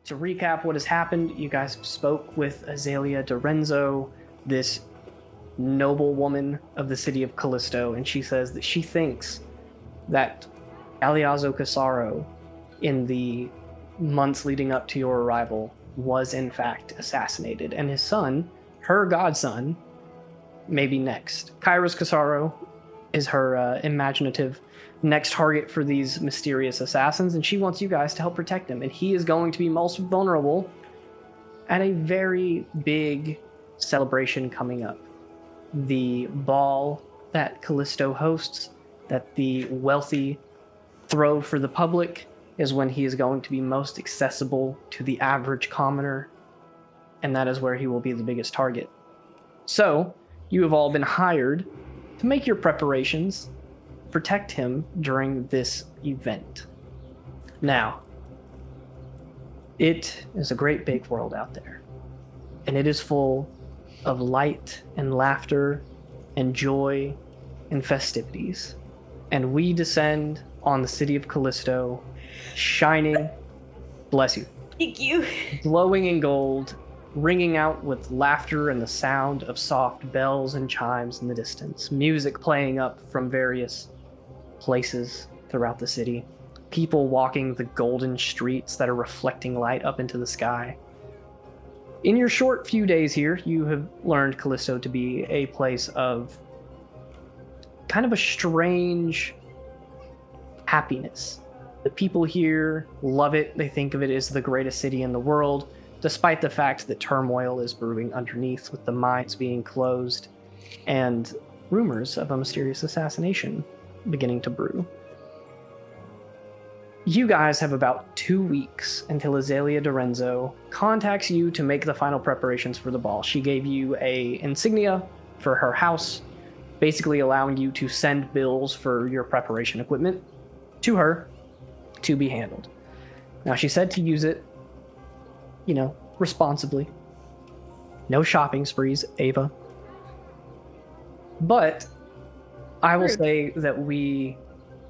to recap what has happened, you guys spoke with Azalea Dorenzo, this noble woman of the city of Callisto, and she says that she thinks that Galleazo Cassaro, in the months leading up to your arrival, was in fact assassinated, and his son, her godson, may be next. Kairos Cassaro is her imaginative next target for these mysterious assassins, and she wants you guys to help protect him. And he is going to be most vulnerable at a very big celebration coming up. The ball that Callisto hosts, that the wealthy throw for the public, is when he is going to be most accessible to the average commoner, and that is where he will be the biggest target. So, you have all been hired to make your preparations, protect him during this event. Now, it is a great big world out there, and it is full of light and laughter and joy and festivities. And we descend on the city of Callisto, shining, bless you, Thank you, glowing in gold, ringing out with laughter and the sound of soft bells and chimes in the distance, music playing up from various places throughout the city, people walking the golden streets that are reflecting light up into the sky. In your short few days here, you have learned Callisto to be a place of kind of a strange happiness. The people here love it. They think of it as the greatest city in the world, despite the fact that turmoil is brewing underneath, with the mines being closed and rumors of a mysterious assassination beginning to brew. You guys have about 2 weeks until Azalea Dorenzo contacts you to make the final preparations for the ball. She gave you a insignia for her house, basically allowing you to send bills for your preparation equipment to her to be handled. Now, she said to use it, responsibly. No shopping sprees, Ava. But I will say that we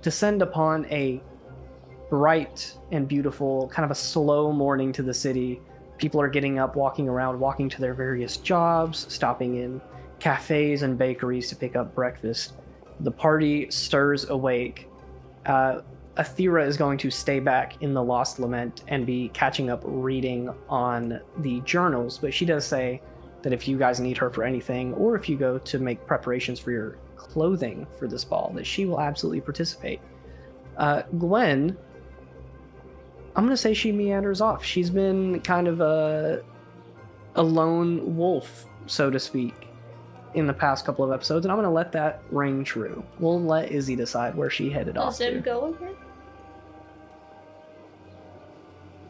descend upon a bright and beautiful, kind of a slow morning to the city. People are getting up, walking around, walking to their various jobs, stopping in cafes and bakeries to pick up breakfast. The party stirs awake. Athera is going to stay back in the Lost Lament and be catching up reading on the journals, but she does say that if you guys need her for anything, or if you go to make preparations for your clothing for this ball, that she will absolutely participate. Gwen, I'm going to say she meanders off. She's been kind of a lone wolf, so to speak, in the past couple of episodes, and I'm going to let that ring true. We'll let Izzy decide where she headed off to. Does Zim go with her?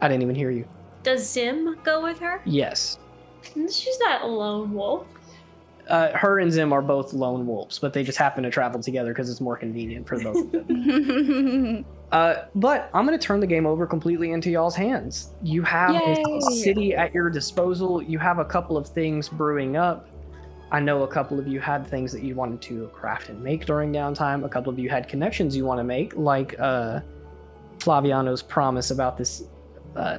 I didn't even hear you. Does Zim go with her? Yes. She's not a lone wolf. Her and Zim are both lone wolves, but they just happen to travel together because it's more convenient for both of them. But I'm going to turn the game over completely into y'all's hands. You have a city at your disposal. You have a couple of things brewing up. I know a couple of you had things that you wanted to craft and make during downtime. A couple of you had connections you want to make, like Flaviano's promise about this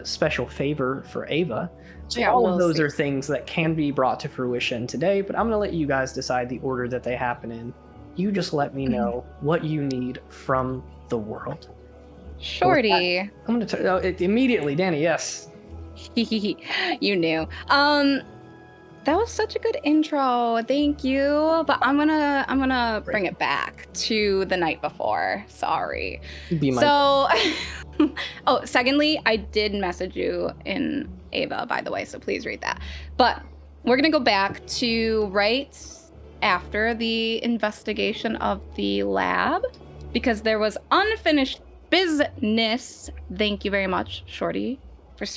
special favor for Ava. So all of those are things that can be brought to fruition today, but I'm going to let you guys decide the order that they happen in. You just let me know what you need from the world. Shorty. I'm going to immediately, Danny, yes. You knew. That was such a good intro. Thank you. But I'm gonna bring it back to the night before. Sorry. Secondly, I did message you in Ava, by the way, so please read that. But we're gonna go back to right after the investigation of the lab, because there was unfinished business. Thank you very much, Shorty.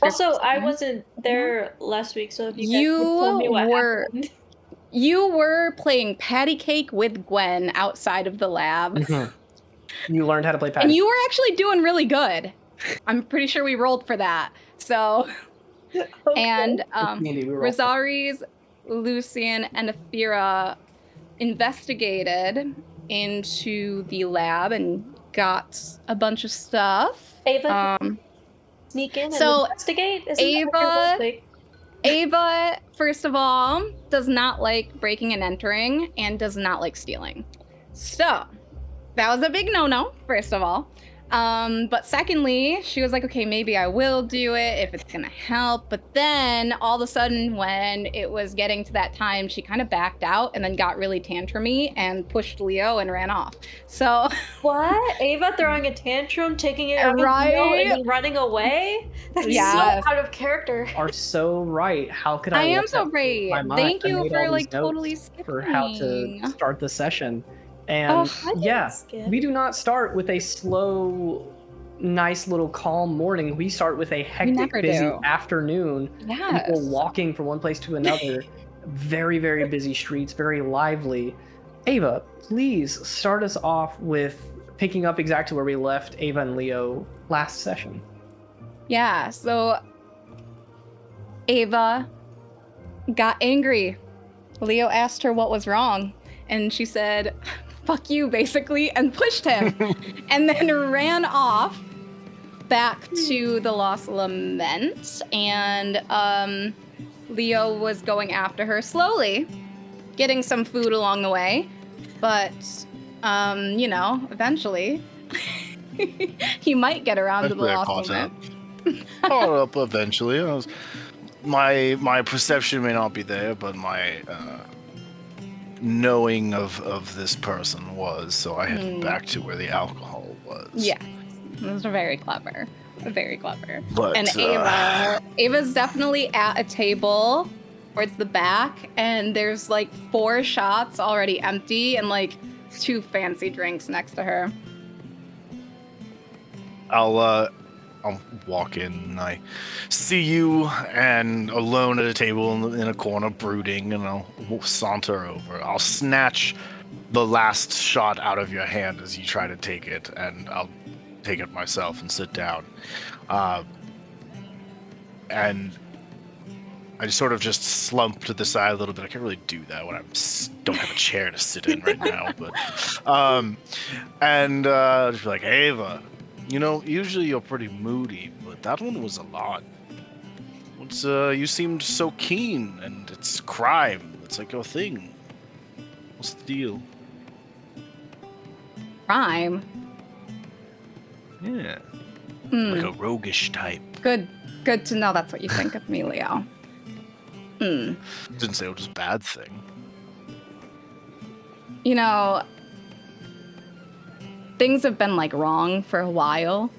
Also, I wasn't there last week, so if you guys could tell me what happened. You were playing patty cake with Gwen outside of the lab. Mm-hmm. You learned how to play patty. And you were actually doing really good. I'm pretty sure we rolled for that. So, okay. And Rosaries, Lucian, and Athera investigated into the lab and got a bunch of stuff. Ava, sneak in and So, investigate? Isn't that what you're hoping? Ava, first of all, does not like breaking and entering and does not like stealing. So, that was a big no-no, first of all. But secondly, she was like, okay, maybe I will do it if it's gonna help. But then all of a sudden, when it was getting to that time, she kind of backed out and then got really tantrumy and pushed Leo and ran off. So What? Ava throwing a tantrum, taking it out Right? of Leo and then running away? That's Yes. so out of character. Are so right. How could I? I am let so that great. slip my mind? Thank I you made for all like these notes totally skipping. for how to start the session, and Oh, I didn't yeah, skip. we do not start with a slow, nice little calm morning. We start with a hectic, never busy do. afternoon. Yes. People walking from one place to another. Very, very busy streets, very lively. Ava, please start us off with picking up exactly where we left Ava and Leo last session. Yeah, so Ava got angry. Leo asked her what was wrong, and she said, fuck you, basically, and pushed him, and then ran off back to the Lost Lament, and Leo was going after her slowly, getting some food along the way, but, eventually, he might get around to the Lost Lament. Caught up eventually. My perception may not be there, but my knowing of this person was, so I headed back to where the alcohol was. Yeah, it was very clever. Very clever. But, And Ava's definitely at a table towards the back, and there's like 4 shots already empty and like 2 fancy drinks next to her. I'll walk in and I see you and alone at a table in a corner brooding, and I'll saunter over. I'll snatch the last shot out of your hand as you try to take it, and I'll take it myself and sit down. And I sort of just slump to the side a little bit. I can't really do that when I don't have a chair to sit in right now. But just be like, Ava, usually you're pretty moody, but that one was a lot. You seemed so keen, and it's crime. It's like your thing. What's the deal? Crime. Yeah. Like a roguish type. Good to know that's what you think of me, Leo. Didn't say it was a bad thing. Things have been like wrong for a while.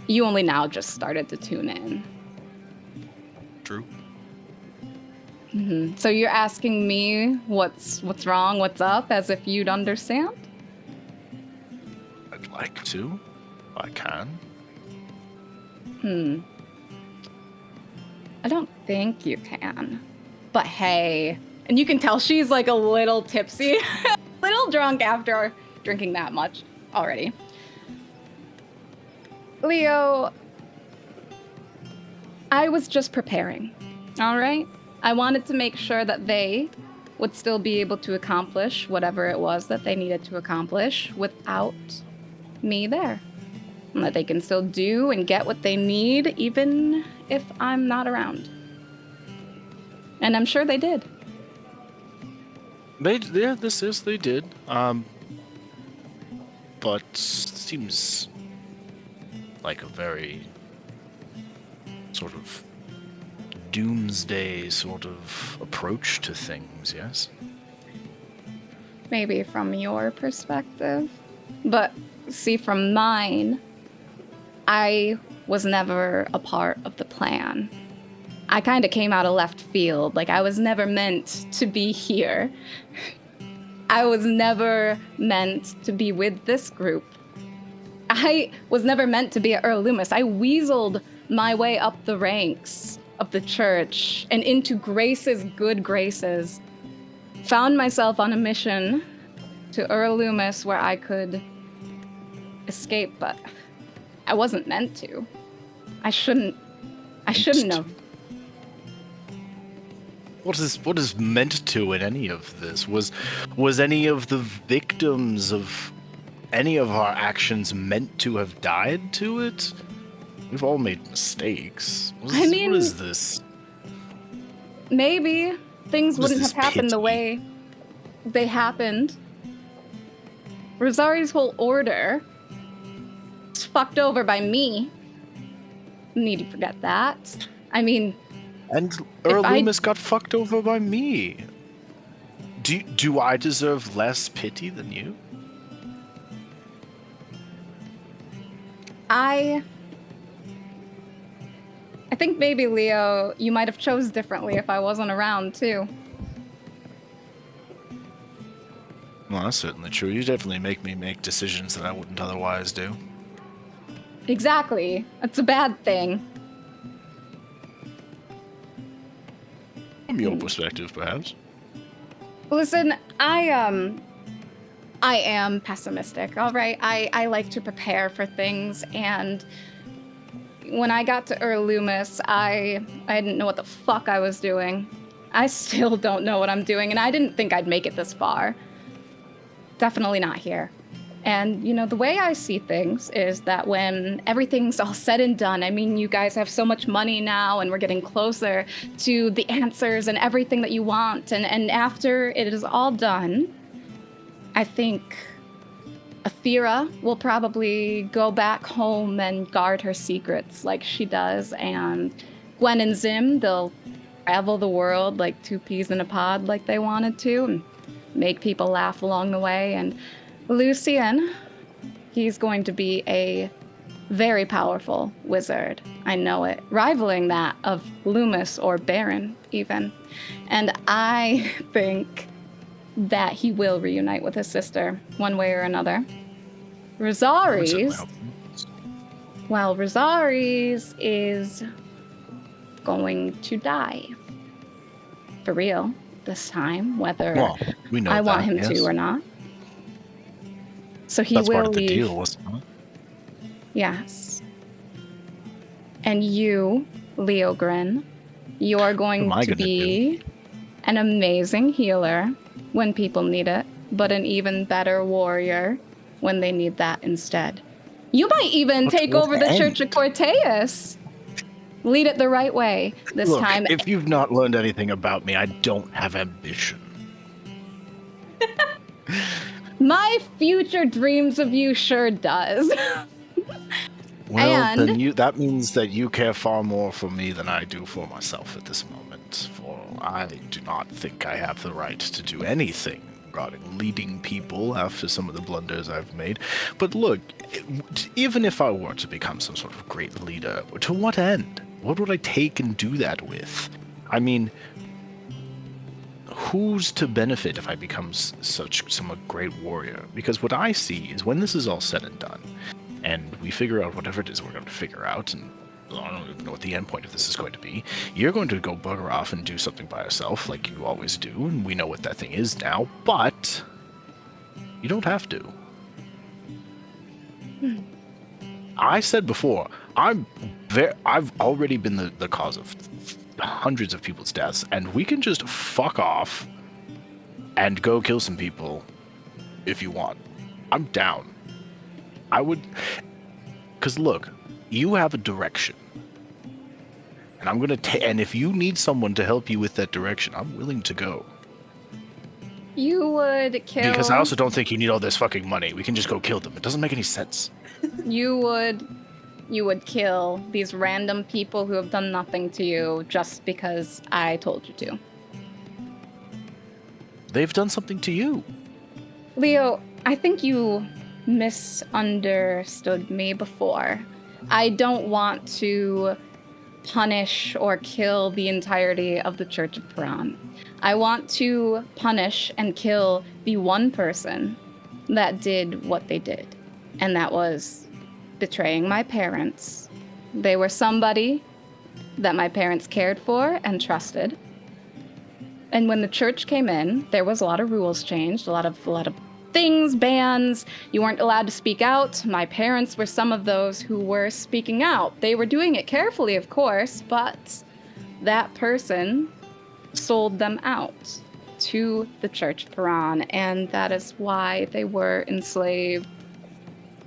You only now just started to tune in. True. So you're asking me what's wrong, what's up, as if you'd understand? I'd like to. If I can. I don't think you can. But hey, and you can tell she's like a little tipsy, a little drunk after drinking that much already. Leo, I was just preparing, all right? I wanted to make sure that they would still be able to accomplish whatever it was that they needed to accomplish without me there. And that they can still do and get what they need, even if I'm not around. And I'm sure they did. They did. But seems like a very sort of doomsday sort of approach to things, yes? Maybe from your perspective. But see, from mine, I was never a part of the plan. I kind of came out of left field. Like, I was never meant to be here. I was never meant to be with this group. I was never meant to be at Earl Loomis. I weaseled my way up the ranks of the church and into Grace's good graces. Found myself on a mission to Earl Loomis where I could escape, but I wasn't meant to. I shouldn't have. What is meant to in any of this? Was any of the victims of any of our actions meant to have died to it? We've all made mistakes. What mean- is this? Maybe things What is wouldn't have this happened the pity? way they happened. Rosari's whole order was fucked over by me. Need to forget that. I mean, And If I- Loomis got fucked over by me. Do I deserve less pity than you? I think maybe, Leo, you might have chose differently if I wasn't around, too. Well, that's certainly true. You definitely make me make decisions that I wouldn't otherwise do. Exactly. That's a bad thing. From your perspective, perhaps. Listen, I am pessimistic, all right? I like to prepare for things, and when I got to Loomis, I didn't know what the fuck I was doing. I still don't know what I'm doing, and I didn't think I'd make it this far. Definitely not here. And, you know, the way I see things is that when everything's all said and done, I mean, you guys have so much money now, and we're getting closer to the answers and everything that you want. And after it is all done, I think Athira will probably go back home and guard her secrets like she does. And Gwen and Zim, they'll travel the world like two peas in a pod like they wanted to and make people laugh along the way. And Lucian, he's going to be a very powerful wizard. I know it. Rivaling that of Loomis or Beren, even. And I think that he will reunite with his sister, one way or another. Rosaries, well, Rosaries is going to die. For real, this time, whether Well, we know I that, want him yes. to or not. So he That's will part of the leave. deal, wasn't it? Yes. And you, Leo Grin, you're going What am I to gonna be an amazing healer when people need it, but an even better warrior when they need that instead. You might even But take to what over the end? Church of Corteus. Lead it the right way this Look, time. if you've not learned anything about me, I don't have ambition. My future dreams of you sure does. Well, And- then that means that you care far more for me than I do for myself at this moment. For I do not think I have the right to do anything regarding leading people after some of the blunders I've made. But look, even if I were to become some sort of great leader, to what end? What would I take and do that with? I mean, who's to benefit if I become some great warrior? Because what I see is when this is all said and done, and we figure out whatever it is we're going to figure out, and I don't even know what the end point of this is going to be, you're going to go bugger off and do something by yourself like you always do, and we know what that thing is now, but you don't have to. I said before, I've already been the cause of hundreds of people's deaths, and we can just fuck off and go kill some people if you want. I'm down. I would, because look, you have a direction, and I'm gonna and if you need someone to help you with that direction, I'm willing to go. You would kill. Because I also don't think you need all this fucking money. We can just go kill them. It doesn't make any sense. You would kill these random people who have done nothing to you just because I told you to. They've done something to you. Leo, I think you misunderstood me before. I don't want to punish or kill the entirety of the Church of Paran. I want to punish and kill the one person that did what they did, and that was betraying my parents. They were somebody that my parents cared for and trusted. And when the church came in, there was a lot of rules changed, a lot of things, bans. You weren't allowed to speak out. My parents were some of those who were speaking out. They were doing it carefully, of course, but that person sold them out to the Church of Paran, and that is why they were enslaved.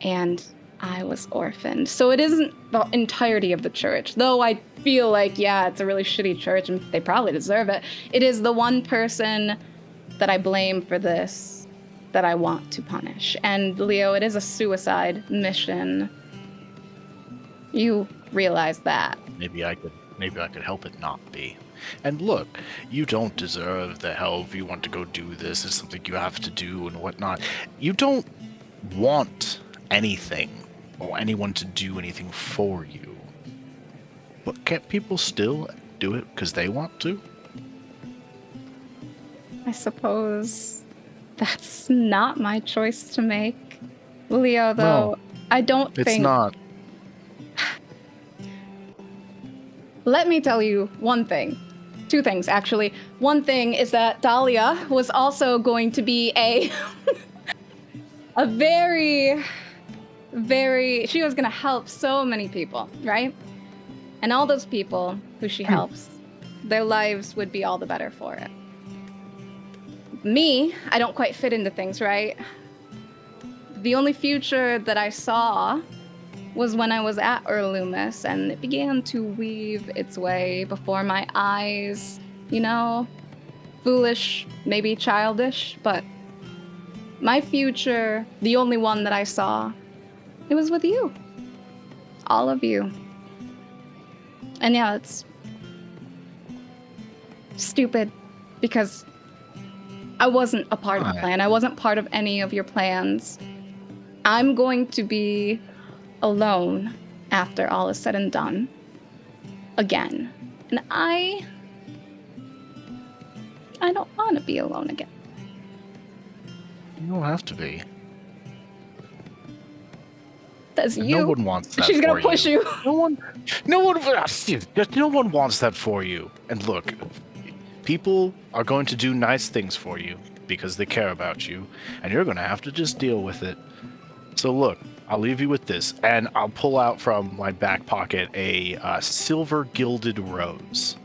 And I was orphaned. So it isn't the entirety of the church, though I feel like, yeah, it's a really shitty church and they probably deserve it. It is the one person that I blame for this that I want to punish. And Leo, it is a suicide mission. You realize that. Maybe I could help it not be. And look, you don't deserve the help. You want to go do this. It's something you have to do and whatnot. You don't want anything or anyone to do anything for you. But can't people still do it because they want to? I suppose that's not my choice to make. Leo, though, No, I don't think... It's not. Let me tell you one thing. Two things, actually. One thing is that Dahlia was also going to be a very, she was going to help so many people, right? And all those people who she helps, their lives would be all the better for it. Me, I don't quite fit into things, right? The only future that I saw was when I was at Loomis, and it began to weave its way before my eyes, you know, foolish, maybe childish, but my future, the only one that I saw, it was with you. All of you. And yeah, it's stupid because I wasn't a part of the plan. I wasn't part of any of your plans. I'm going to be alone after all is said and done. Again. And I don't want to be alone again. You don't have to be. That's And you. No one wants that. She's gonna for push you. you. No one wants that for you. And look, people are going to do nice things for you because they care about you, and you're going to have to just deal with it. So look, I'll leave you with this, and I'll pull out from my back pocket a silver gilded rose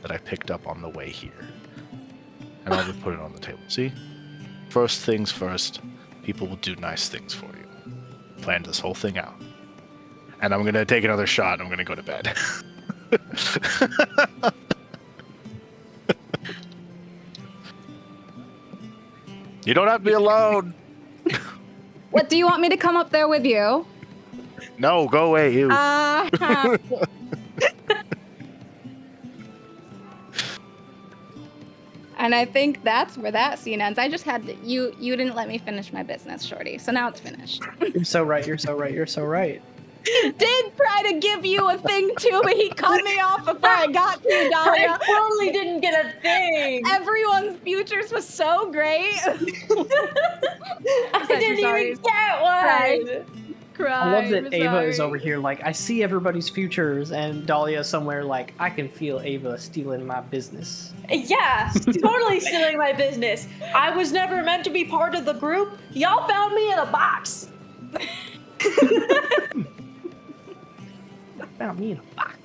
that I picked up on the way here. And I'll just put it on the table. See? First things first, people will do nice things for you. Planned this whole thing out. And I'm going to take another shot, and I'm going to go to bed. You don't have to be alone. What, do you want me to come up there with you? No, go away, you. And I think that's where that scene ends. I just had to, you didn't let me finish my business, Shorty. So now it's finished. You're so right. You're so right. You're so right. Did try to give you a thing too, but he cut me off before I got to you, Dahlia. I totally didn't get a thing. Everyone's futures was so great. I didn't even get one. I love that Ava is over here like, I see everybody's futures, and Dahlia somewhere like, I can feel Ava stealing my business. Yeah, totally stealing my business. I was never meant to be part of the group. Y'all found me in a box. Found me in a box.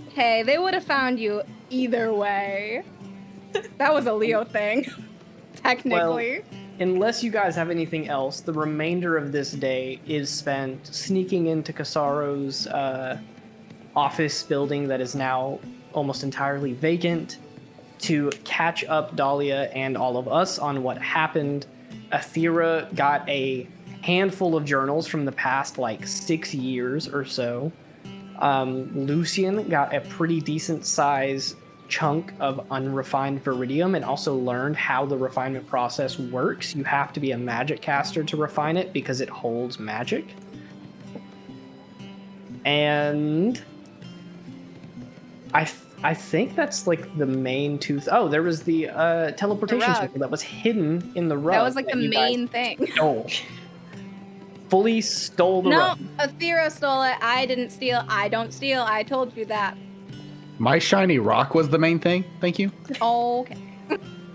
Hey, they would have found you either way. That was a Leo thing, technically. Well, unless you guys have anything else, the remainder of this day is spent sneaking into Cassaro's office building that is now almost entirely vacant to catch up Dahlia and all of us on what happened. Athera got a handful of journals from the past, like 6 years or so. Lucian got a pretty decent size chunk of unrefined viridium and also learned how the refinement process works. You have to be a magic caster to refine it because it holds magic. And I think that's like the main two. There was the teleportation circle that was hidden in the rug. That was like the main thing. Fully stole the rug. No, Athera stole it. I didn't steal. I don't steal. I told you that. My shiny rock was the main thing. Thank you. Okay.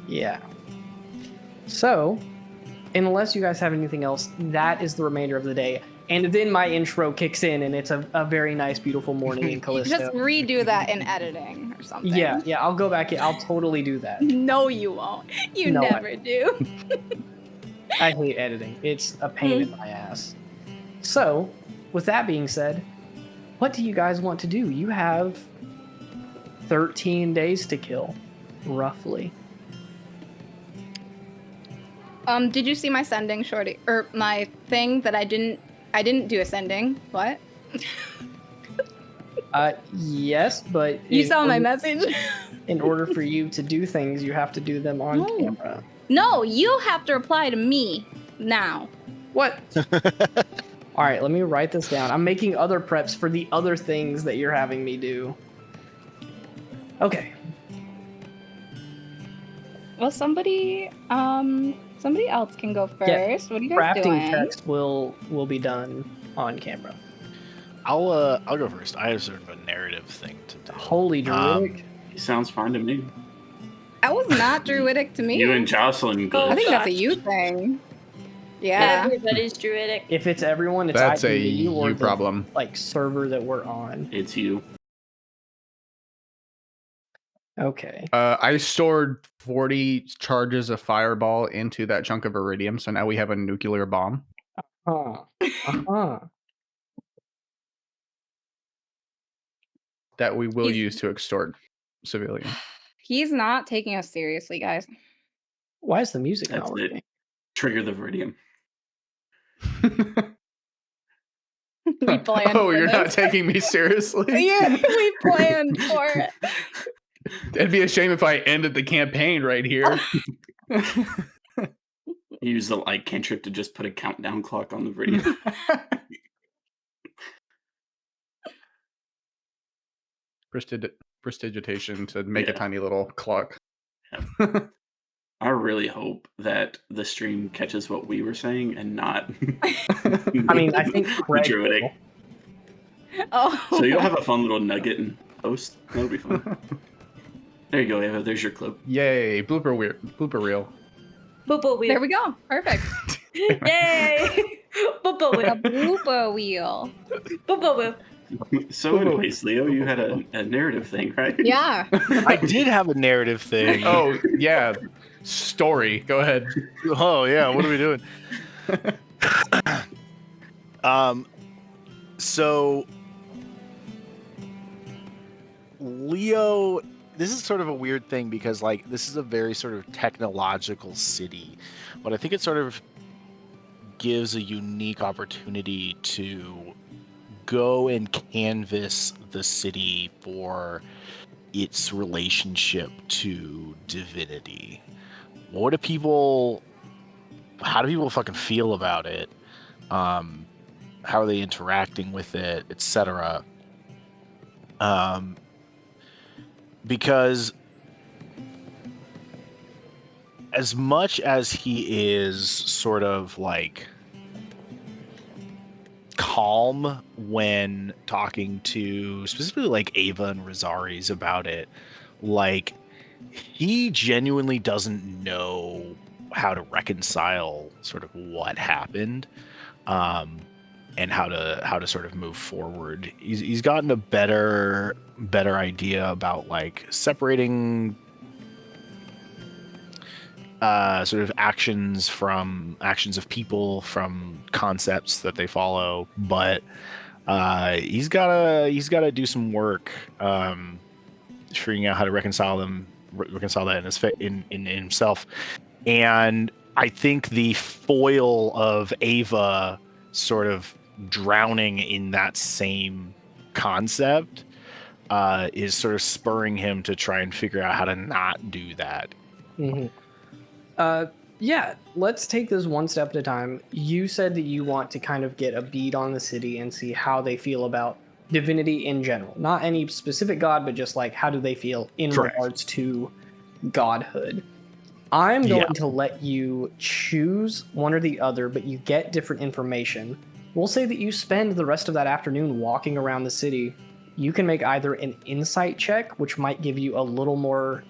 Yeah. So, unless you guys have anything else, that is the remainder of the day. And then my intro kicks in, and it's a very nice, beautiful morning in Callisto. Just redo that in editing or something. Yeah, I'll go back in. I'll totally do that. No, you won't. You No, never do. I hate editing. It's a pain in my ass. So, with that being said, what do you guys want to do? You have 13 days to kill, roughly. Did you see my sending, Shorty? Or my thing that I didn't do a sending. What? Yes, but You saw my message? in order for you to do things, you have to do them on No. camera. No, you have to reply to me now. What? All right, let me write this down. I'm making other preps for the other things that you're having me do. Okay. Well, somebody else can go first. Yeah, what are you guys Crafting doing? text will be done on camera. I'll go first. I have sort of a narrative thing to do. Holy druidic. He sounds fine to me. That was not druidic to me. You and Jocelyn. Oh, I think that's a gosh. you thing. Yeah. Everybody's druidic. If it's everyone, it's That's either a you or you the, problem. like server that we're on. It's you. Okay. I stored 40 charges of fireball into that chunk of iridium, so now we have a nuclear bomb. That we will He's- use to extort civilians. He's not taking us seriously, guys. Why is the music That's not working? it. Trigger the Viridium. We planned Oh, for you're not this. taking me seriously? Yeah, we planned for it. It'd be a shame if I ended the campaign right here. Use the light cantrip to just put a countdown clock on the Viridium. Prestidigitation to make a Yeah. tiny little clock. I really hope that the stream catches what we were saying and not. I mean, I think Craig Druidic. will. Oh. So you'll have a fun little nugget and post. That'll be fun. There you go, Ava. There's your clip. Yay, blooper reel. Boopa wheel. There we go. Perfect. Yay! Boopa A wheel. blooper wheel. Boopa wheel. So anyways, Leo, you had a narrative thing, right? Yeah. I did have a narrative thing. Oh, yeah. Story. Go ahead. Oh yeah, what are we doing? So Leo, this is sort of a weird thing because like this is a very sort of technological city, but I think it sort of gives a unique opportunity to go and canvas the city for its relationship to divinity. How do people fucking feel about it? How are they interacting with it, etc.? Because as much as he is sort of like calm when talking to specifically like Ava and Rosaries about it, like he genuinely doesn't know how to reconcile sort of what happened, and how to sort of move forward. He's gotten a better idea about like separating sort of actions of people from concepts that they follow, but he's gotta do some work figuring out how to reconcile that in himself. And I think the foil of Ava sort of drowning in that same concept is sort of spurring him to try and figure out how to not do that. Mm-hmm. Yeah, let's take this one step at a time. You said that you want to kind of get a beat on the city and see how they feel about divinity in general. Not any specific god, but just like how do they feel in Correct. regards to godhood. I'm going to let you choose one or the other, but you get different information. We'll say that you spend the rest of that afternoon walking around the city. You can make either an insight check, which might give you a little more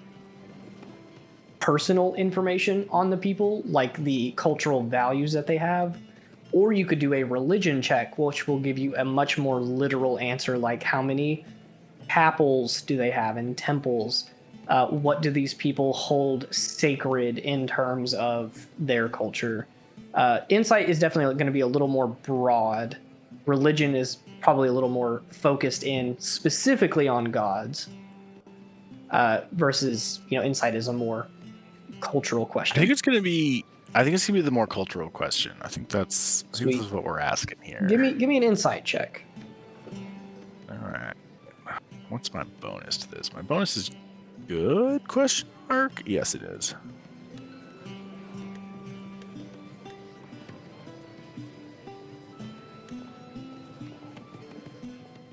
personal information on the people, like the cultural values that they have, or you could do a religion check, which will give you a much more literal answer, like how many chapels do they have and temples, what do these people hold sacred in terms of their culture. Insight is definitely going to be a little more broad, religion is probably a little more focused in specifically on gods, versus insight is a more cultural question. I think it's gonna be the more cultural question. I think this is what we're asking here. Give me an insight check. All right. What's my bonus to this? My bonus is good? Question mark. Yes, it is.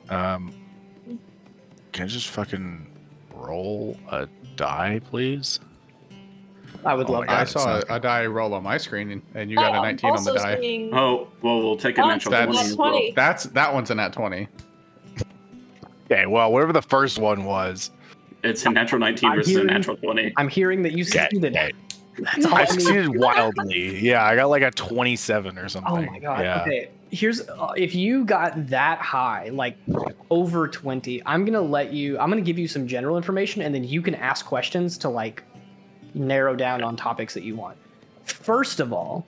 Can I just fucking roll a die, please? I would love my that. I God, saw it's a die roll on my screen, and you got a 19 on the die. Seeing... Oh, well, we'll take a natural 20 as well. 20. That one's a nat 20. Okay, well, whatever the first one was. It's a natural 19 versus a natural 20. I'm hearing that you succeeded. Okay. That's all I I need. succeeded wildly. Yeah, I got like a 27 or something. Oh my god. Yeah. Okay. Here's if you got that high, like over 20, I'm gonna give you some general information, and then you can ask questions to like narrow down on topics that you want. First of all,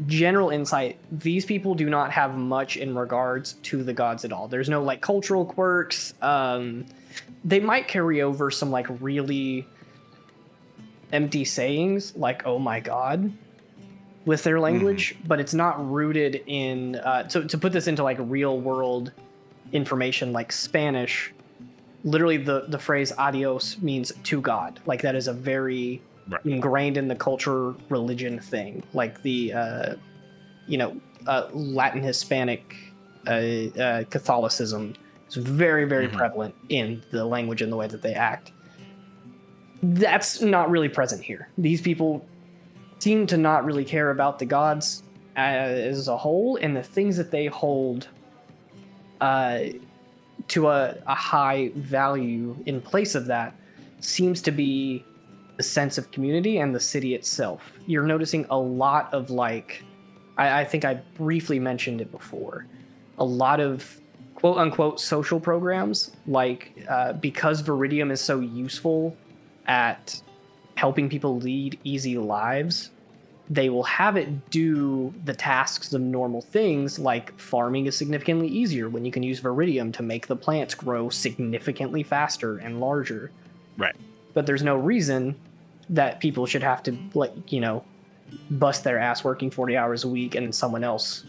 general insight, these people do not have much in regards to the gods at all. There's no like cultural quirks. They might carry over some like really empty sayings like "oh my god" with their language, but it's not rooted in to put this into like real world information, like Spanish, literally the phrase adios means to God. Like that is a very ingrained in the culture religion thing. Like the Latin Hispanic Catholicism is very, very prevalent in the language and the way that they act. That's not really present here. These people seem to not really care about the gods as a whole, and the things that they hold to a high value in place of that seems to be the sense of community and the city itself. You're noticing a lot of like, I think I briefly mentioned it before, a lot of quote unquote social programs, like because Viridium is so useful at helping people lead easy lives, they will have it do the tasks of normal things, like farming is significantly easier when you can use Viridium to make the plants grow significantly faster and larger. Right. But there's no reason that people should have to, like, bust their ass working 40 hours a week and someone else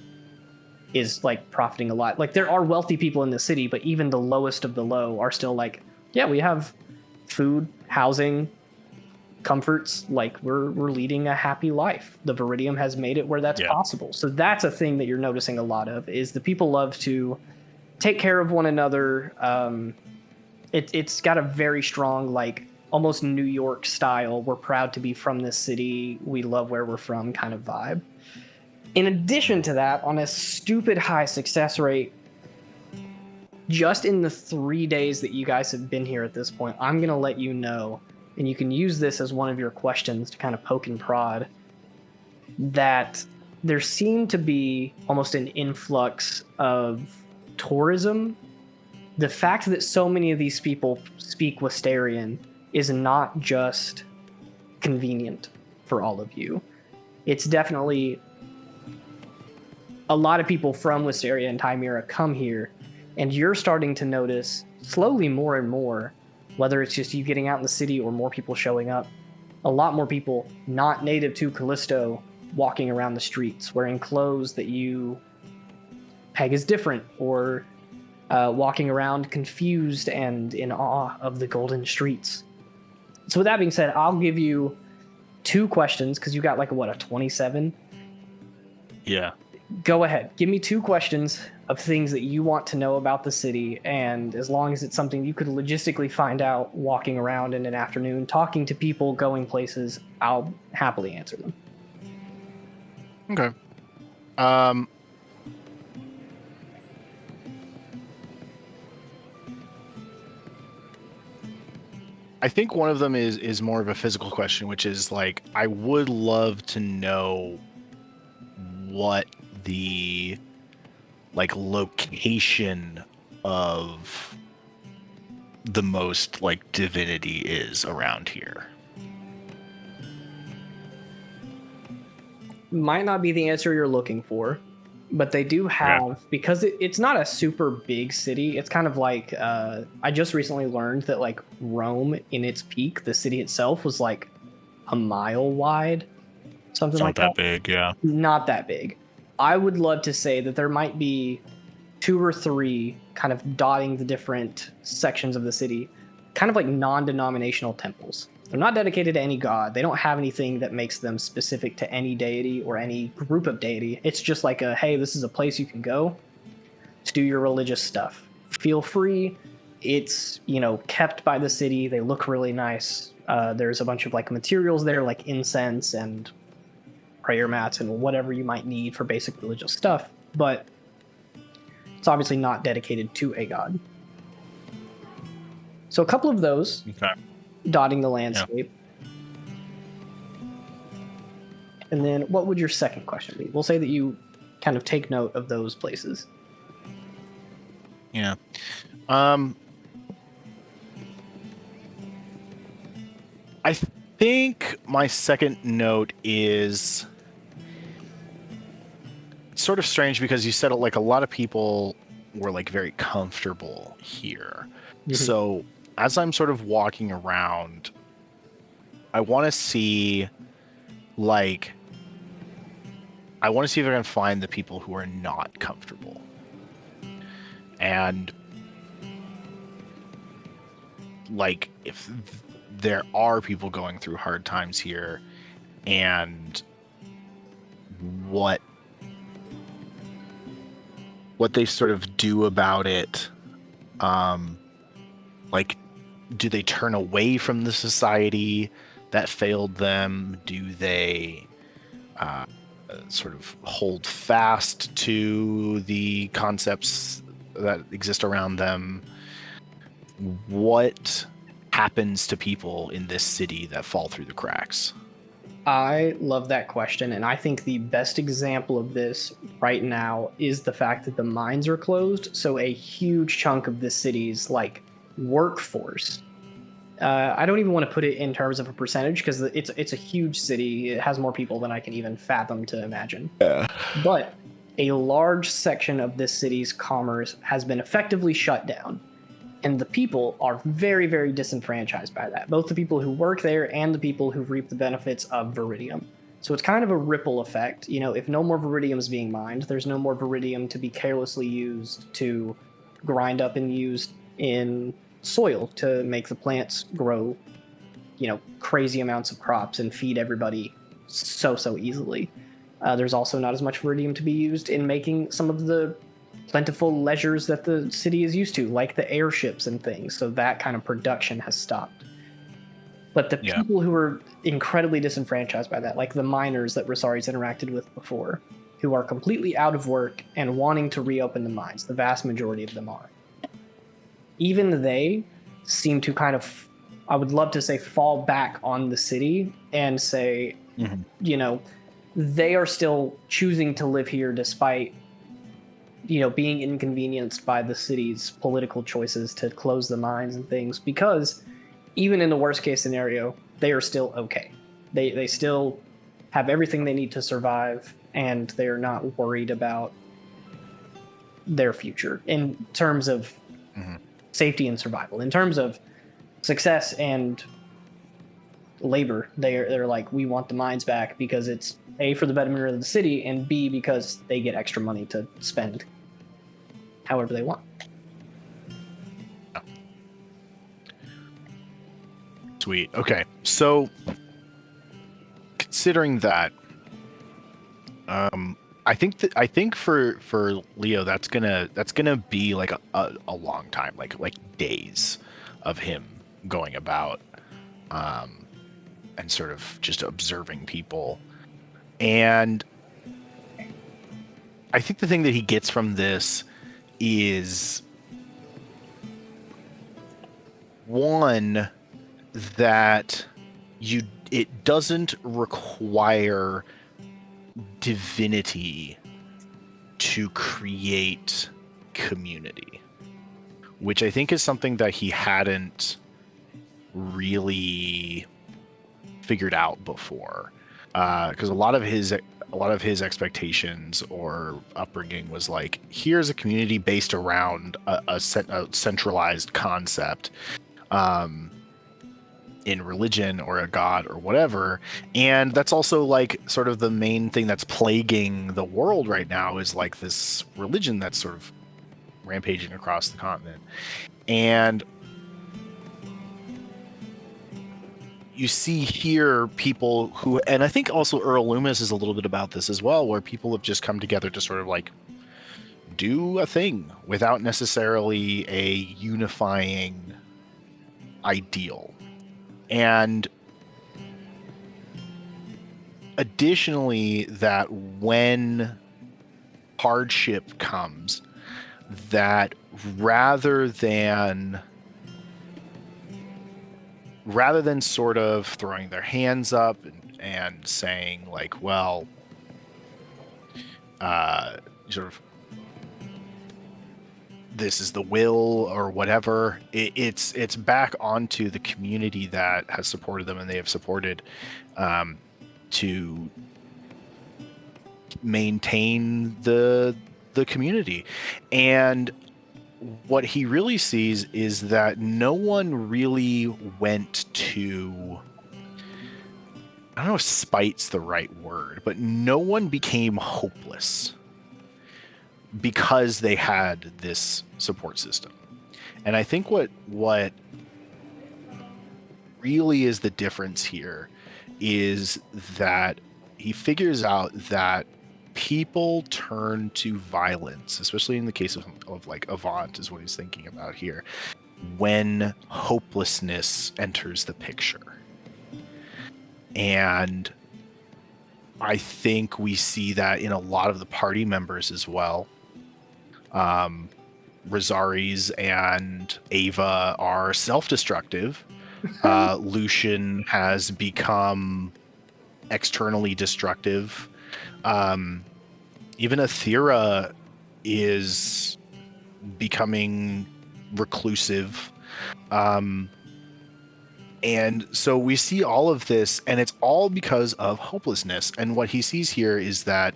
is like profiting a lot. Like there are wealthy people in the city, but even the lowest of the low are still like, yeah, we have food, housing, comforts, like we're leading a happy life. The Viridium has made it where that's possible. So that's a thing that you're noticing a lot of, is the people love to take care of one another. It's got a very strong, like almost New York style, we're proud to be from this city, we love where we're from kind of vibe. In addition to that, on a stupid high success rate, just in the 3 days that you guys have been here at this point, I'm going to let you know, and you can use this as one of your questions to kind of poke and prod, that there seemed to be almost an influx of tourism. The fact that so many of these people speak Westarian is not just convenient for all of you. It's definitely a lot of people from Wisteria and Chimera come here, and you're starting to notice slowly more and more, whether it's just you getting out in the city or more people showing up, a lot more people not native to Callisto walking around the streets wearing clothes that you peg as different, or walking around confused and in awe of the golden streets. So with that being said, I'll give you 2 questions because you got like a 27? Yeah. Go ahead. Give me 2 questions of things that you want to know about the city, and as long as it's something you could logistically find out walking around in an afternoon, talking to people, going places, I'll happily answer them. Okay. I think one of them is more of a physical question, which is like, I would love to know what the like location of the most like divinity is around here. Might not be the answer you're looking for, But they do have, because it's not a super big city, it's kind of like, I just recently learned that like Rome in its peak, the city itself was like a mile wide, something It's not like that big, yeah. Not that big. I would love to say that there might be 2 or 3 kind of dotting the different sections of the city, kind of like non-denominational temples. They're not dedicated to any god. They don't have anything that makes them specific to any deity or any group of deity. It's just like a, hey, this is a place you can go to do your religious stuff. Feel free. It's, kept by the city. They look really nice. There's a bunch of like materials there, like incense and prayer mats and whatever you might need for basic religious stuff. But it's obviously not dedicated to a god. So a couple of those. Okay. Dotting the landscape. And then what would your second question be? We'll say that you kind of take note of those places. Yeah. I think my second note is sort of strange because you said like a lot of people were like very comfortable here. Mhm. So as I'm sort of walking around, I want to see if I can find the people who are not comfortable. And like if there are people going through hard times here and what they sort of do about it, like do they turn away from the society that failed them? Do they sort of hold fast to the concepts that exist around them? What happens to people in this city that fall through the cracks? I love that question, and I think the best example of this right now is the fact that the mines are closed, so a huge chunk of the city's like workforce. I don't even want to put it in terms of a percentage because it's a huge city. It has more people than I can even fathom to imagine. Yeah. But a large section of this city's commerce has been effectively shut down. And the people are very, very disenfranchised by that. Both the people who work there and the people who reap the benefits of Viridium. So it's kind of a ripple effect. If no more Viridium is being mined, there's no more Viridium to be carelessly used to grind up and used in soil to make the plants grow, crazy amounts of crops and feed everybody so easily. There's also not as much Viridium to be used in making some of the plentiful leisures that the city is used to, like the airships and things. So that kind of production has stopped. But the people who are incredibly disenfranchised by that, like the miners that Rosari's interacted with before, who are completely out of work and wanting to reopen the mines, the vast majority of them are. Even they seem to kind of, I would love to say, fall back on the city and say, they are still choosing to live here despite being inconvenienced by the city's political choices to close the mines and things, because even in the worst case scenario, they are still okay. They still have everything they need to survive, and they're not worried about their future in terms of safety and survival. In terms of success and labor, they're like, we want the mines back because it's A, for the betterment of the city, and B, because they get extra money to spend however they want. Sweet. Okay. So considering that, I think for Leo that's gonna be like a long time, like days of him going about and sort of just observing people. And I think the thing that he gets from this is, one, that it doesn't require divinity to create community, which I think is something that he hadn't really figured out before. because a lot of his expectations or upbringing was like, here's a community based around a centralized concept in religion or a god or whatever, and that's also like sort of the main thing that's plaguing the world right now is like this religion that's sort of rampaging across the continent. And you see here people who, and I think also Earl Loomis is a little bit about this as well, where people have just come together to sort of like do a thing without necessarily a unifying ideal. And additionally, that when hardship comes, that rather than sort of throwing their hands up and saying like, well, sort of, this is the will or whatever, it's back onto the community that has supported them and they have supported to maintain the community. And what he really sees is that no one really went to, I don't know if spite's the right word, but no one became hopeless because they had this support system. And I think what really is the difference here is that he figures out that people turn to violence, especially in the case of like Avant is what he's thinking about here, when hopelessness enters the picture. And I think we see that in a lot of the party members as well. Rosaries and Ava are self-destructive. Lucian has become externally destructive. Even Athera is becoming reclusive. And so we see all of this, and it's all because of hopelessness. And what he sees here is that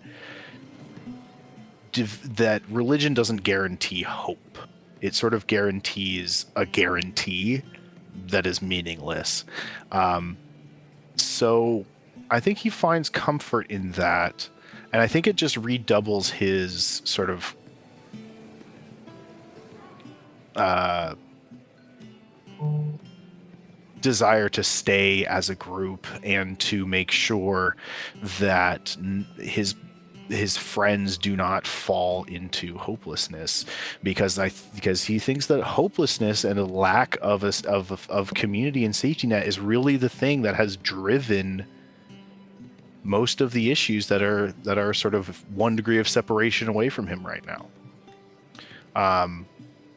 religion doesn't guarantee hope. It sort of guarantees a guarantee that is meaningless. So I think he finds comfort in that. And I think it just redoubles his sort of desire to stay as a group and to make sure that his friends do not fall into hopelessness, because he thinks that hopelessness and a lack of community and safety net is really the thing that has driven most of the issues that are sort of 1 degree of separation away from him right now.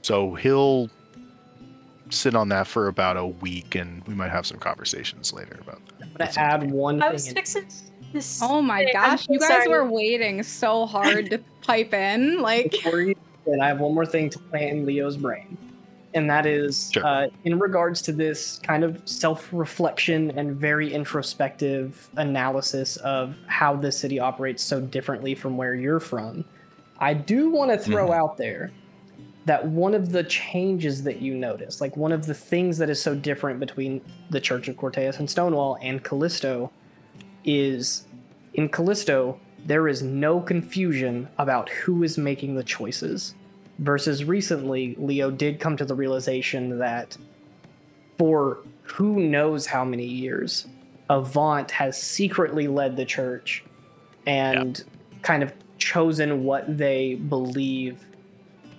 So he'll sit on that for about a week, and we might have some conversations later about that. I'm gonna add one thing. I was fixing this. Oh my gosh, you guys were waiting so hard to pipe in. Like, Before you do it, I have one more thing to plant in Leo's brain. And that is, Sure. In regards to this kind of self-reflection and very introspective analysis of how this city operates so differently from where you're from, I do want to throw out there that one of the changes that you notice, like one of the things that is so different between the Church of Corteus and Stonewall and Callisto, is in Callisto, there is no confusion about who is making the choices. Versus recently, Leo did come to the realization that for who knows how many years, Avant has secretly led the church and kind of chosen what they believe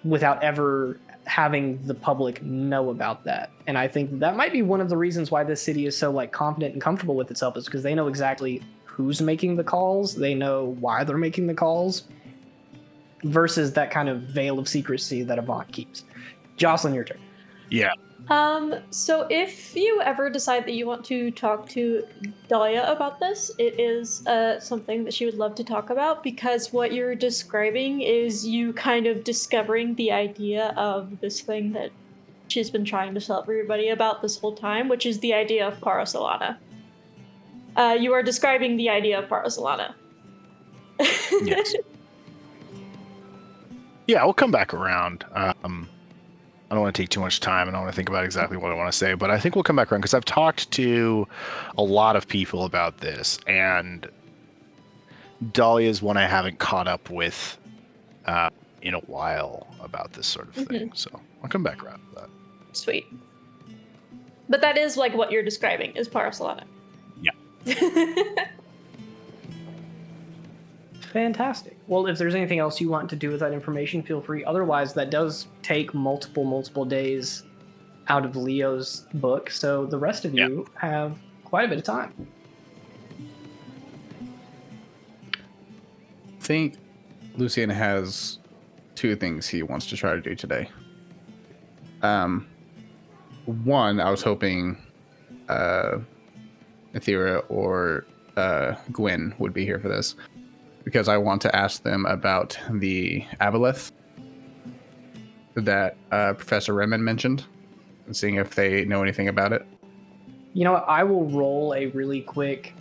without ever having the public know about that. And I think that might be one of the reasons why this city is so like confident and comfortable with itself, is because they know exactly who's making the calls, they know why they're making the calls, versus that kind of veil of secrecy that Avant keeps. Jocelyn, your turn. Yeah. So if you ever decide that you want to talk to Dahlia about this, it is something that she would love to talk about, because what you're describing is you kind of discovering the idea of this thing that she's been trying to tell everybody about this whole time, which is the idea of Para Solana. You are describing the idea of Parasolana. Yes. Yeah, we'll come back around. I don't want to take too much time, and I want to think about exactly what I want to say, but I think we'll come back around because I've talked to a lot of people about this, and Dahlia is one I haven't caught up with in a while about this sort of thing. So I'll come back around to that. Sweet. But that is like what you're describing is Parasolana. Yeah. Fantastic. Well, if there's anything else you want to do with that information, feel free. Otherwise, that does take multiple days out of Leo's book, so the rest of you have quite a bit of time. I think Lucian has two things he wants to try to do today. One, I was hoping Ethera or Gwen would be here for this, because I want to ask them about the aboleth that Professor Remen mentioned, and seeing if they know anything about it. You know what? I will roll a really quick...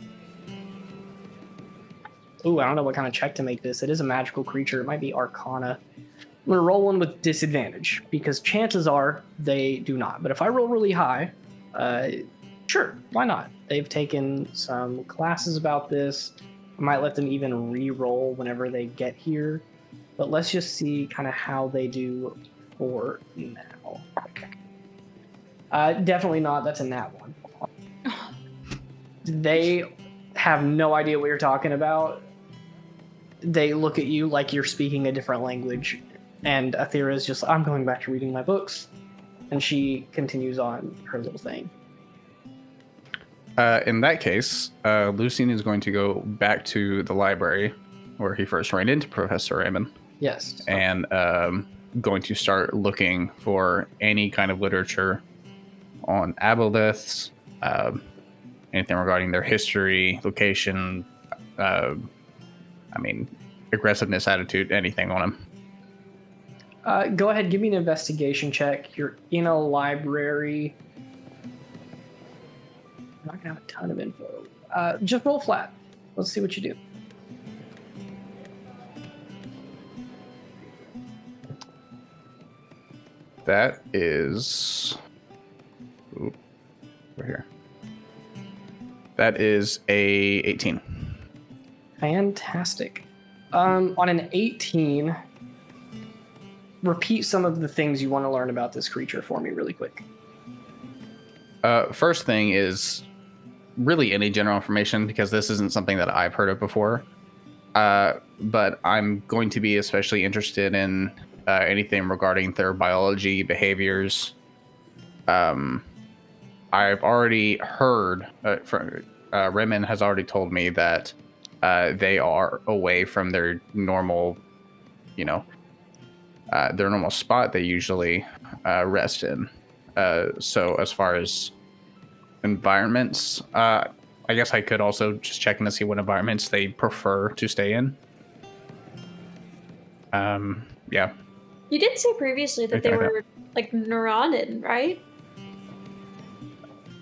Ooh, I don't know what kind of check to make this. It is a magical creature. It might be Arcana. I'm going to roll one with disadvantage, because chances are they do not. But if I roll really high, sure, why not? They've taken some classes about this. I might let them even re-roll whenever they get here. But let's just see kind of how they do for now. Definitely not. That's a nat one. They have no idea what you're talking about. They look at you like you're speaking a different language. And Athera is just, I'm going back to reading my books. And she continues on her little thing. In that case, Lucian is going to go back to the library where he first ran into Professor Raymond. Yes. And going to start looking for any kind of literature on aboleths, anything regarding their history, location, aggressiveness, attitude, anything on them. Go ahead, give me an investigation check. You're in a library. I'm not gonna have a ton of info. Just roll flat. Let's see what you do. That is... Ooh, we're here. That is a 18. Fantastic. On an 18, repeat some of the things you want to learn about this creature for me really quick. First thing is really any general information, because this isn't something that I've heard of before. But I'm going to be especially interested in anything regarding their biology, behaviors. I've already heard from Remen has already told me that they are away from their normal, their normal spot they usually rest in. So as far as environments, I guess I could also just check in to see what environments they prefer to stay in. Yeah. You did say previously that they were like Neuronin, right?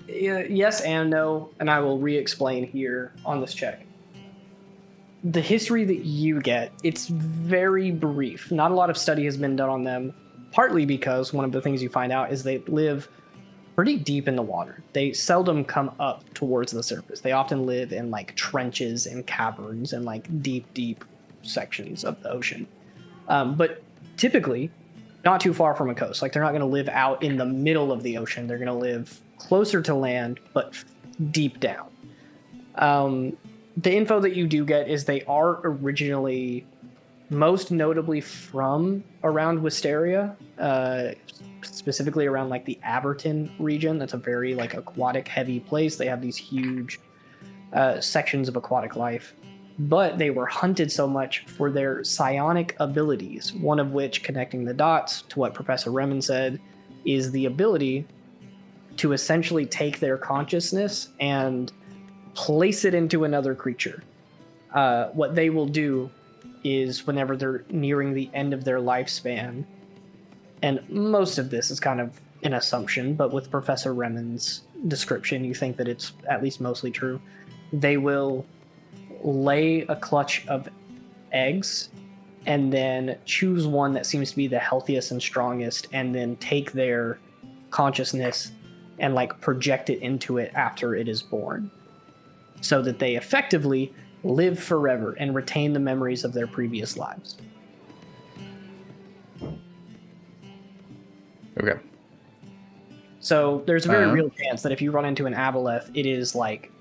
Yes and no, and I will re-explain here on this check. The history that you get, it's very brief. Not a lot of study has been done on them, partly because one of the things you find out is they live pretty deep in the water. They seldom come up towards the surface. They often live in like trenches and caverns and like deep sections of the ocean. But typically, not too far from a coast. Like they're not going to live out in the middle of the ocean. They're going to live closer to land, but deep down. The info that you do get is they are originally, most notably from around Wisteria, specifically around like the Averton region. That's a very like aquatic heavy place. They have these huge sections of aquatic life, but they were hunted so much for their psionic abilities, one of which, connecting the dots to what Professor Remen said, is the ability to essentially take their consciousness and place it into another creature. What they will do is whenever they're nearing the end of their lifespan, and most of this is kind of an assumption, but with Professor Remen's description, you think that it's at least mostly true. they will lay a clutch of eggs and then choose one that seems to be the healthiest and strongest, and then take their consciousness and like project it into it after it is born, so that they effectively live forever and retain the memories of their previous lives. Okay. So there's a very real chance that if you run into an aboleth, it is like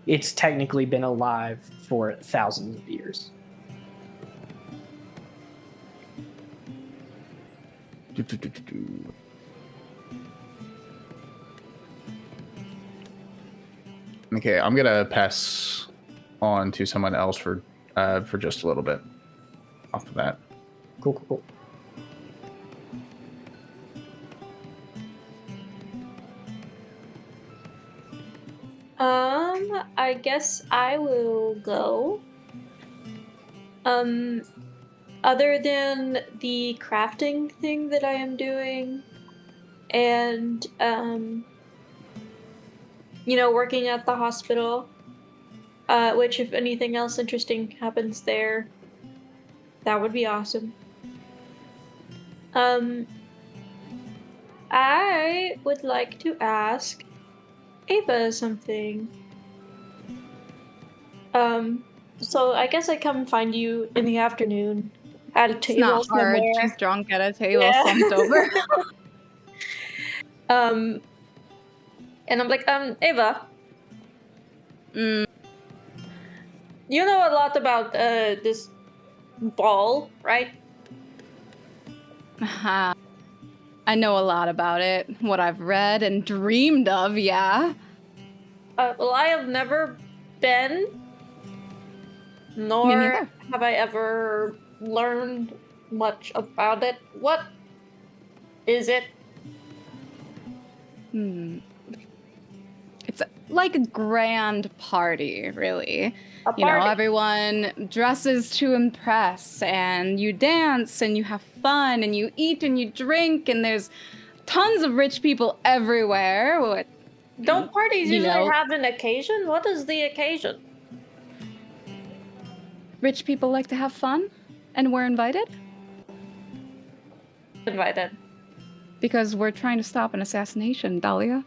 it's technically been alive for thousands of years. Okay, I'm gonna pass on to someone else for just a little bit off of that. Cool. I guess I will go. Other than the crafting thing that I am doing, and, working at the hospital, which if anything else interesting happens there, that would be awesome. I would like to ask Ava something. So I guess I come find you in the afternoon at a It's table not hard. somewhere. She's drunk at a table, Yeah. slumped over. And I'm like, Ava, Mm, you know a lot about this ball, right? I know a lot about it. What I've read and dreamed of, yeah. Well, I have never been, nor neither. have I ever learned much about it. What is it? It's like a grand party, really. A You know, party? everyone dresses to impress, and you dance, and you have fun, and you eat, and you drink, and there's tons of rich people everywhere. Don't parties you usually know. have an occasion? What is the occasion? Rich people like to have fun, and we're invited Invited. because we're trying to stop an assassination, Dahlia.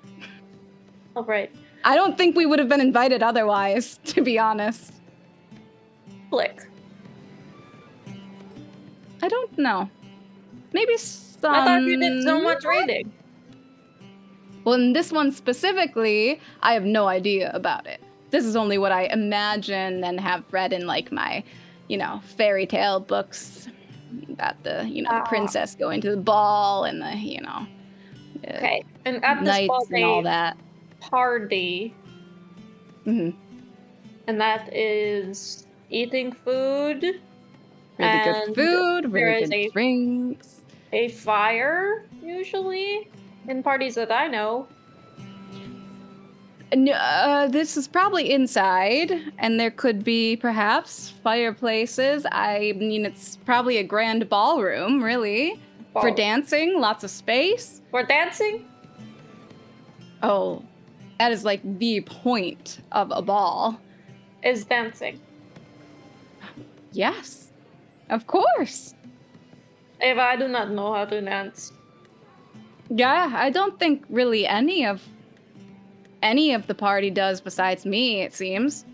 Oh, right. I don't think we would have been invited otherwise, to be honest. Flick. I don't know. Maybe some... I thought you did so much reading. Well, in this one specifically, I have no idea about it. This is only what I imagine and have read in, like, my, fairy tale books about the, the princess going to the ball and the, Okay. And at this knights ball and all they that. party, hmm and that is eating food, Really and good food, there really is good drinks. a fire, usually, in parties that I know. No, this is probably inside, and there could be perhaps fireplaces. I mean, it's probably a grand ballroom, really, for dancing, lots of space. For dancing? Oh, that is like the point of a ball. Is dancing. Yes, of course. Ava, I do not know how to dance. Yeah, I don't think really any of the party does besides me, it seems.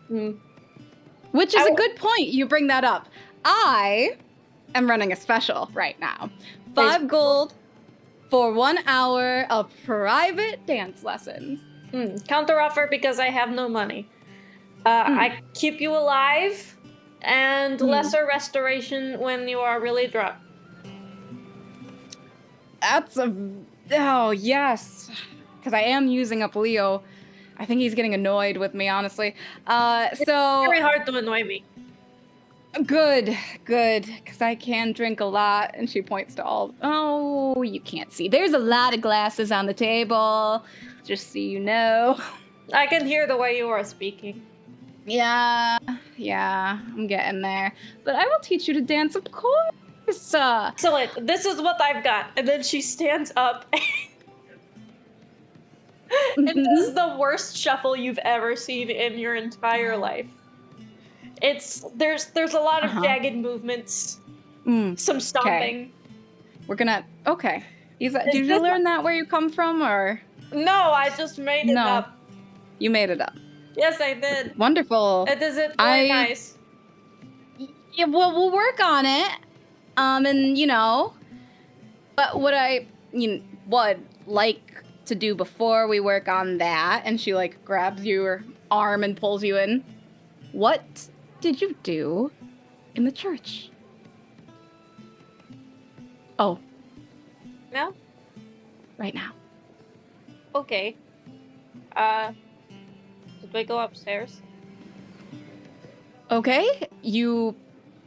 Which is a good point. You bring that up. I am running a special right now. 5 gold for 1 hour of private dance lessons. Counter offer because I have no money. I keep you alive, and lesser restoration when you are really drunk. Oh, yes. Because I am using up Leo. I think he's getting annoyed with me, honestly. It's very hard to annoy me. Good. Because I can drink a lot. And she points to all... Oh, you can't see. There's a lot of glasses on the table. Just so you know. I can hear the way you are speaking. Yeah, I'm getting there. But I will teach you to dance, of course. So this is what I've got. And then she stands up It does the worst shuffle you've ever seen in your entire life. There's a lot of jagged movements, some stomping. We're gonna okay. Did you learn that where you come from, or No, I just made it up. You made it up. Yes, I did. Wonderful. It is very nice. Yeah, well, we'll work on it. And but what I would like to do before we work on that, and she like grabs your arm and pulls you in. What did you do in the church? Oh. Now? Right now. Okay. Did we go upstairs? Okay, you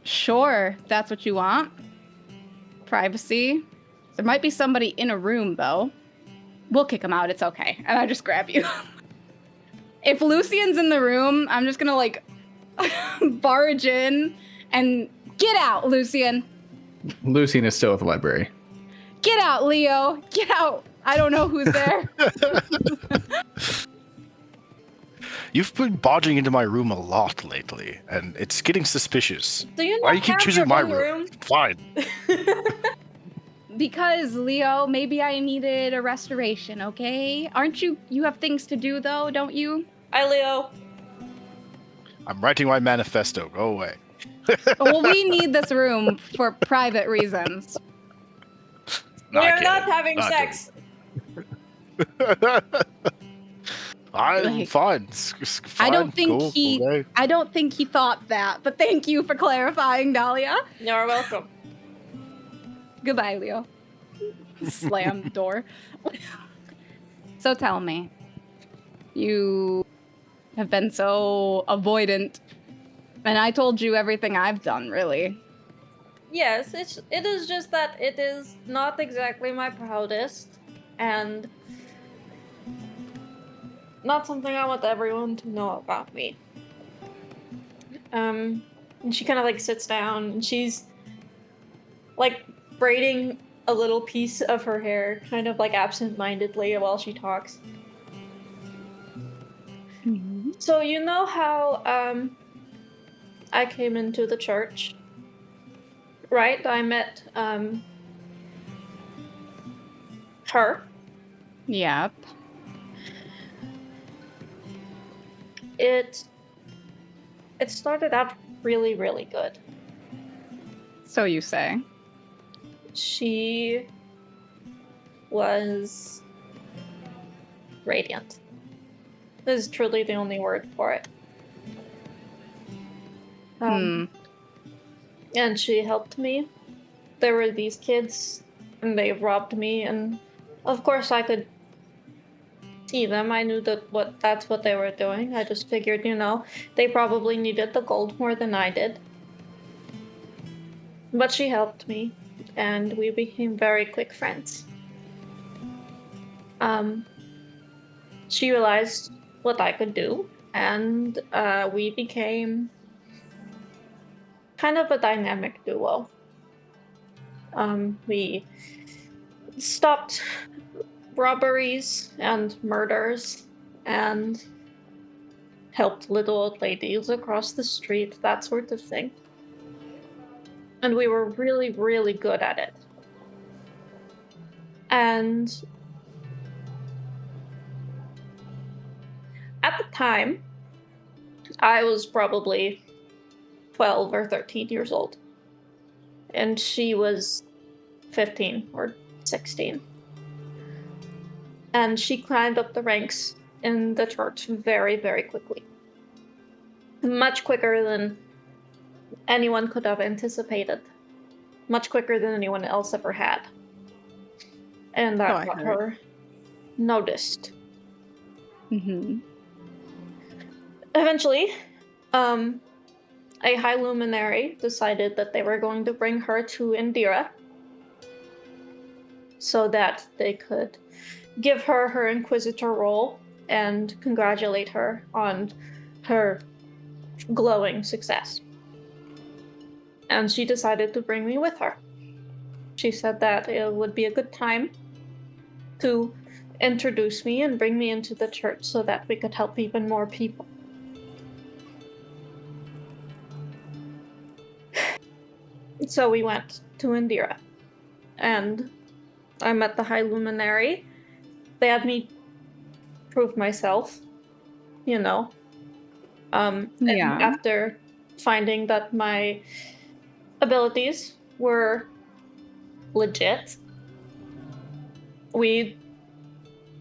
sure that's what you want? Privacy? There might be somebody in a room, though. We'll kick him out, it's okay. And I just grab you. If Lucian's in the room, I'm just gonna, like, barge in and get out, Lucian. Lucian is still at the library. Get out, Leo. Get out. I don't know who's there. You've been barging into my room a lot lately, and it's getting suspicious. Do you Why not do you keep have choosing your my own room? Fine. Because, Leo, maybe I needed a restoration, okay? Aren't you have things to do, though, don't you? Hi, Leo. I'm writing my manifesto. Go away. Well, we need this room for private reasons. We are not having sex. I'm fine. It's fine. I don't think Cool. Okay. I don't think he thought that, but thank you for clarifying, Dahlia. You're welcome. Goodbye, Leo. Slam the door. So tell me, you have been so avoidant, and I told you everything I've done, really. Yes, it is just that it is not exactly my proudest, and not something I want everyone to know about me. And she kind of like sits down, and she's like braiding a little piece of her hair, kind of like absent-mindedly while she talks. Mm-hmm. So you know how I came into the church, right? I met her. Yep. It started out really, really good. So you say. She was radiant. This is truly the only word for it. And she helped me. There were these kids, and they robbed me, and of course I could see them. I knew that's what they were doing. I just figured, they probably needed the gold more than I did. But she helped me, and we became very quick friends. She realized what I could do, and we became kind of a dynamic duo. We stopped robberies and murders and helped little old ladies across the street, that sort of thing. And we were really, really good at it. And at the time, I was probably 12 or 13 years old. And she was 15 or 16. And she climbed up the ranks in the church very, very quickly. Much quicker than anyone could have anticipated. Much quicker than anyone else ever had. And that got her noticed. Mm-hmm. Eventually, a high luminary decided that they were going to bring her to Indira so that they could give her her Inquisitor role and congratulate her on her glowing success. And she decided to bring me with her. She said that it would be a good time to introduce me and bring me into the church so that we could help even more people. So we went to Indira, and I met the High Luminary. They had me prove myself, you know. And Yeah. after finding that my abilities were legit, we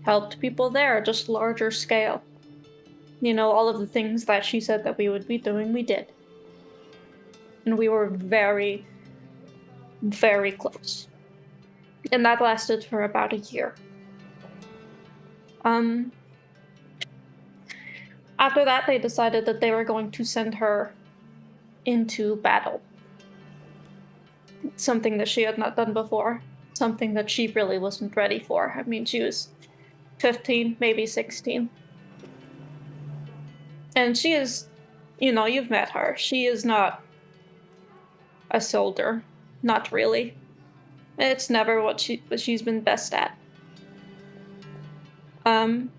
helped people there, just larger scale. You know, all of the things that she said that we would be doing, we did. And we were very, very close. And that lasted for about a year. After that, they decided that they were going to send her into battle. Something that she had not done before. Something that she really wasn't ready for. I mean, she was 15, maybe 16. And she is, you know, you've met her. She is not a soldier. Not really. It's never what she's been best at. And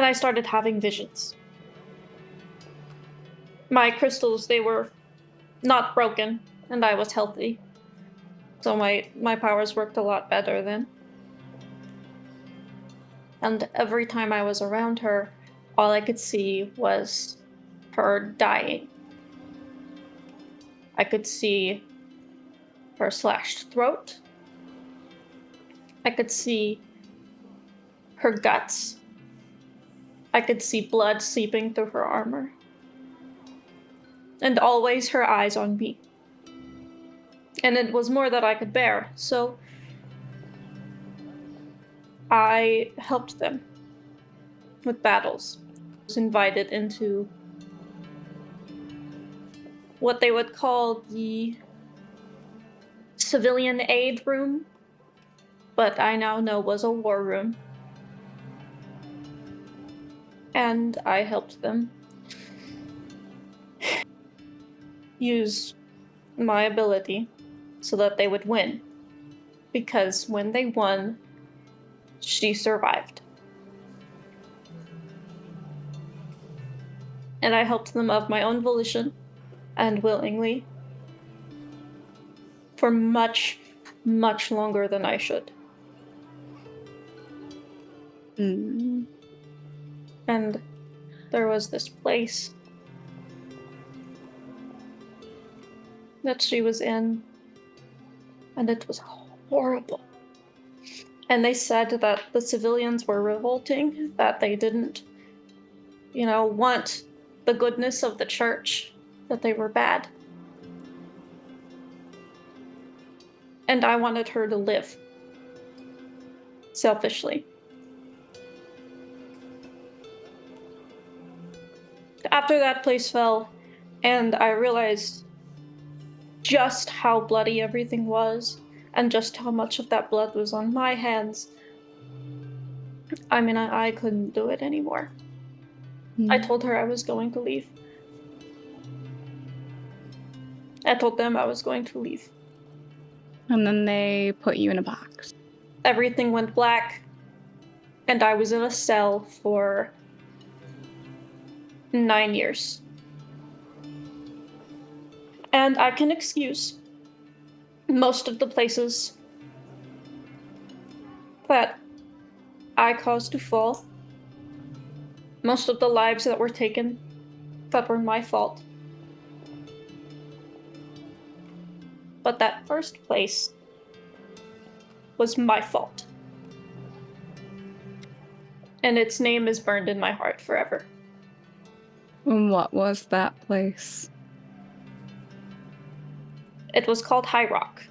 I started having visions. My crystals, they were not broken, and I was healthy. So my powers worked a lot better then. And every time I was around her, all I could see was her dying. I could see her slashed throat. I could see her guts. I could see blood seeping through her armor. And always her eyes on me. And it was more that I could bear, so I helped them with battles. I was invited into what they would call the civilian aid room, but I now know was a war room. And I helped them use my ability so that they would win. Because when they won, she survived. And I helped them of my own volition and willingly for much, much longer than I should. Mm. And there was this place that she was in, and it was horrible. And they said that the civilians were revolting, that they didn't, you know, want the goodness of the church, that they were bad. And I wanted her to live. Selfishly. After that place fell, and I realized just how bloody everything was, and just how much of that blood was on my hands. I mean, I couldn't do it anymore. I told her I was going to leave. I told them I was going to leave. And then they put you in a box. Everything went black, and I was in a cell for 9 years. And I can excuse most of the places that I caused to fall. Most of the lives that were taken that were my fault. But that first place was my fault. And its name is burned in my heart forever. And what was that place? It was called High Rock.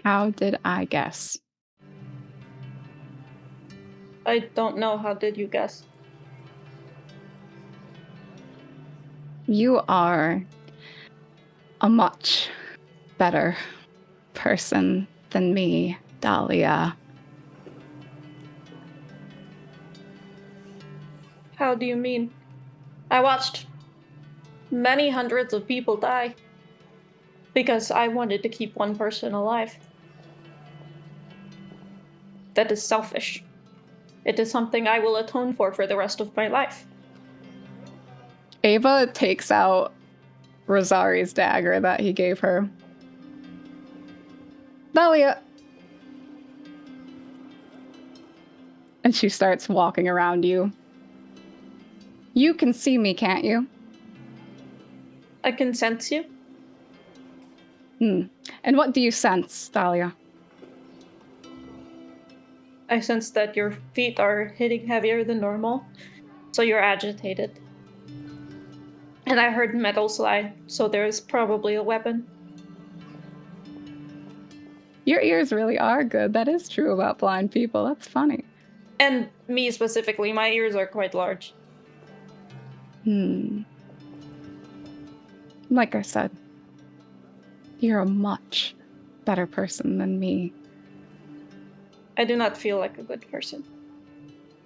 How did I guess? I don't know, how did you guess? You are a much better person than me, Dahlia. How do you mean? I watched many hundreds of people die. Because I wanted to keep one person alive. That is selfish. It is something I will atone for the rest of my life. Ava takes out Rosari's dagger that he gave her. Dahlia. And she starts walking around you. You can see me, can't you? I can sense you. And what do you sense, Dahlia? I sense that your feet are hitting heavier than normal, so you're agitated. And I heard metal slide, so there's probably a weapon. Your ears really are good. That is true about blind people. That's funny. And me specifically, my ears are quite large. Like I said, you're a much better person than me. I do not feel like a good person.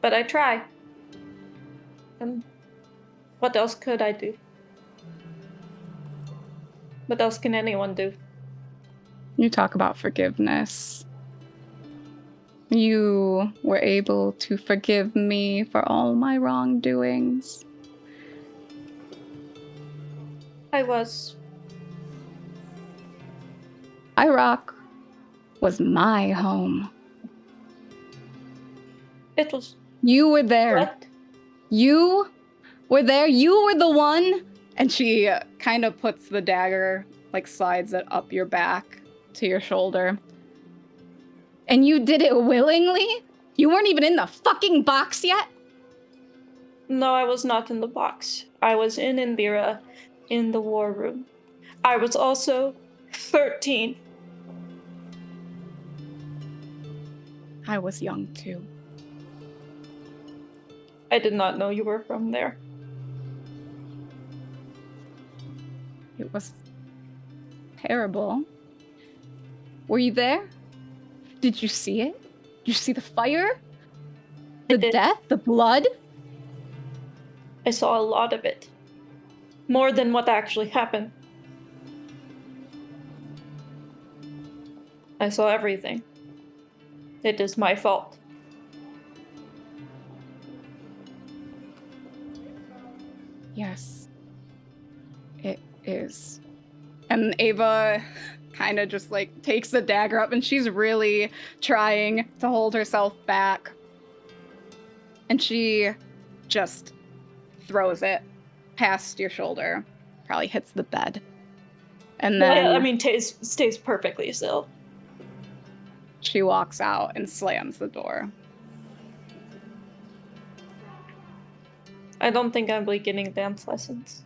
But I try. And what else could I do? What else can anyone do? You talk about forgiveness. You were able to forgive me for all my wrongdoings. I was. Iraq was my home. It was. You were there. What? You were there. You were the one. And she kind of puts the dagger, like slides it up your back to your shoulder. And you did it willingly? You weren't even in the fucking box yet? No, I was not in the box. I was in Indira, in the war room. I was also 13. I was young too. I did not know you were from there. It was terrible. Were you there? Did you see it? Did you see the fire? The death? The blood? I saw a lot of it. More than what actually happened. I saw everything. It is my fault. Yes. It is. And Ava kind of just like takes the dagger up and she's really trying to hold herself back. And she just throws it past your shoulder. Probably hits the bed. And then I mean, stays perfectly still. she walks out and slams the door. I don't think I'm beginning dance lessons.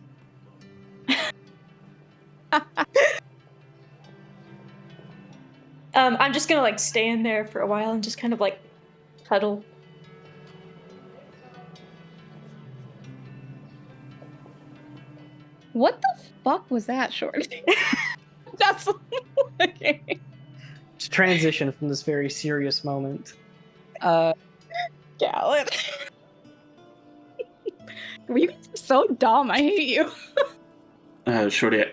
I'm just gonna like stand there for a while and just kind of like huddle. What the fuck was that, Shorty? That's okay. To transition from this very serious moment. Gallant. You guys are so dumb. I hate you. Shorty,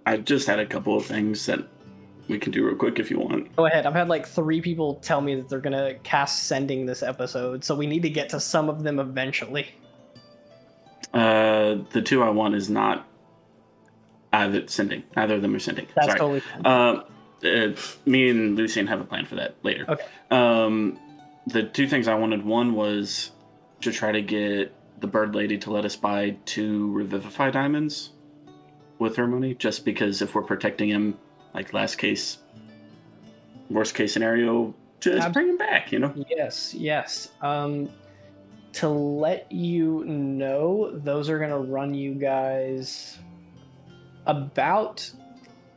I just had a couple of things that we can do real quick if you want. Go ahead. I've had like 3 people tell me that they're gonna cast sending this episode, so we need to get to some of them eventually. The 2 I want is not either sending. Neither of them are sending. That's Sorry. totally fine. Me and Lucian have a plan for that later. Okay. The 2 things I wanted, one was to try to get the bird lady to let us buy 2 revivify diamonds with her money, just because if we're protecting him, like worst case scenario, just bring him back, you know? Yes. To let you know, those are gonna run you guys about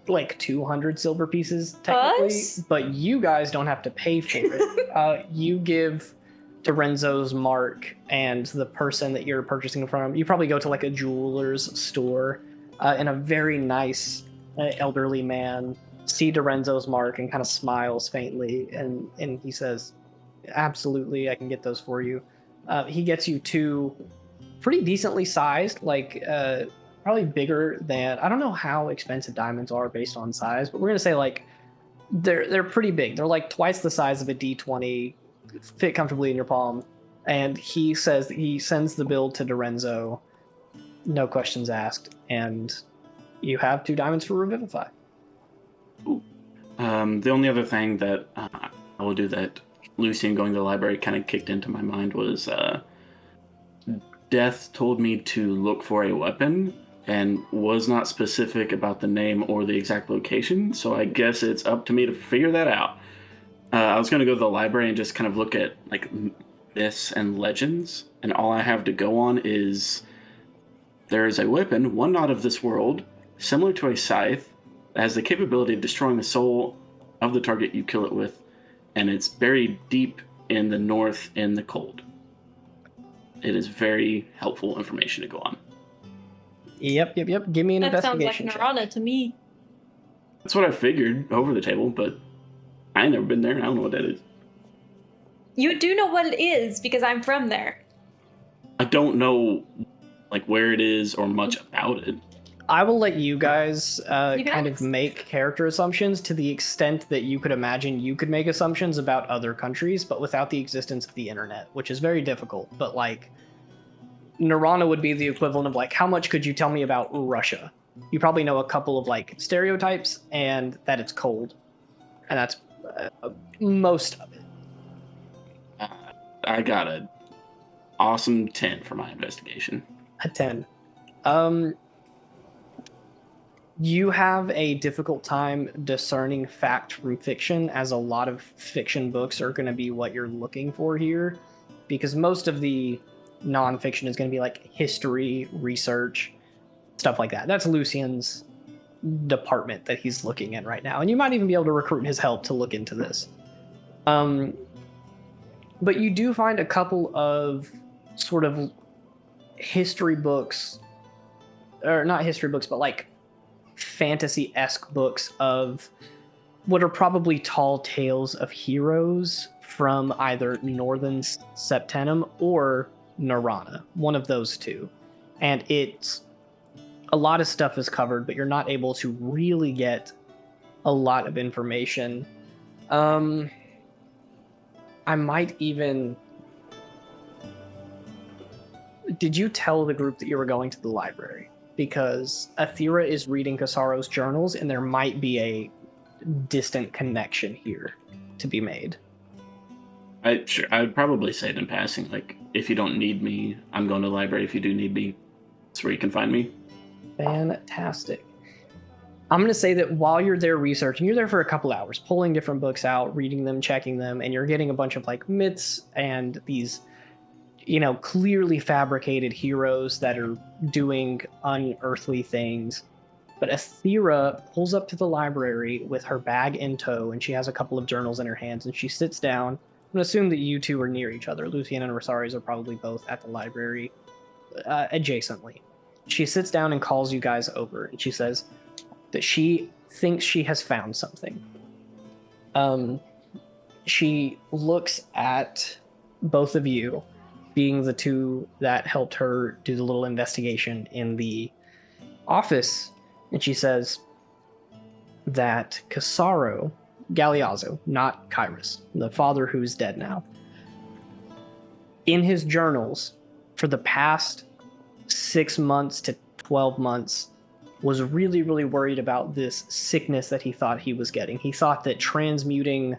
like 200 silver pieces technically, Us? but you guys don't have to pay for it. You give Dorenzo's mark and the person that you're purchasing from. You probably go to like a jeweler's store, and a very nice elderly man see Dorenzo's mark and kind of smiles faintly, and he says, "Absolutely, I can get those for you." He gets you 2 pretty decently sized, like probably bigger than, I don't know how expensive diamonds are based on size, but we're gonna say like they're pretty big. They're like twice the size of a D20, fit comfortably in your palm. And he says that he sends the bill to Dorenzo, no questions asked, and you have 2 diamonds for Revivify. The only other thing that I will do that Lucian going to the library kind of kicked into my mind was Death told me to look for a weapon and was not specific about the name or the exact location, so I guess it's up to me to figure that out. I was going to go to the library and just kind of look at like myths and legends, and all I have to go on is there is a weapon, one not of this world, similar to a scythe, that has the capability of destroying the soul of the target you kill it with, and it's buried deep in the north in the cold. It is very helpful information to go on. Yep. Give me an That sounds like investigation check. Narana to me. That's what I figured over the table, but I ain't never been there. I don't know what that is. You do know what it is because I'm from there. I don't know like where it is or much about it. I will let you guys You kind of guys? make character assumptions to the extent that you could imagine you could make assumptions about other countries, but without the existence of the internet, which is very difficult. But like, Narana would be the equivalent of like, how much could you tell me about Russia? You probably know a couple of like stereotypes and that it's cold, and that's most of it. I got an awesome 10 for my investigation. A 10. You have a difficult time discerning fact from fiction, as a lot of fiction books are going to be what you're looking for here, because most of the nonfiction is going to be like history, research, stuff like that. That's Lucian's department that he's looking in right now, and you might even be able to recruit his help to look into this. But you do find a couple of sort of history books, or not history books, but like fantasy-esque books of what are probably tall tales of heroes from either Northern Septenum or Narana, one of those two. And it's a lot of stuff is covered, but you're not able to really get a lot of information. I might even... Did you tell the group that you were going to the library? Because Athira is reading Cassaro's journals, and there might be a distant connection here to be made. I'd probably say it in passing, like, if you don't need me, I'm going to the library. If you do need me, that's where you can find me. Fantastic. I'm going to say that while you're there researching, you're there for a couple hours, pulling different books out, reading them, checking them, and you're getting a bunch of like myths and these, you know, clearly fabricated heroes that are doing unearthly things. But Athira pulls up to the library with her bag in tow, and she has a couple of journals in her hands, and she sits down. I'm going to assume that you two are near each other. Lucian and Rosaries are probably both at the library adjacently. She sits down and calls you guys over, and she says that she thinks she has found something. She looks at both of you, being the two that helped her do the little investigation in the office, and she says that Cassaro, Galleazo, not Kairos, the father who's dead now, in his journals for the past 6 months to 12 months was really, really worried about this sickness that he thought he was getting. He thought that transmuting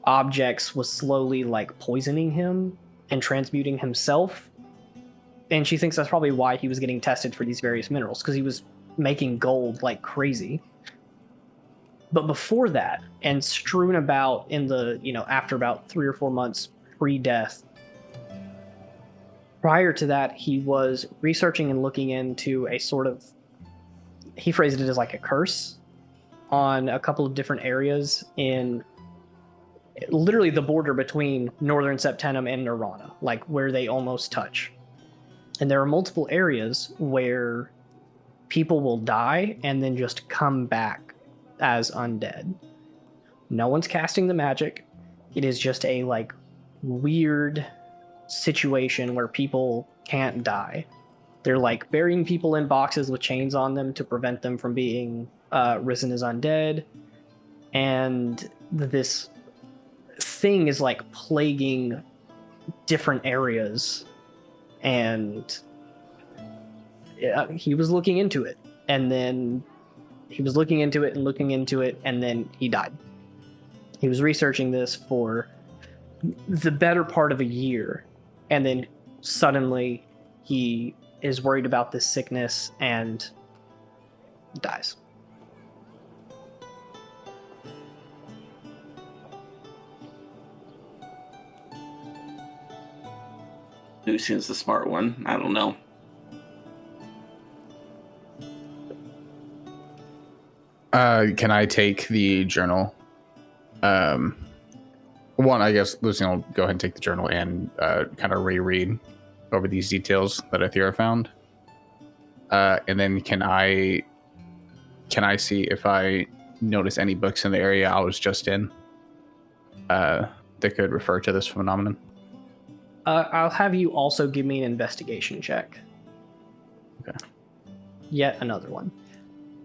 objects was slowly like poisoning him and transmuting himself. And she thinks that's probably why he was getting tested for these various minerals, because he was making gold like crazy. But before that, and strewn about in the, you know, after about 3 or 4 months pre-death, prior to that, he was researching and looking into a sort of, he phrased it as like a curse on a couple of different areas in literally the border between Northern Septenum and Nirvana, like where they almost touch. And there are multiple areas where people will die and then just come back as undead. No one's casting the magic. It is just a like weird situation where people can't die. They're like burying people in boxes with chains on them to prevent them from being risen as undead. And this thing is like plaguing different areas. And he was looking into it. And then he was looking into it and looking into it. And then he died. He was researching this for the better part of a year. And then suddenly he is worried about this sickness and dies. Lucian's the smart one. I don't know. Can I take the journal? One, I guess Lucian will go ahead and take the journal and kind of reread over these details that Athera found. And then can I see if I notice any books in the area I was just in that could refer to this phenomenon? I'll have you also give me an investigation check. Okay. Yet another one.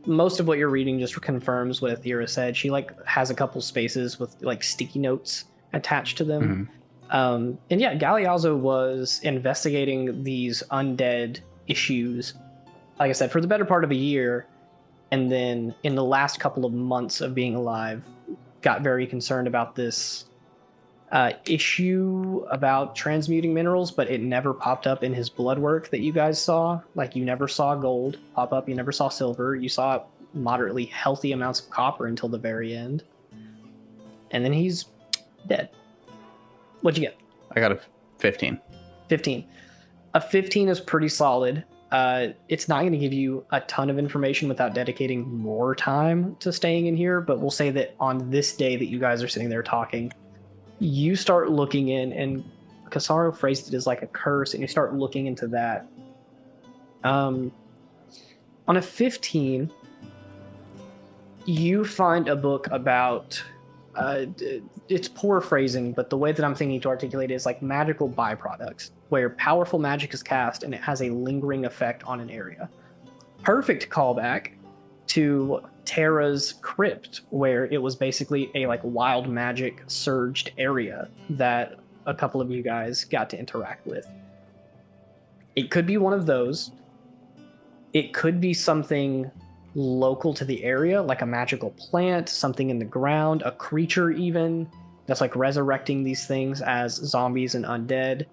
Most of what you're reading just confirms what Athera said. She has a couple spaces with sticky notes attached to them. Mm-hmm. And yeah, Galleazo was investigating these undead issues, like I said, for the better part of a year. And then in the last couple of months of being alive, got very concerned about this issue about transmuting minerals, but it never popped up in his blood work that you guys saw. Like, you never saw gold pop up, you never saw silver, you saw moderately healthy amounts of copper until the very end. And then he's dead. What'd you get? I got a 15. 15. A 15 is pretty solid. It's not going to give you a ton of information without dedicating more time to staying in here, but we'll say that on this day that you guys are sitting there talking, you start looking in, and Cassaro phrased it as like a curse, and you start looking into that. On a 15, you find a book about, it's poor phrasing, but the way that I'm thinking to articulate it is like magical byproducts, where powerful magic is cast and it has a lingering effect on an area. Perfect callback to Terra's crypt, where it was basically a wild magic surged area that a couple of you guys got to interact with. It could be one of those. It could be something local to the area, like a magical plant, something in the ground, a creature even, that's resurrecting these things as zombies and undead.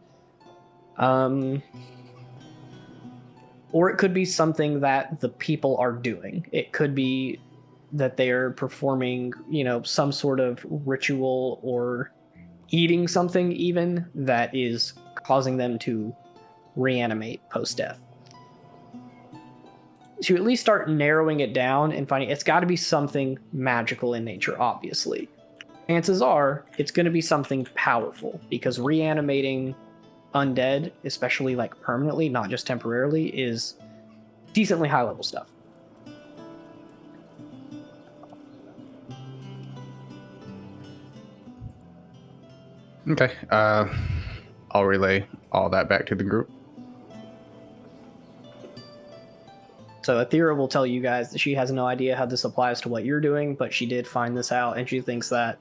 Or it could be something that the people are doing. It could be that they are performing, some sort of ritual or eating something even that is causing them to reanimate post-death. To at least start narrowing it down and finding it's got to be something magical in nature, obviously. Chances are it's going to be something powerful, because reanimating undead, especially permanently, not just temporarily, is decently high level stuff. Okay. I'll relay all that back to the group. So Athera will tell you guys that she has no idea how this applies to what you're doing, but she did find this out, and she thinks that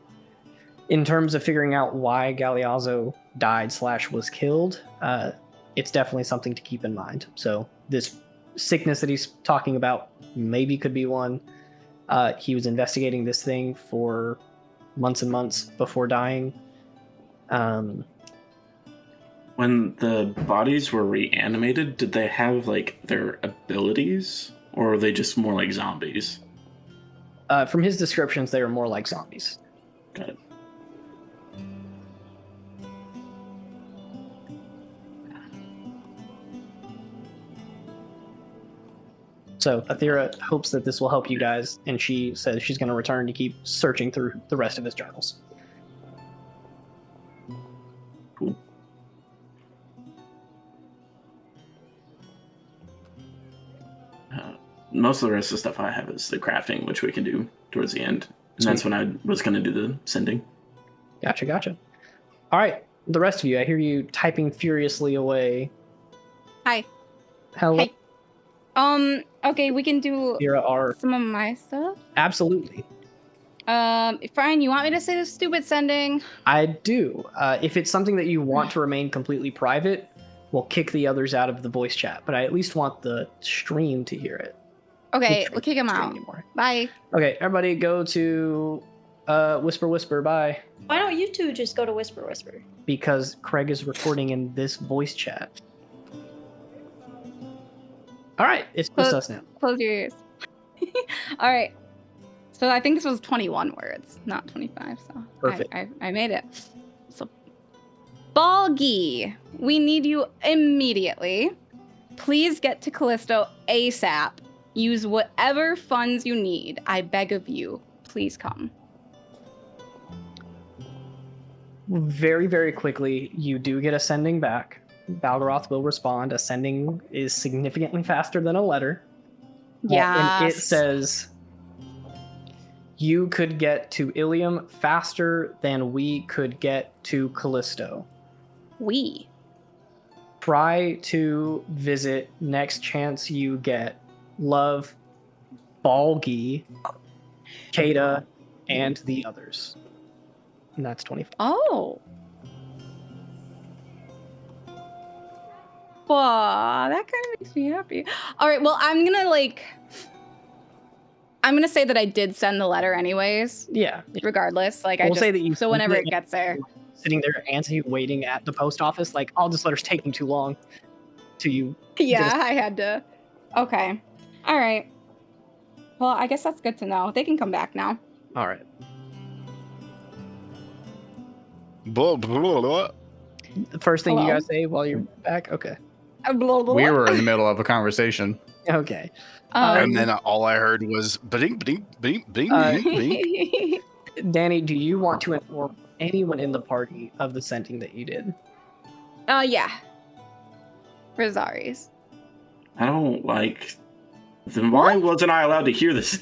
in terms of figuring out why Galleazo died / was killed, it's definitely something to keep in mind. So this sickness that he's talking about maybe could be one. He was investigating this thing for months and months before dying. When the bodies were reanimated, did they have their abilities, or were they just more like zombies? From his descriptions, they were more like zombies. Got it. So Athera hopes that this will help you guys, and she says she's going to return to keep searching through the rest of his journals. Cool. Most of the rest of the stuff I have is the crafting, which we can do towards the end. And that's when I was going to do the sending. Gotcha. All right, the rest of you, I hear you typing furiously away. Hi. Hello, Hey. Okay, we can do Vera R. some of my stuff. Absolutely. Brian, you want me to say the stupid sending? I do. If it's something that you want to remain completely private, we'll kick the others out of the voice chat. But I at least want the stream to hear it. Okay, Which we'll kick him stream out. anymore. Bye. Okay, everybody go to Whisper Whisper. Bye. Why don't you two just go to Whisper Whisper? Because Craig is recording in this voice chat. All right, it's just us now. Close your ears. All right. So I think this was 21 words, not 25. So Perfect. I made it. So, Balgi, we need you immediately. Please get to Callisto ASAP. Use whatever funds you need. I beg of you. Please come. Very, very quickly, you do get a sending back. Balgaroth will respond. A sending is significantly faster than a letter. Yeah. And it says, you could get to Ilium faster than we could get to Callisto. We. Try to visit next chance you get. Love, Balgi, Kata, and the others. And that's 25. Oh. Wow, that kind of makes me happy. All right, well, I'm gonna say that I did send the letter anyways, Yeah. regardless. Like, We'll say that you so whenever sent it gets there. Sitting there antsy waiting at the post office, like, all this letter's taking too long to you. Yeah, I had to. Okay. All right. Well, I guess that's good to know. They can come back now. All right. Blah, blah, blah, blah. The first thing you Hello? guys say while you're back? Okay. We were in the middle of a conversation. Okay. And then all I heard was bing, bing, bing, bing, bing. Danny, do you want to inform anyone in the party of the sending that you did? Yeah. Rosaries. I don't like. Then why wasn't I allowed to hear this?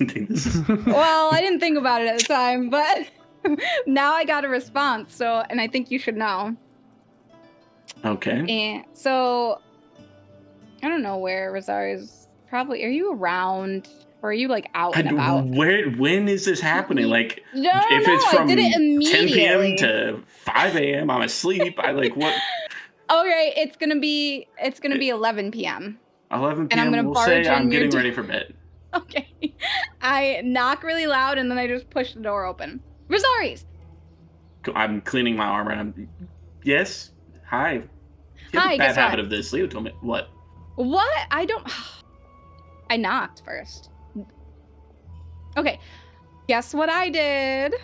Well, I didn't think about it at the time, but now I got a response. So, and I think you should know. Okay. And so, I don't know where Rosario's probably. Are you around? Or are you like out and about? When is this happening? Like, No, if no, it's I from did it 10 immediately. p.m. to 5 a.m., I'm asleep. I like what? Okay, it's gonna be 11 p.m. 11 And I'm p.m. gonna We'll barge say in I'm your getting door. ready for bed. Okay. I knock really loud and then I just push the door open. Rosaries! I'm cleaning my armor. And yes. Hi. You have Hi, a bad guess what? habit of this. Leo told me. What? What? I don't. I knocked first. Okay. Guess what I did?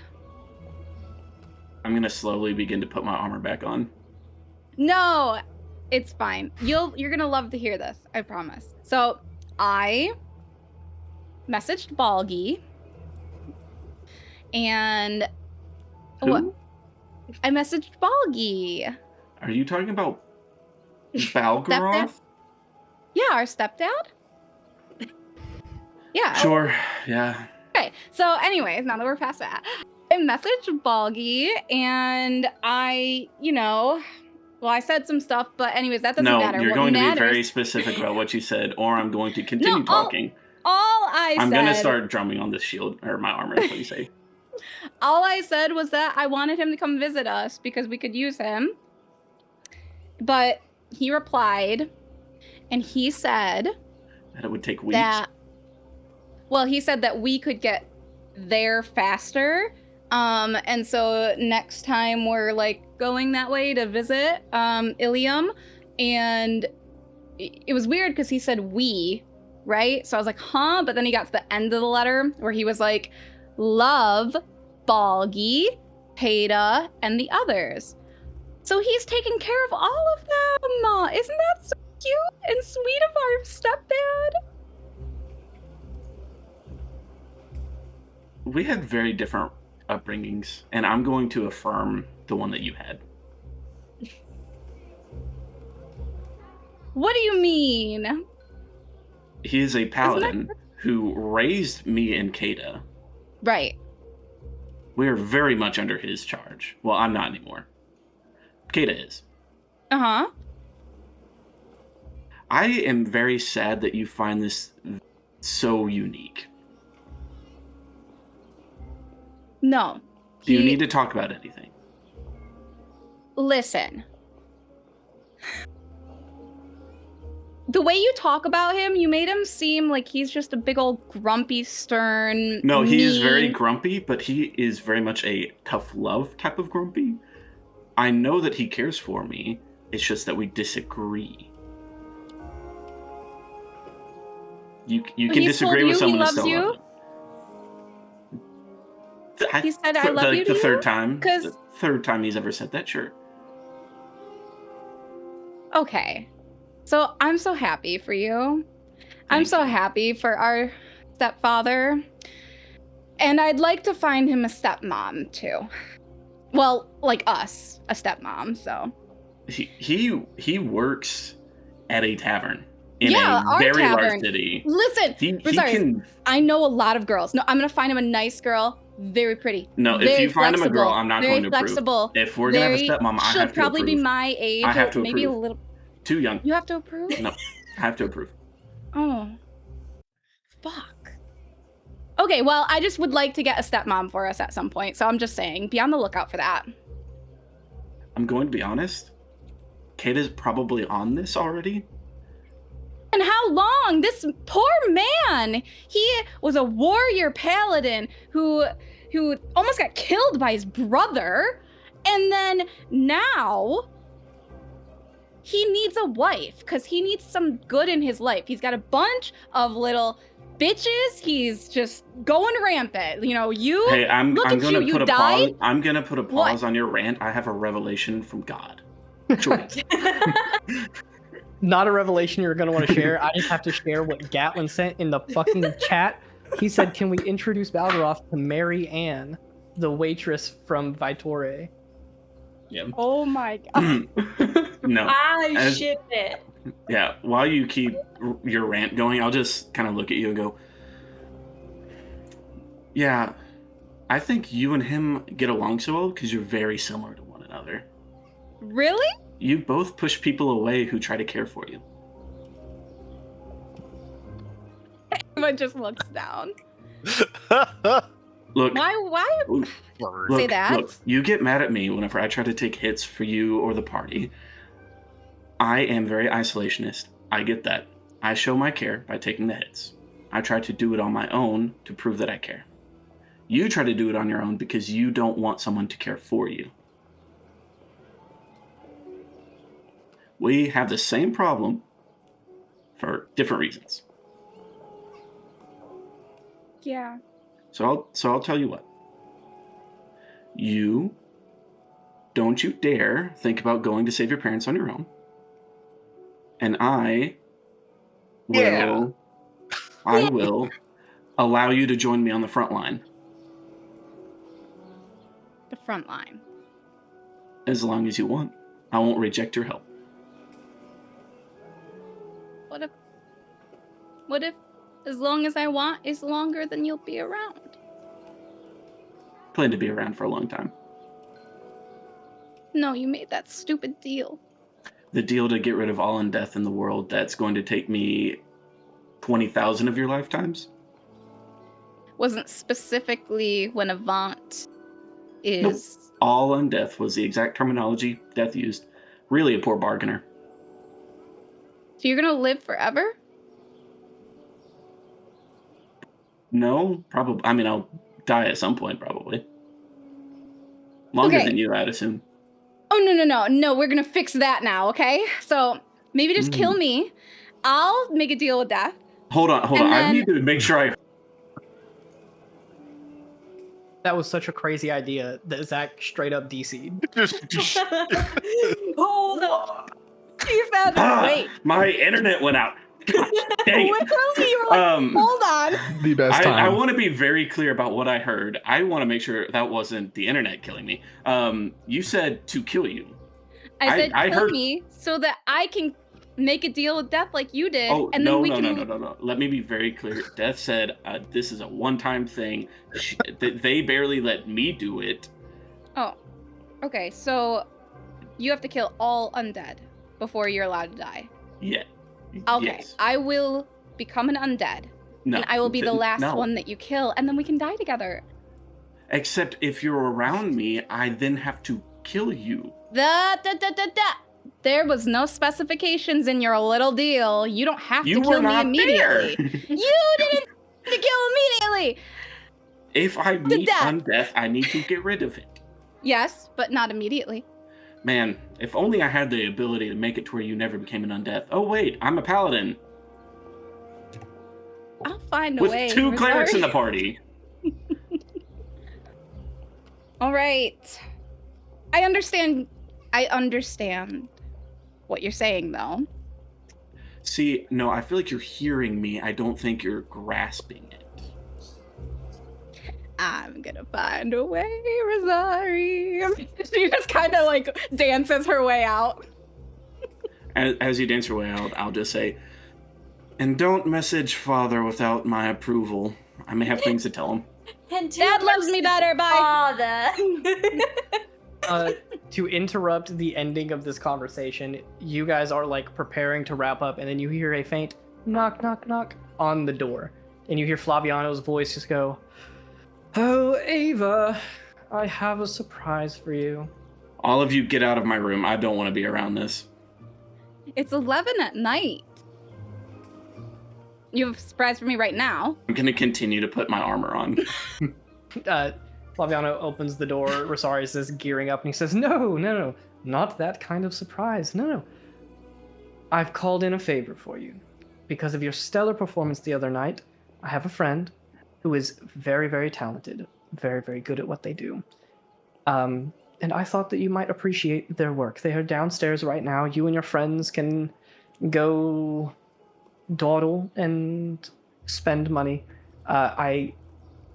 I'm gonna slowly begin to put my armor back on. No, it's fine. You're gonna love to hear this. I promise. So I messaged Balgi, and Who? what? I messaged Balgi. Are you talking about Balgaroth? Yeah, our stepdad. Yeah. Sure. Yeah. Okay. So, anyways, now that we're past that, I messaged Balgi, and I said some stuff, but anyways, that doesn't matter. You're What going to be matters- very specific about what you said, or I'm going to continue talking. All I I'm said. gonna start drumming on this shield or my armor. Is what you say? All I said was that I wanted him to come visit us because we could use him. But he replied, and he said That it would take weeks. he said that we could get there faster. And so next time we're like going that way to visit Ilium, and it was weird because he said we, right? So I was like, huh? But then he got to the end of the letter where he was like, love, Balgi, Peta, and the others. So he's taking care of all of them. Isn't that so cute and sweet of our stepdad? We had very different upbringings, and I'm going to affirm the one that you had. What do you mean? He is a paladin who raised me and Kata. Right. We are very much under his charge. Well, I'm not anymore. Kata is. Uh-huh. I am very sad that you find this so unique. No. Do you need to talk about anything? Listen. The way you talk about him, you made him seem like he's just a big old grumpy, stern. No, he is very mean- grumpy, but he is very much a tough love type of grumpy. I know that he cares for me. It's just that we disagree. You can He's disagree told with you someone he and loves still you? love them. He said, "I love you" to The you? third time. 'Cause- The third time he's ever said that, sure. Okay. So I'm so happy for you. I'm so happy for our stepfather. And I'd like to find him a stepmom too. Well, like us, a stepmom, so. He works at a tavern in Yeah, a our very large tavern. city. Listen, He Rosarius, can. I know a lot of girls. No, I'm gonna find him a nice girl, very pretty. No, if very you find him a girl, flexible, I'm not very going to approve. flexible. If we're gonna have a very- stepmom, I she'll have to probably be approve. my age. I have to maybe approve. a little. Too young. You have to approve. No, I have to approve. Oh, fuck. Okay, well, I just would like to get a stepmom for us at some point, so I'm just saying, be on the lookout for that. I'm going to be honest. Kate is probably on this already. And how long? This poor man! He was a warrior paladin who almost got killed by his brother, and then now he needs a wife because he needs some good in his life. He's got a bunch of little bitches. He's just going rampant. You know, you Hey, I'm look at gonna you put a died. pause. I'm gonna put a What? pause on your rant. I have a revelation from God. Joy. Not a revelation you're going to want to share. I just have to share what Gatlin sent in the fucking chat. He said, "Can we introduce Balgaroth to Mary Ann, the waitress from Vitore?" Yeah. Oh my god. No. I As- ship it. Yeah. While you keep your rant going, I'll just kind of look at you and go, "Yeah, I think you and him get along so well because you're very similar to one another. Really? You both push people away who try to care for you." Everyone just looks down. Look. Why? Look, Say that? Look, you get mad at me whenever I try to take hits for you or the party. I am very isolationist. I get that. I show my care by taking the hits. I try to do it on my own to prove that I care. You try to do it on your own because you don't want someone to care for you. We have the same problem for different reasons. Yeah. So I'll tell you what. You don't you dare think about going to save your parents on your own. And I will allow you to join me on the front line The front line. as long as you want. I won't reject your help. What if as long as I want is longer than you'll be around? Plan to be around for a long time. No, you made that stupid deal. The deal to get rid of all undeath in the world, that's going to take me 20,000 of your lifetimes? Wasn't specifically when Avant is All undeath was the exact terminology Death used. Really a poor bargainer. So you're gonna live forever? No, probably. I mean, I'll die at some point, probably. Longer Okay. than you, I'd assume. Oh no, we're gonna fix that now, okay? So maybe just kill me. I'll make a deal with death. Hold on. And I then- need to make sure I. That was such a crazy idea that Zach straight up DC'd. Hold on. You said wait. My internet went out. Dang it. Literally, you were like, hold on. The best I time. want to be very clear about what I heard. I want to make sure that wasn't the internet killing me. You said to kill you. I said I kill heard- me so that I can make a deal with death like you did. Oh, and no, then we no, can no. Let me be very clear. Death said this is a one-time thing. They barely let me do it. Oh. Okay, so you have to kill all undead before you're allowed to die. Yeah. Okay, Yes. I will become an undead. No. And I will be the last no. one that you kill, and then we can die together. Except if you're around me, I then have to kill you. There was no specifications in your little deal. You don't have You to were kill me not immediately. there. You didn't have to kill immediately. If I meet death. undeath, I need to get rid of it. Yes, but not immediately. Man, if only I had the ability to make it to where you never became an undeath. Oh wait, I'm a paladin. I'll find a With way. 2 clerics in Rosario. the party. All right. I understand what you're saying, though. See, no, I feel like you're hearing me. I don't think you're grasping it. I'm gonna find a way, Rosario. She just kind of like dances her way out. As you dance your way out, I'll just say, and don't message father without my approval. I may have things to tell him. And Dad loves me better. Bye. Father. To interrupt the ending of this conversation, you guys are like preparing to wrap up, and then you hear a faint knock, knock, knock on the door, and you hear Flaviano's voice just go, "Oh, Ava, I have a surprise for you." All of you get out of my room. I don't want to be around this. It's 11 at night. You have a surprise for me right now. I'm going to continue to put my armor on. Flaviano opens the door. Rosarius is gearing up, and he says, No, not that kind of surprise. No. I've called in a favor for you. Because of your stellar performance the other night, I have a friend who is very, very talented, very, very good at what they do. And I thought that you might appreciate their work. They are downstairs right now. You and your friends can go dawdle and spend money. I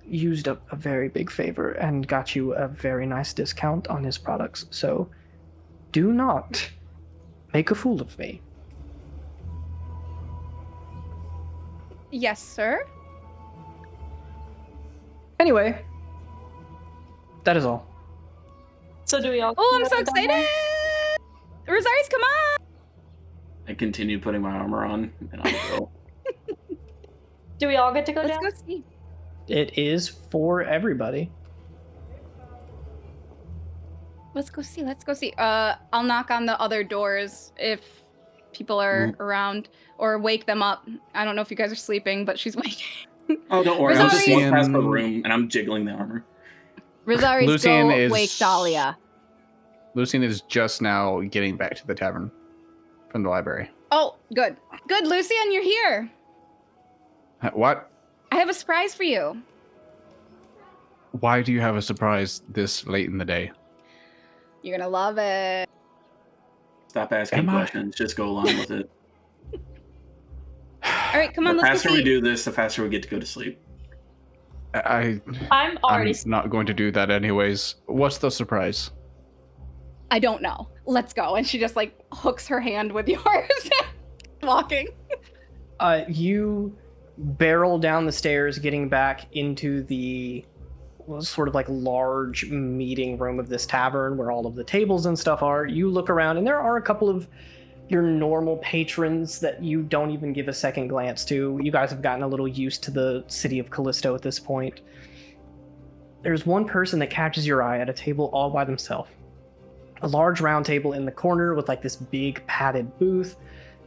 used a very big favor and got you a very nice discount on his products. So do not make a fool of me. Yes, sir. Anyway, that is all. So do we all? Oh, I'm so excited! Rosarius, come on! I continue putting my armor on, and I'll go. Do we all get to go Let's down? go see. It is for everybody. Let's go see. I'll knock on the other doors if people are around, or wake them up. I don't know if you guys are sleeping, but she's waking. Oh, don't worry. I'll just walk Rosarian- past the room, and I'm jiggling the armor. Rosarius, Lucian go is- wake Dahlia. Lucian is just now getting back to the tavern from the library. Oh, good. Good, Lucian, you're here. What? I have a surprise for you. Why do you have a surprise this late in the day? You're gonna love it. Stop asking Am I? questions. Just go along with it. All right, come on, The let's faster go we see. do this, the faster we get to go to sleep. I'm I'm already. not going to do that anyways. What's the surprise? I don't know. Let's go. And she just like hooks her hand with yours, walking. You barrel down the stairs, getting back into the sort of like large meeting room of this tavern where all of the tables and stuff are. You look around, and there are a couple of your normal patrons that you don't even give a second glance to. You guys have gotten a little used to the city of Callisto at this point. There's one person that catches your eye at a table all by themselves. A large round table in the corner with like this big padded booth.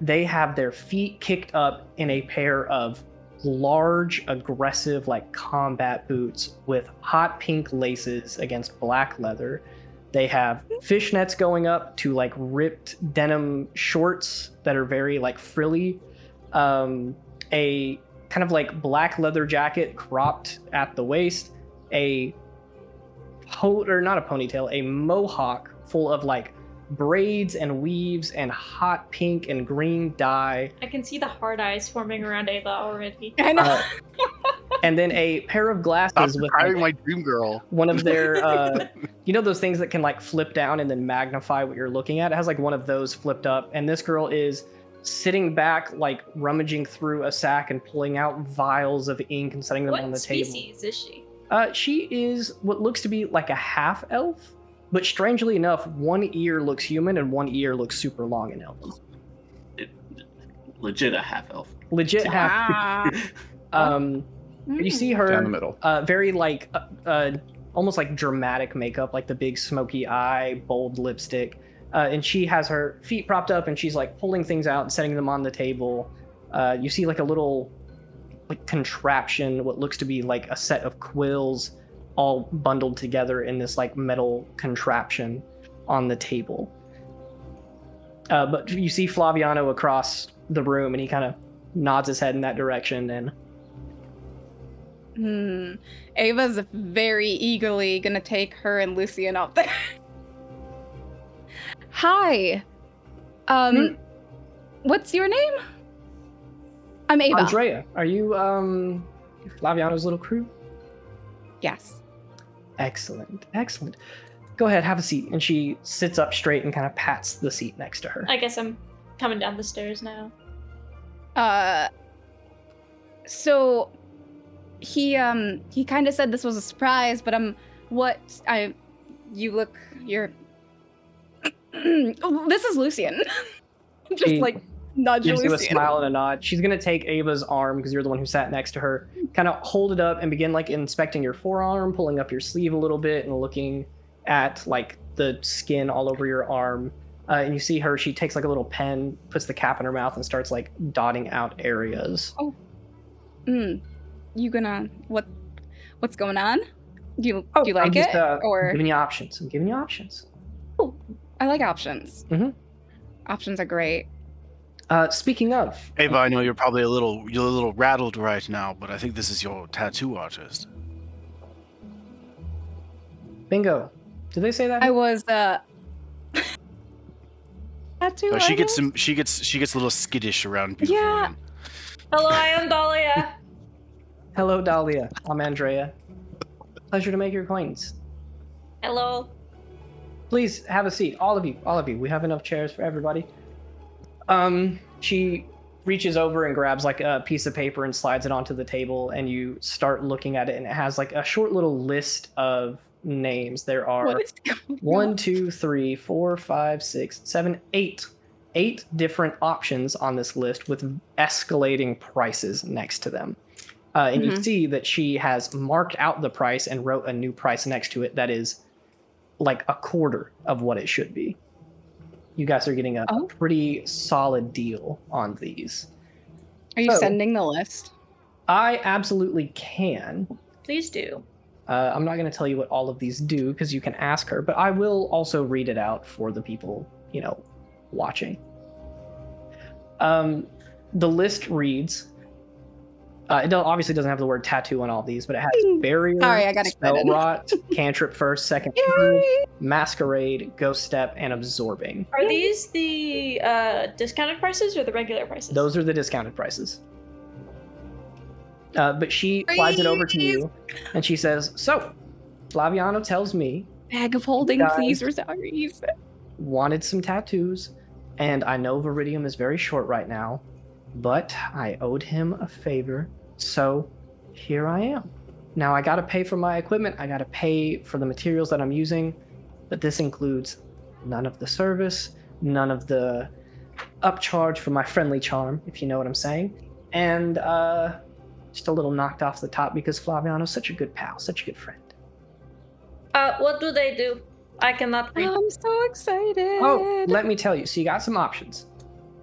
They have their feet kicked up in a pair of large, aggressive, like combat boots with hot pink laces against black leather. They have fishnets going up to like ripped denim shorts that are very like frilly. A kind of like black leather jacket cropped at the waist. A mohawk full of like braids and weaves and hot pink and green dye. I can see the hard eyes forming around Ava already. I know. And then a pair of Stop glasses with describing like, my dream girl. one of their you know those things that can like flip down and then magnify what you're looking at. It has like one of those flipped up, and this girl is sitting back like rummaging through a sack and pulling out vials of ink and setting them on the What table. species is she? She is what looks to be like a half elf, but strangely enough, one ear looks human and one ear looks super long and elven. legit a half elf. Legit half. You see her Down the middle. Very like almost like dramatic makeup, like the big smoky eye, bold lipstick, and she has her feet propped up and she's like pulling things out and setting them on the table. You see like a little like contraption, what looks to be like a set of quills all bundled together in this like metal contraption on the table. But you see Flaviano across the room and he kind of nods his head in that direction and Ava's very eagerly gonna take her and Lucian up there. Hi. What's your name? I'm Ava. Andrea, are you Flaviano's little crew? Yes. Excellent. Go ahead, have a seat. And she sits up straight and kind of pats the seat next to her. I guess I'm coming down the stairs now. So he kind of said this was a surprise, but you're this is Lucian. Just She like nudge gives you a Lucian. smile and a nod. She's gonna take Ava's arm because you're the one who sat next to her. Kind of hold it up and begin like inspecting your forearm, pulling up your sleeve a little bit and looking at like the skin all over your arm. And you see her. She takes like a little pen, puts the cap in her mouth, and starts like dotting out areas. You gonna what's going on? Do you I'm like just, it? Or I'm giving you options. oh, I like options. Mhm. Options are great. Speaking of, Ava, I know you're probably a little rattled right now, but I think this is your tattoo artist. bingo. Did they say that? I was tattoo. She artist? gets a little skittish around beautiful Yeah. women. Hello, I am Dahlia. Hello, Dahlia. I'm Andrea. Pleasure to make your acquaintance. Hello. Please have a seat, all of you. We have enough chairs for everybody. She reaches over and grabs like a piece of paper and slides it onto the table, and you start looking at it, and it has like a short little list of names. There are What is going 1, on? 2, 3, 4, 5, 6, 7, 8 different options on this list with escalating prices next to them. And you see that she has marked out the price and wrote a new price next to it that is like a quarter of what it should be. You guys are getting a pretty solid deal on these. Are you So- sending the list? I absolutely can. Please do. I'm not going to tell you what all of these do because you can ask her, but I will also read it out for the people, watching. The list reads, obviously doesn't have the word tattoo on all of these, but it has barrier, Sorry, I got spell excited. rot, cantrip first, second, Yay! third, masquerade, ghost step, and absorbing. Are these the discounted prices or the regular prices? Those are the discounted prices. But she slides it over to you, and she says, "So, Flaviano tells me Bag of holding, Guys. please, Rosaries. wanted some tattoos, and I know Viridium is very short right now, but I owed him a favor, so here I am. Now I gotta pay for my equipment, I gotta pay for the materials that I'm using, but this includes none of the service, none of the upcharge for my friendly charm, if you know what I'm saying, and just a little knocked off the top because Flaviano's such a good pal, such a good friend." What do they do? I cannot read. I'm so excited. Oh, let me tell you. So you got some options.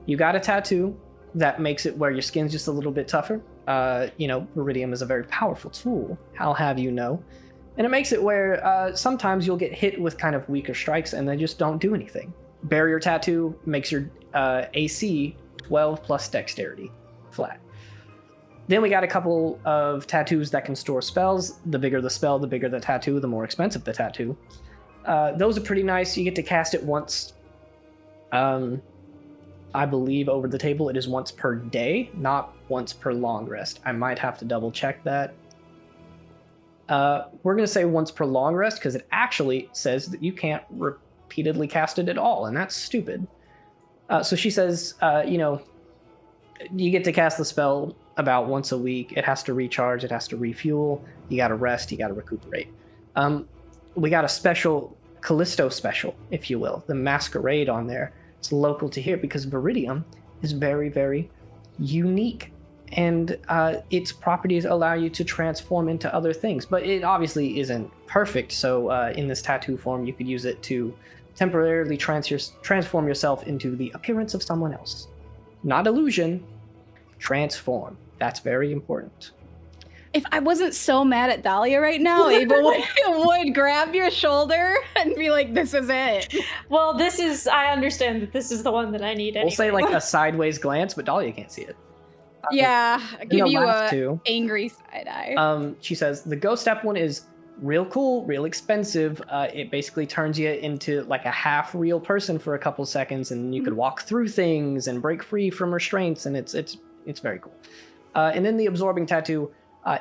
You got a tattoo that makes it where your skin's just a little bit tougher. Viridium is a very powerful tool, I'll have you know. And it makes it where sometimes you'll get hit with kind of weaker strikes and they just don't do anything. Barrier tattoo makes your AC 12 plus dexterity flat. Then we got a couple of tattoos that can store spells. The bigger the spell, the bigger the tattoo, the more expensive the tattoo. Those are pretty nice. You get to cast it once. I believe over the table it is once per day, not once per long rest. I might have to double check that. We're going to say once per long rest because it actually says that you can't repeatedly cast it at all, and that's stupid. So she says, you get to cast the spell about once a week. It has to recharge, it has to refuel. You got to rest, you got to recuperate. We got a special Callisto special, if you will, the Masquerade on there. It's local to here because Viridium is very, very unique, and its properties allow you to transform into other things. But it obviously isn't perfect, so in this tattoo form, you could use it to temporarily transform yourself into the appearance of someone else. Not illusion, transform. That's very important. If I wasn't so mad at Dahlia right now, Ava would grab your shoulder and be like, this is it. Well, I understand that this is the one that I need anyway. We'll say like a sideways glance, but Dahlia can't see it. Yeah, give you last a two. angry side eye. She says the ghost step one is real cool, real expensive. It basically turns you into like a half real person for a couple seconds, and you could walk through things and break free from restraints, and it's very cool. And then the absorbing tattoo,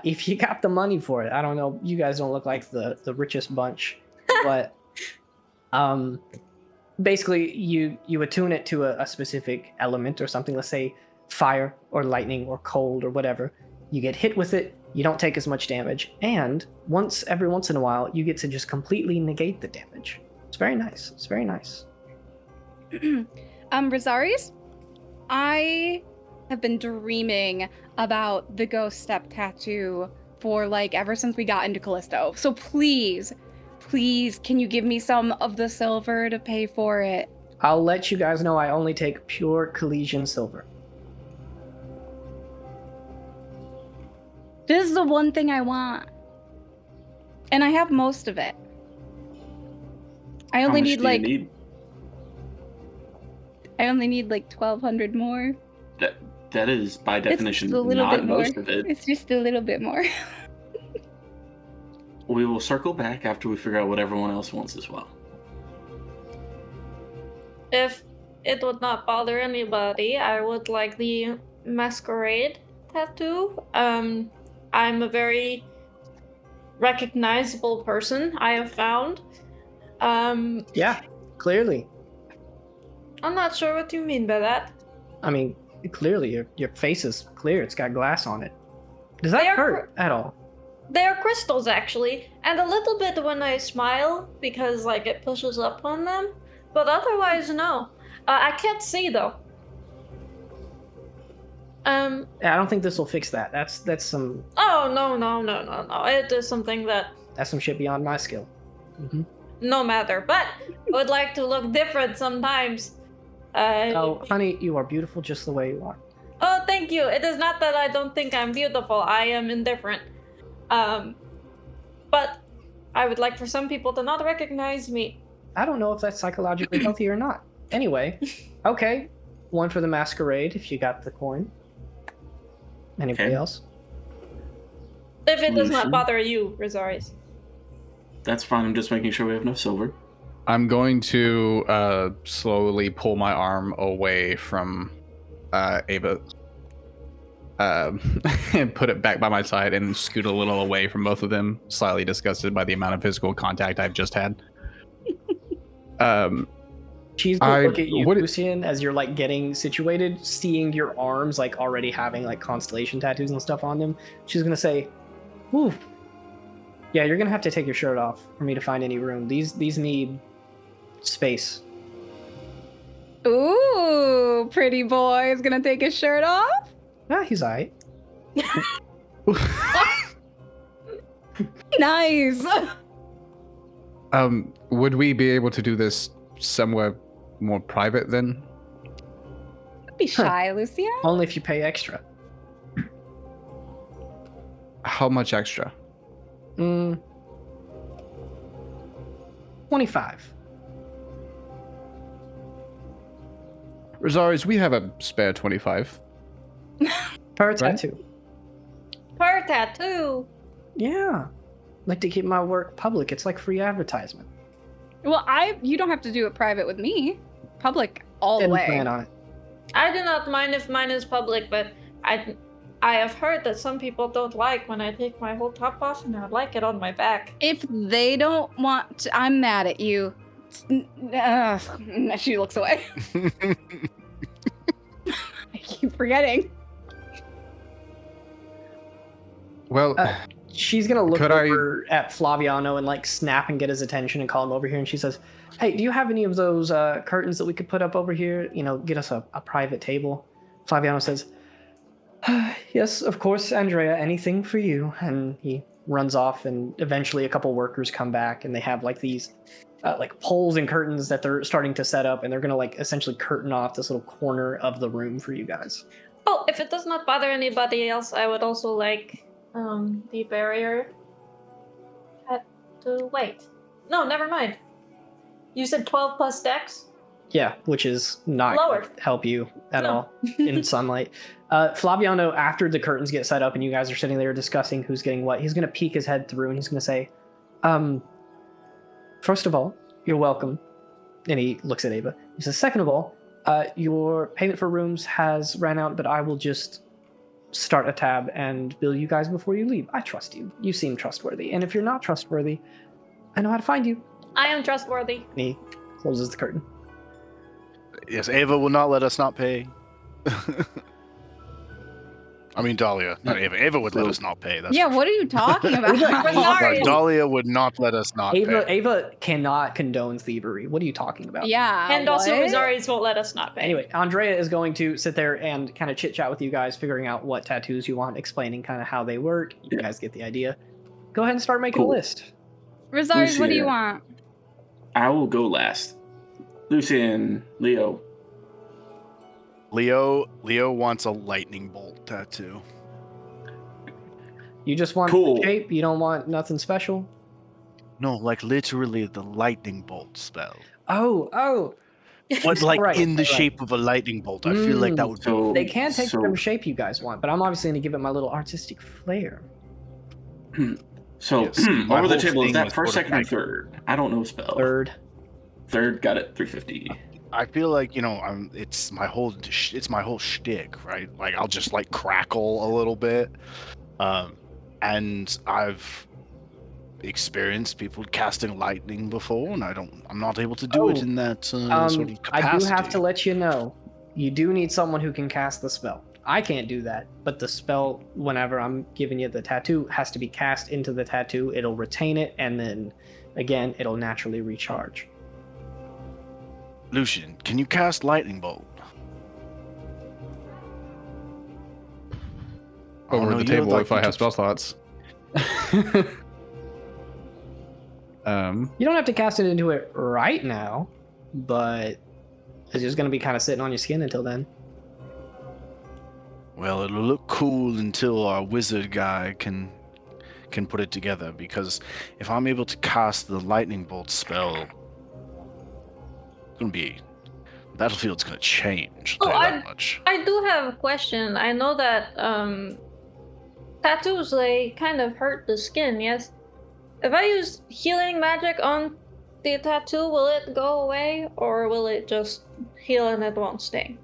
if you got the money for it. I don't know, you guys don't look like the richest bunch, but basically you attune it to a specific element or something. Let's say fire or lightning or cold or whatever. You get hit with it, you don't take as much damage, and every once in a while you get to just completely negate the damage. It's very nice. It's very nice. Rosaris, I have been dreaming about the ghost step tattoo for like ever since we got into Callisto. So please, can you give me some of the silver to pay for it? I'll let you guys know I only take pure Callisian silver. This is the one thing I want. And I have most of it. I only need like I only need like 1,200 more. That is by definition a little not bit more. most of it. It's just a little bit more. We will circle back after we figure out what everyone else wants as well. If it would not bother anybody, I would like the masquerade tattoo. I'm a very recognizable person, I have found. Yeah, clearly. I'm not sure what you mean by that. I mean, clearly your face is clear. It's got glass on it. Does that hurt at all? They are crystals, actually, and a little bit when I smile because like it pushes up on them, but otherwise no. I can't see though. I don't think this will fix that. That's some. Oh no! It is something That's some shit beyond my skill. Mm-hmm. No matter, but I would like to look different sometimes. Oh, honey, you are beautiful just the way you are. Oh, thank you. It is not that I don't think I'm beautiful. I am indifferent. But I would like for some people to not recognize me. I don't know if that's psychologically healthy or not. Anyway, okay. One for the masquerade if you got the coin. Anybody else? If it does not bother you, Rosaris. That's fine. I'm just making sure we have enough silver. I'm going to slowly pull my arm away from Ava and put it back by my side and scoot a little away from both of them, slightly disgusted by the amount of physical contact I've just had. She's gonna look at you, Lucian, as you're like getting situated, seeing your arms like already having like constellation tattoos and stuff on them. She's gonna say, "Ooh, yeah, you're gonna have to take your shirt off for me to find any room. These need space." Ooh, pretty boy is gonna take his shirt off? Yeah, he's alright. Nice. Would we be able to do this somewhere more private then? Don't be shy, Lucia. Only if you pay extra. How much extra? 25. Rosaris, we have a spare 25. Per tattoo. Per tattoo. Yeah. Like to keep my work public. It's like free advertisement. Well, you don't have to do it private with me. Public all the Didn't way. plan on it. I do not mind if mine is public, but I have heard that some people don't like when I take my whole top off, and I would like it on my back. If they don't want to, I'm mad at you. She looks away. I keep forgetting. Well, she's gonna look over at Flaviano and like snap and get his attention and call him over here. And she says, "Hey, do you have any of those curtains that we could put up over here? You know, get us a private table." Flaviano says, Yes, of course, Andrea, anything for you. And he runs off, and eventually a couple workers come back, and they have like these like poles and curtains that they're starting to set up, and they're gonna like essentially curtain off this little corner of the room for you guys. Oh, if it does not bother anybody else, I would also like the barrier to wait. No, never mind. You said 12 plus dex? Yeah, which is not Lower. gonna help you at No. all in sunlight. Flaviano, after the curtains get set up and you guys are sitting there discussing who's getting what, he's gonna peek his head through and he's gonna say, first of all, you're welcome. And he looks at Ava. He says, second of all, your payment for rooms has ran out, but I will just start a tab and bill you guys before you leave. I trust you. You seem trustworthy. And if you're not trustworthy, I know how to find you. I am trustworthy. And he closes the curtain. Yes, Ava will not let us not pay. I mean, Dahlia, not Ava. Ava would let us not pay. That's Yeah, for what are you talking about? We're sorry. No, Dahlia would not let us not pay. Ava cannot condone thievery. What are you talking about? Yeah. And also, what? Rosaris won't let us not pay. Anyway, Andrea is going to sit there and kind of chit chat with you guys, figuring out what tattoos you want, explaining kind of how they work. You guys get the idea. Go ahead and start making Cool. a list. Rosaris, what do you Lucia. want? I will go last. Lucian, Leo. Leo wants a lightning bolt tattoo. You just want Cool. the shape. You don't want nothing special. No, like literally the lightning bolt spell. Oh. But like Right, in the right. shape of a lightning bolt. I feel like that would be So cool. They can take so, whatever shape you guys want, but I'm obviously going to give it my little artistic flair. So Yes, my over the whole table, is thing that was first, sort of second, or like- third? I don't know spell. Third. Got it. 350. I feel like it's my whole shtick, right? Like I'll just like crackle a little bit, and I've experienced people casting lightning before, and I'm not able to do it Oh, in that sort of capacity. I do have to let you know, you do need someone who can cast the spell. I can't do that, but the spell, whenever I'm giving you the tattoo, has to be cast into the tattoo. It'll retain it, and then, again, it'll naturally recharge. Lucian, can you cast lightning bolt? Oh, Over no, the you table look like if I you have took- spell slots. You don't have to cast it into it right now, but it's just going to be kind of sitting on your skin until then. Well, it'll look cool until our wizard guy can put it together, because if I'm able to cast the lightning bolt spell, it's gonna be the battlefield's gonna change. I'll Oh, tell you that much. I do have a question. I know that tattoos, they kind of hurt the skin, yes? If I use healing magic on the tattoo, will it go away, or will it just heal and it won't sting?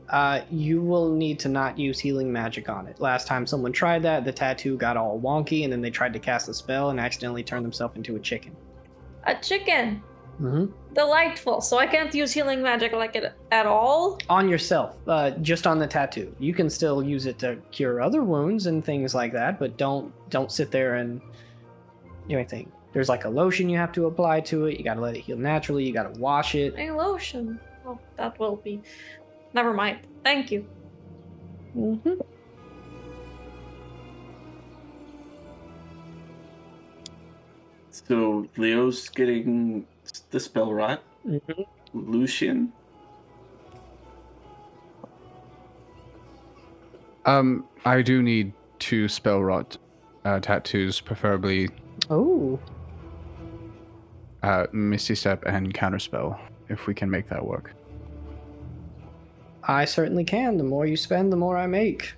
You will need to not use healing magic on it. Last time someone tried that, the tattoo got all wonky, and then they tried to cast a spell and accidentally turned themselves into a chicken. A chicken! Mm-hmm. Delightful. So I can't use healing magic like it at all? On yourself, just on the tattoo. You can still use it to cure other wounds and things like that, but don't sit there and do anything. There's like a lotion you have to apply to it. You gotta let it heal naturally. You gotta wash it. A lotion. Oh, that will be... Never mind. Thank you. Mm-hmm. So Leo's getting the spell rot. Mm-hmm. Lucian. I do need 2 spell rot tattoos, preferably Oh, Misty Step and Counterspell, if we can make that work. I certainly can. The more you spend, the more I make.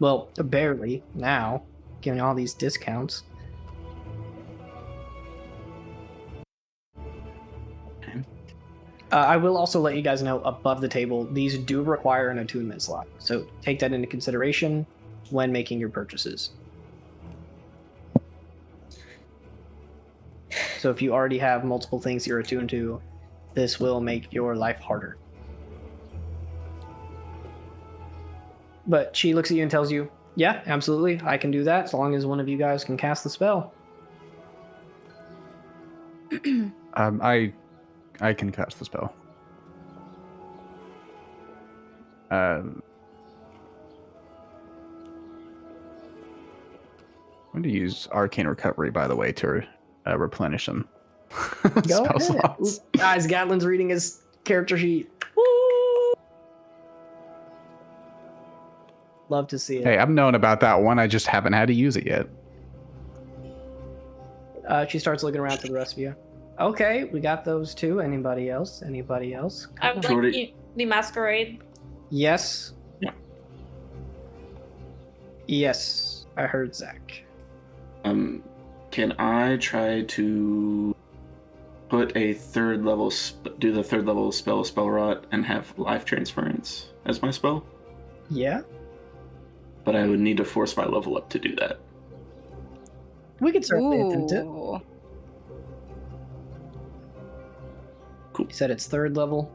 Well, barely now, giving all these discounts. I will also let you guys know above the table, these do require an attunement slot. So take that into consideration when making your purchases. So if you already have multiple things you're attuned to, this will make your life harder. But she looks at you and tells you, yeah, absolutely, I can do that as long as one of you guys can cast the spell. I can cast the spell. I'm going to use Arcane Recovery, by the way, to replenish them. Go Spell ahead. slots. Ooh, guys, Gatlin's reading his character sheet. Love to see it. Hey, I've known about that one. I just haven't had to use it yet. She starts looking around to the rest of you. Okay, we got those two. Anybody else? Anybody else? I would Jordy- like the masquerade. Yes. Yeah. Yes, I heard Zach. Can I try to put a do the third level spell rot, and have life transference as my spell? Yeah, But I would need to force my level up to do that. we could certainly attempt it. Ooh. You said it's third level.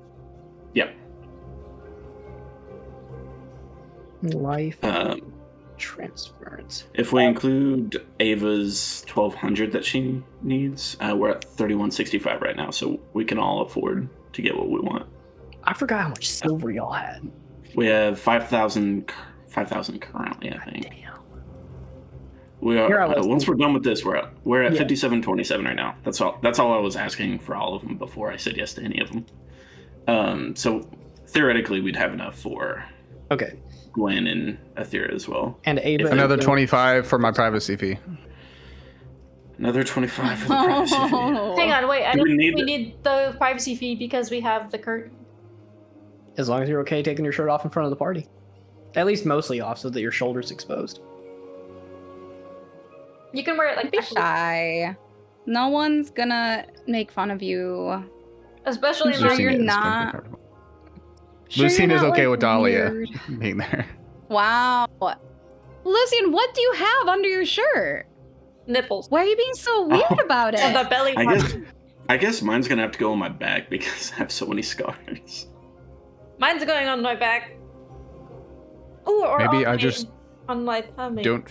Yep. Life Um, transference. if we include Ava's 1200 that she needs, we're at 3165 right now, so we can all afford to get what we want. I forgot how much silver y'all had. We have 5,000 currently, I think. Damn. We Here I are was once we're done with this, we're at Yeah. 5727 right now. That's all I was asking for all of them before I said yes to any of them. So theoretically, we'd have enough for Okay, Gwen and Aethera as well. and Ava. If Another is- 25 for my privacy fee. Another 25 for the privacy fee. Hang on, wait. I Do don't we think we need- need the privacy fee because we have the curtain. As long as you're okay taking your shirt off in front of the party, at least mostly off, so that your shoulders exposed. You can wear it like Don't be shy. No one's gonna make fun of you. especially Sure now you're you're is not. comfortable. Sure Lucian you're is not, okay like, with Dahlia weird. being there. Wow. Lucian, what do you have under your shirt? nipples. Why are you being so weird about And the it? belly I button. guess mine's gonna have to go on my back because I have so many scars. Mine's going on my back. Ooh, or Maybe on I my, just on my tummy. Don't.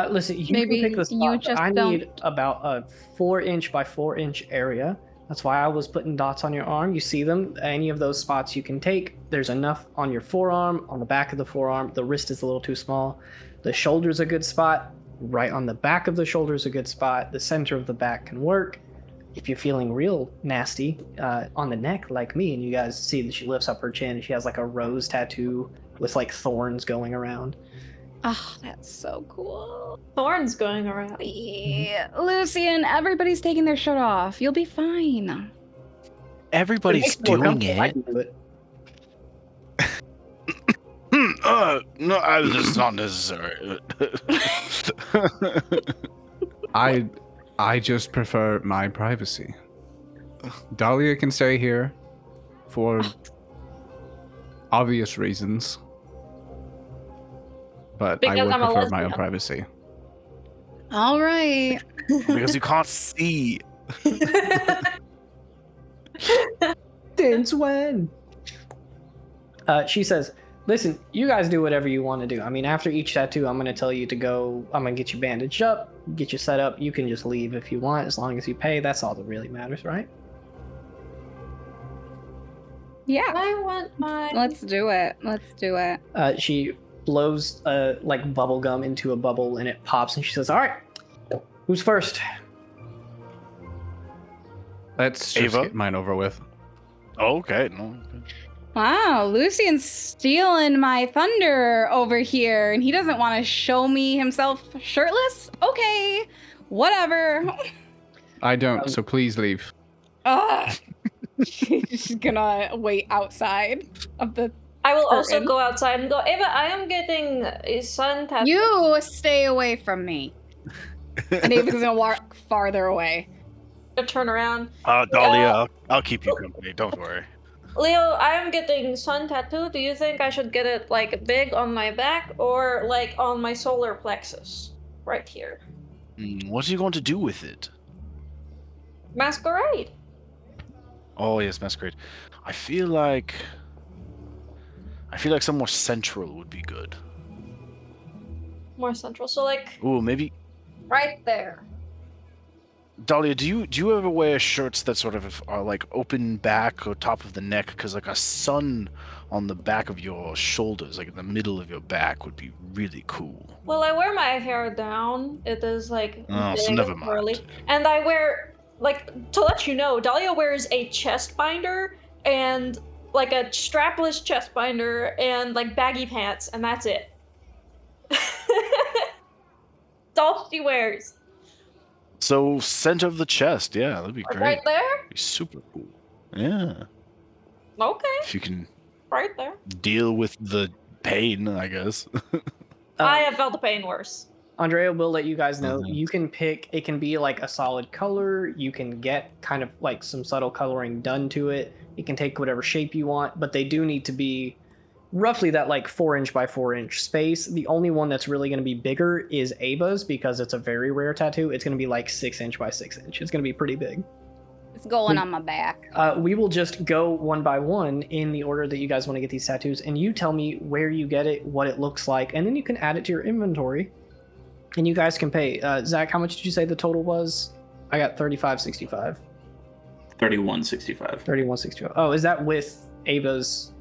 Listen, you Maybe can pick the you spot. just I don't. need about a 4-inch by 4-inch area. That's why I was putting dots on your arm. You see them? Any of those spots you can take. There's enough on your forearm, on the back of the forearm. The wrist is a little too small. The shoulder's a good spot. Right on the back of the shoulder is a good spot. The center of the back can work. If you're feeling real nasty, on the neck like me, and you guys see that she lifts up her chin, she has like a rose tattoo with like thorns going around. Oh, that's so cool. Thorns going around. Yeah. Lucian, everybody's taking their shirt off. You'll be fine. Everybody's Makes it more doing comfortable. I it. can do it. No, it's not necessary. I just prefer my privacy. Dahlia can stay here for obvious reasons. But I Because would I'm a prefer my own lesbian. privacy. All right. Because you can't see. Since when? She says, listen, you guys do whatever you want to do. I mean, after each tattoo, I'm going to tell you to go, I'm going to get you bandaged up, get you set up. You can just leave if you want, as long as you pay. That's all that really matters, right? Yeah. I want my. Let's do it. Let's do it. She blows like bubble gum into a bubble and it pops and she says, all right, who's first? Let's just Ava? get mine over with. Oh, okay. No. Wow, Lucian's stealing my thunder over here, and he doesn't want to show me himself shirtless? Okay, whatever. I don't, so please leave. She's gonna wait outside of the. I will also curtain. go outside and go, Ava, I am getting a sun tattoo. You stay away from me. And Ava's gonna walk farther away. Turn around. Dahlia, I'll keep you company. Don't worry. Leo, I am getting sun tattoo. Do you think I should get it like big on my back or like on my solar plexus? Right here. What are you going to do with it? Masquerade. Oh yes, masquerade. I feel like some more central would be good. More central. So like Ooh, maybe. right there. Dahlia, do you ever wear shirts that sort of are like open back or top of the neck? Because like a sun on the back of your shoulders, like in the middle of your back, would be really cool. Well, I wear my hair down. It is like Oh, so big never and curly. mind. And I wear, like, to let you know, Dahlia wears a chest binder and like a strapless chest binder and like baggy pants, and that's it. That's all she wears. So center of the chest, yeah, that'd be great. Right there? Be super cool. Yeah, Okay, if you can right there. deal with the pain, I guess. I have felt the pain worse. Andrea will let you guys know Mhm. you can pick. It can be like a solid color. You can get kind of like some subtle coloring done to it. It can take whatever shape you want, but they do need to be roughly that like 4-inch by 4-inch space. The only one that's really going to be bigger is Ava's because it's a very rare tattoo. It's going to be like 6-inch by 6-inch. It's going to be pretty big. It's going on my back. We will just go one by one in the order that you guys want to get these tattoos, and you tell me where you get it, what it looks like, and then you can add it to your inventory, and you guys can pay. Zach, how much did you say the total was? I got $35.65. 31.65. $31.65. Oh, is that with Ava's?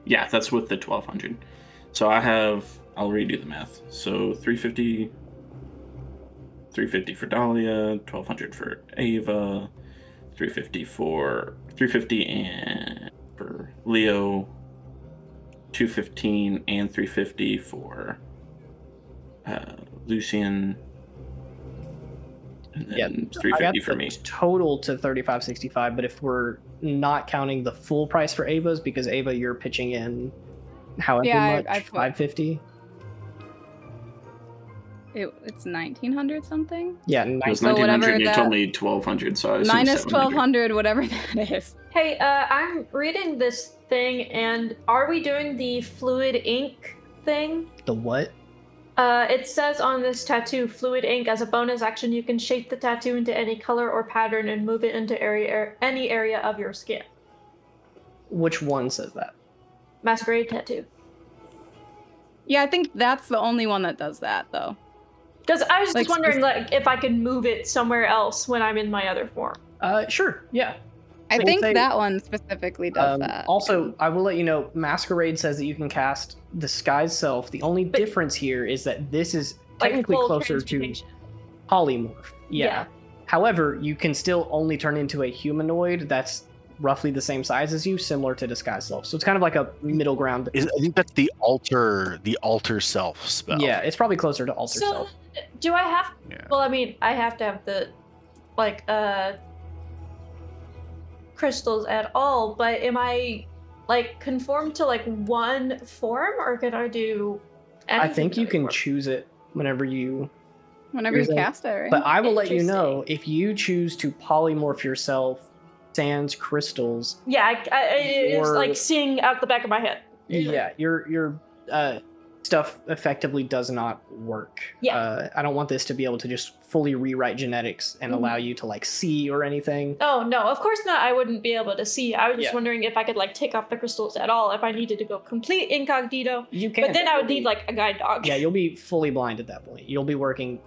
Yeah, that's with the 1,200. So I'll redo the math. So 350 for Dahlia, 1,200 for Ava, 350 and for Leo, 215 and 350 for Lucian, and then 350 for me. Total to $35.65, but if we're not counting the full price for Ava's, because Ava, you're pitching in however much, I $550. It's 1900 something. Yeah, It was So 1,900. whatever You that- told me 1,200, so I assumed Minus 700. 1200, whatever that is. Hey, I'm reading this thing, and are we doing the fluid ink thing? The what? It says on this tattoo, fluid ink, as a bonus action, you can shape the tattoo into any color or pattern and move it into any area of your skin. Which one says that? Masquerade tattoo. Yeah, I think that's the only one that does that, though. Because I was Like, just wondering, like, if I could move it somewhere else when I'm in my other form. Sure, yeah. I Like, think say- that one specifically does that. Also, I will let you know, Masquerade says that you can cast Disguise Self. The only difference here is that this is Like, technically full closer to transmutation. polymorph. Yeah. Yeah. However, you can still only turn into a humanoid that's roughly the same size as you, similar to Disguise Self. So it's kind of like a middle ground. I think that's the alter self spell. Yeah, it's probably closer to Alter So, Self. do I have... Yeah. Well, I mean, I have to have the, like, crystals at all, but am I, like, conformed to, like, one form, or can I do I anything think you that can form? choose it whenever you... Whenever you Here's a- cast it, right? But I will let you Interesting. know, if you choose to polymorph yourself sans crystals, Yeah, it's Or- like seeing out the back of my head. yeah, your stuff effectively does not work. Yeah. I don't want this to be able to just fully rewrite genetics and Mhm. allow you to like see or anything. Oh, no, of course not. I wouldn't be able to see. I was just Yeah. wondering if I could, like, take off the crystals at all, if I needed to go complete incognito. You can, But then I would need, like, a guide dog. yeah, you'll be fully blind at that point. You'll be working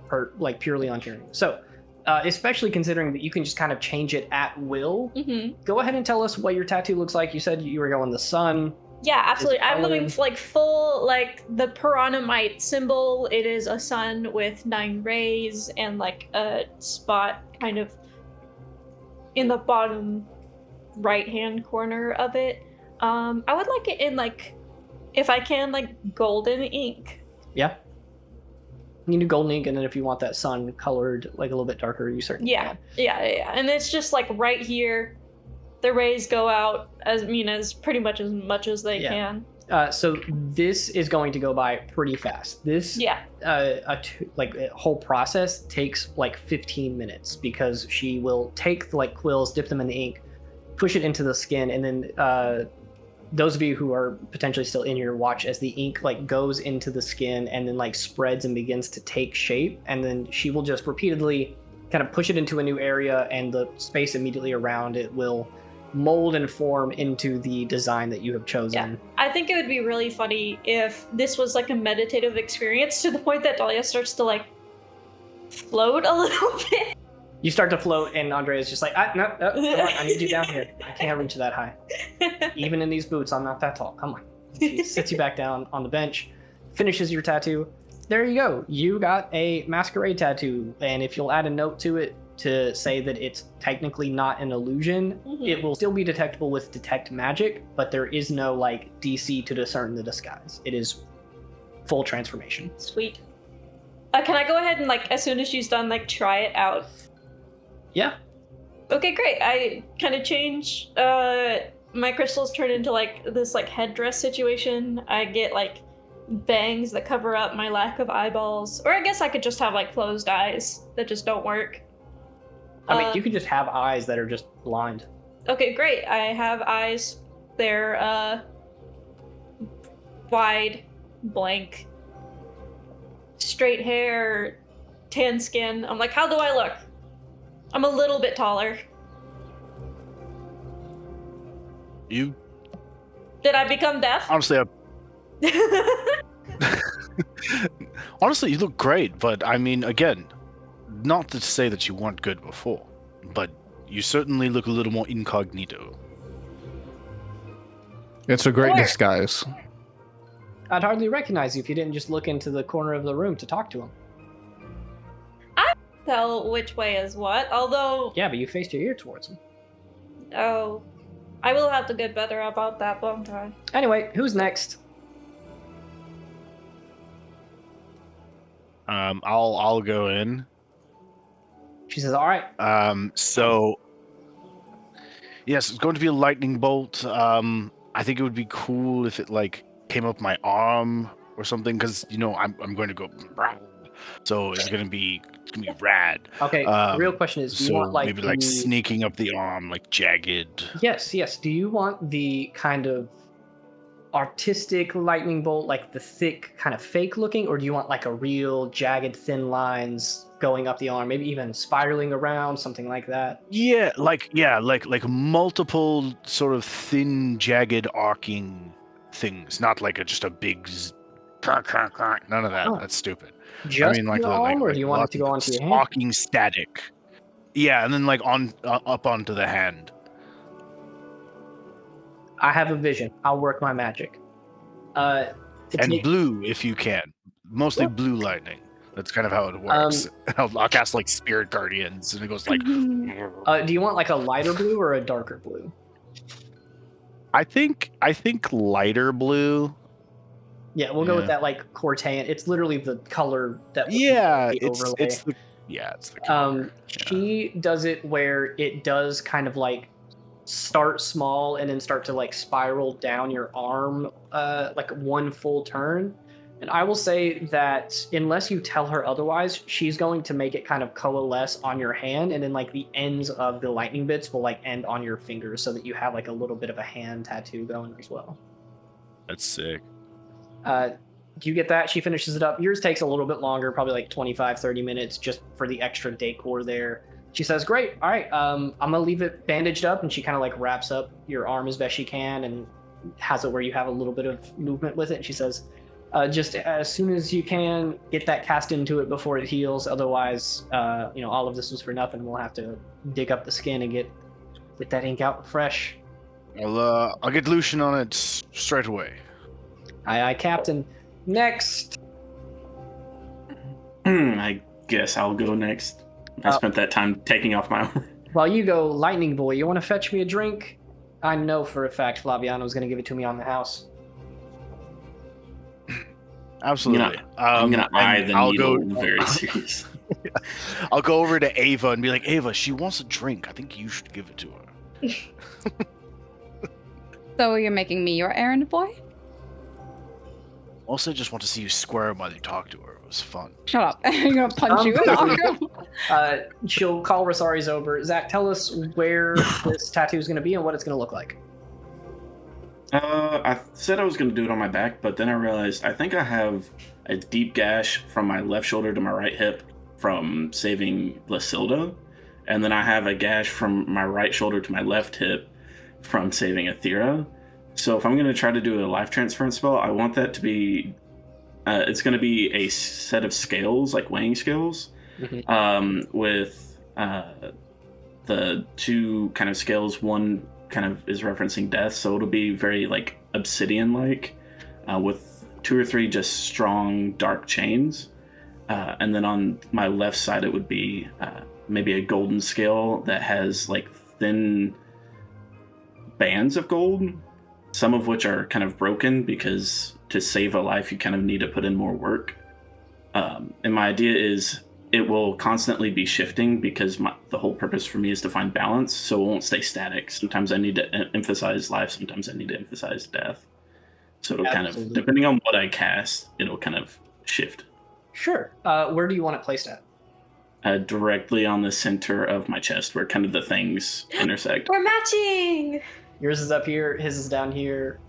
purely on hearing. So, especially considering that you can just kind of change it at will. Mm-hmm. Go ahead and tell us what your tattoo looks like. You said you were going the sun. Yeah, absolutely. I'm color- going like full, like, the Piranhamite symbol. It is a sun with 9 rays and like a spot kind of in the bottom right hand corner of it. I would like it in, like, if I can, like, golden ink. Yeah. You can do golden ink, and then if you want that sun colored like a little bit darker, you certainly Yeah, can. yeah. And it's just like right here. The rays go out as pretty much as they Yeah. can. So this is going to go by pretty fast. This Yeah. a whole process takes like 15 minutes because she will take the like quills, dip them in the ink, push it into the skin, and then those of you who are potentially still in here watch as the ink like goes into the skin and then like spreads and begins to take shape, and then she will just repeatedly kind of push it into a new area, and the space immediately around it will mold and form into the design that you have chosen. I think it would be really funny if this was like a meditative experience to the point that Dahlia starts to like float a little bit. You start to float, and Andrea's just like, no, come on, I need you down here. I can't reach that high. Even in these boots, I'm not that tall. Come on. She sits you back down on the bench, finishes your tattoo. There you go. You got a masquerade tattoo, and if you'll add a note to it to say that it's technically not an illusion, it will still be detectable with detect magic, but there is no like DC to discern the disguise. It is full transformation. Sweet. Can I go ahead and like as soon as she's done, like try it out? Yeah. Okay, great. I kind of change. My crystals turn into like this like headdress situation. I get like bangs that cover up my lack of eyeballs, or I guess I could just have like closed eyes that just don't work. I mean, you could just have eyes that are just blind. Okay, great. I have eyes. They're wide, blank, straight hair, tan skin. I'm like, how do I look? I'm a little bit taller. You Did I become deaf? honestly, honestly, you look great. But I mean, again, not to say that you weren't good before, but you certainly look a little more incognito. It's a great Or- disguise. I'd hardly recognize you if you didn't just look into the corner of the room to talk to him. Tell which way is what, although... Yeah, but you faced your ear towards him. Oh, I will have to get better about that, won't I? Anyway, who's next? I'll go in. She says, all right. So yes, it's going to be a lightning bolt. I think it would be cool if it like came up my arm or something, because I'm going to go. So it's gonna be rad. Okay, the real question is, do you So want like maybe like the... sneaking up the arm, like jagged. Yes. Do you want the kind of artistic lightning bolt, like the thick, kind of fake looking, or do you want like a real jagged, thin lines going up the arm, maybe even spiraling around, something like that? Like multiple sort of thin, jagged, arcing things, not like just a big. None of that. Oh. That's stupid. Just I mean, like the arm, or do you want it to go onto your hand? Arcing static. Yeah, and then like up onto the hand. I have a vision. I'll work my magic. And blue, if you can. Mostly blue lightning. That's kind of how it works. I'll cast like Spirit Guardians, and it goes like. Do you want like a lighter blue or a darker blue? I think lighter blue. Yeah, we'll go with Yeah. that like Cortan. It's literally the color that. Yeah, the it's overlay. it's the color. She does it where it does kind of like start small and then start to like spiral down your arm, like one full turn. And I will say that unless you tell her otherwise, she's going to make it kind of coalesce on your hand, and then like the ends of the lightning bits will like end on your fingers, so that you have like a little bit of a hand tattoo going as well. That's sick. Do you get that? She finishes it up. Yours takes a little bit longer, probably like 25-30 minutes, just for the extra decor there. She says, great, all right, I'm gonna leave it bandaged up, and she kind of like wraps up your arm as best she can and has it where you have a little bit of movement with it. And she says, just as soon as you can, get that cast into it before it heals. Otherwise, all of this was for nothing. We'll have to dig up the skin and get that ink out fresh. I'll get Lucian on it straight away. Aye, Captain. Next. I guess I'll go next. I spent that time taking off my armor. While you go, Lightning Boy, you want to fetch me a drink? I know for a fact Flaviano is going to give it to me on the house. Absolutely. I'm gonna eye the I'll needle go very serious. I'll go over to Ava and be like, Ava, she wants a drink. I think you should give it to her. So you're making me your errand boy? Also, just want to see you square while you talk to her. It was fun. Shut up. I'm gonna punch you in the arm. She'll call Rosari's over. Zach, tell us where this tattoo is going to be and what it's going to look like. I said I was going to do it on my back, but then I realized I think I have a deep gash from my left shoulder to my right hip from saving Lasilda, and then I have a gash from my right shoulder to my left hip from saving Athera. So if I'm going to try to do a life transference spell, I want that to be... it's going to be a set of scales, like weighing scales, with the two kind of scales, one kind of is referencing death, so it'll be very like obsidian-like, with 2 or 3 just strong dark chains. And then on my left side, it would be maybe a golden scale that has like thin bands of gold, some of which are kind of broken because to save a life, you kind of need to put in more work. And my idea is it will constantly be shifting because the whole purpose for me is to find balance, so it won't stay static. Sometimes I need to emphasize life, sometimes I need to emphasize death. So it'll kind of, depending on what I cast, it'll kind of shift. Sure. Where do you want it placed at? Directly on the center of my chest, where kind of the things intersect. We're matching! Yours is up here, his is down here.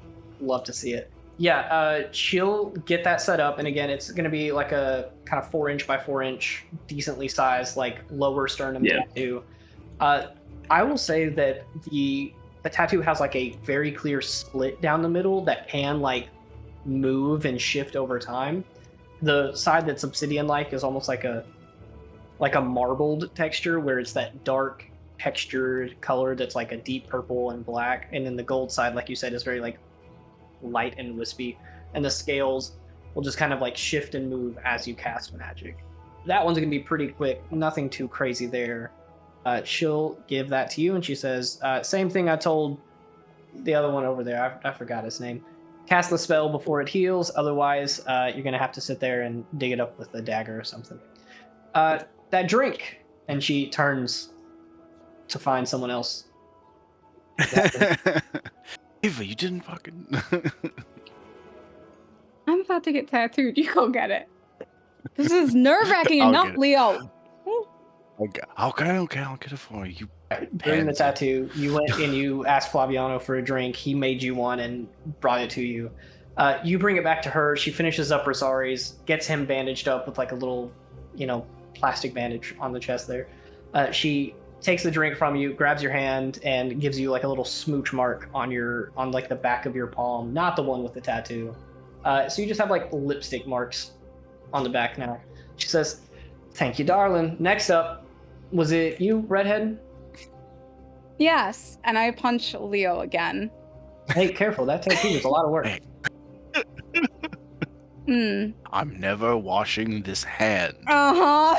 Love to see it. Yeah, she'll get that set up, and again, it's going to be like a kind of 4-inch by 4-inch, decently sized, like lower sternum tattoo. I will say that the tattoo has like a very clear split down the middle that can like move and shift over time. The side that's obsidian-like is almost like a marbled texture, where it's that dark textured color that's like a deep purple and black, and then the gold side, like you said, is very like light and wispy, and the scales will just kind of like shift and move as you cast magic. That one's gonna be pretty quick, nothing too crazy there. She'll give that to you, and she says, same thing I told the other one over there, I forgot his name. Cast the spell before it heals, otherwise you're gonna have to sit there and dig it up with a dagger or something. That drink. And she turns to find someone else. Ava, you didn't fucking... I'm about to get tattooed. You go get it. This is nerve-wracking I'll enough, get it. Leo. Okay, I'll get it for you. During the tattoo, you went and you asked Flaviano for a drink. He made you one and brought it to you. You bring it back to her. She finishes up Rosaries, gets him bandaged up with like a little, plastic bandage on the chest there. She takes the drink from you, grabs your hand, and gives you like a little smooch mark on like the back of your palm, not the one with the tattoo. So you just have like lipstick marks on the back now. She says, "Thank you, darling. Next up, was it you, redhead?" Yes, and I punch Leo again. Hey, careful. That tattoo is a lot of work. Hey. Hmm. I'm never washing this hand. Uh-huh.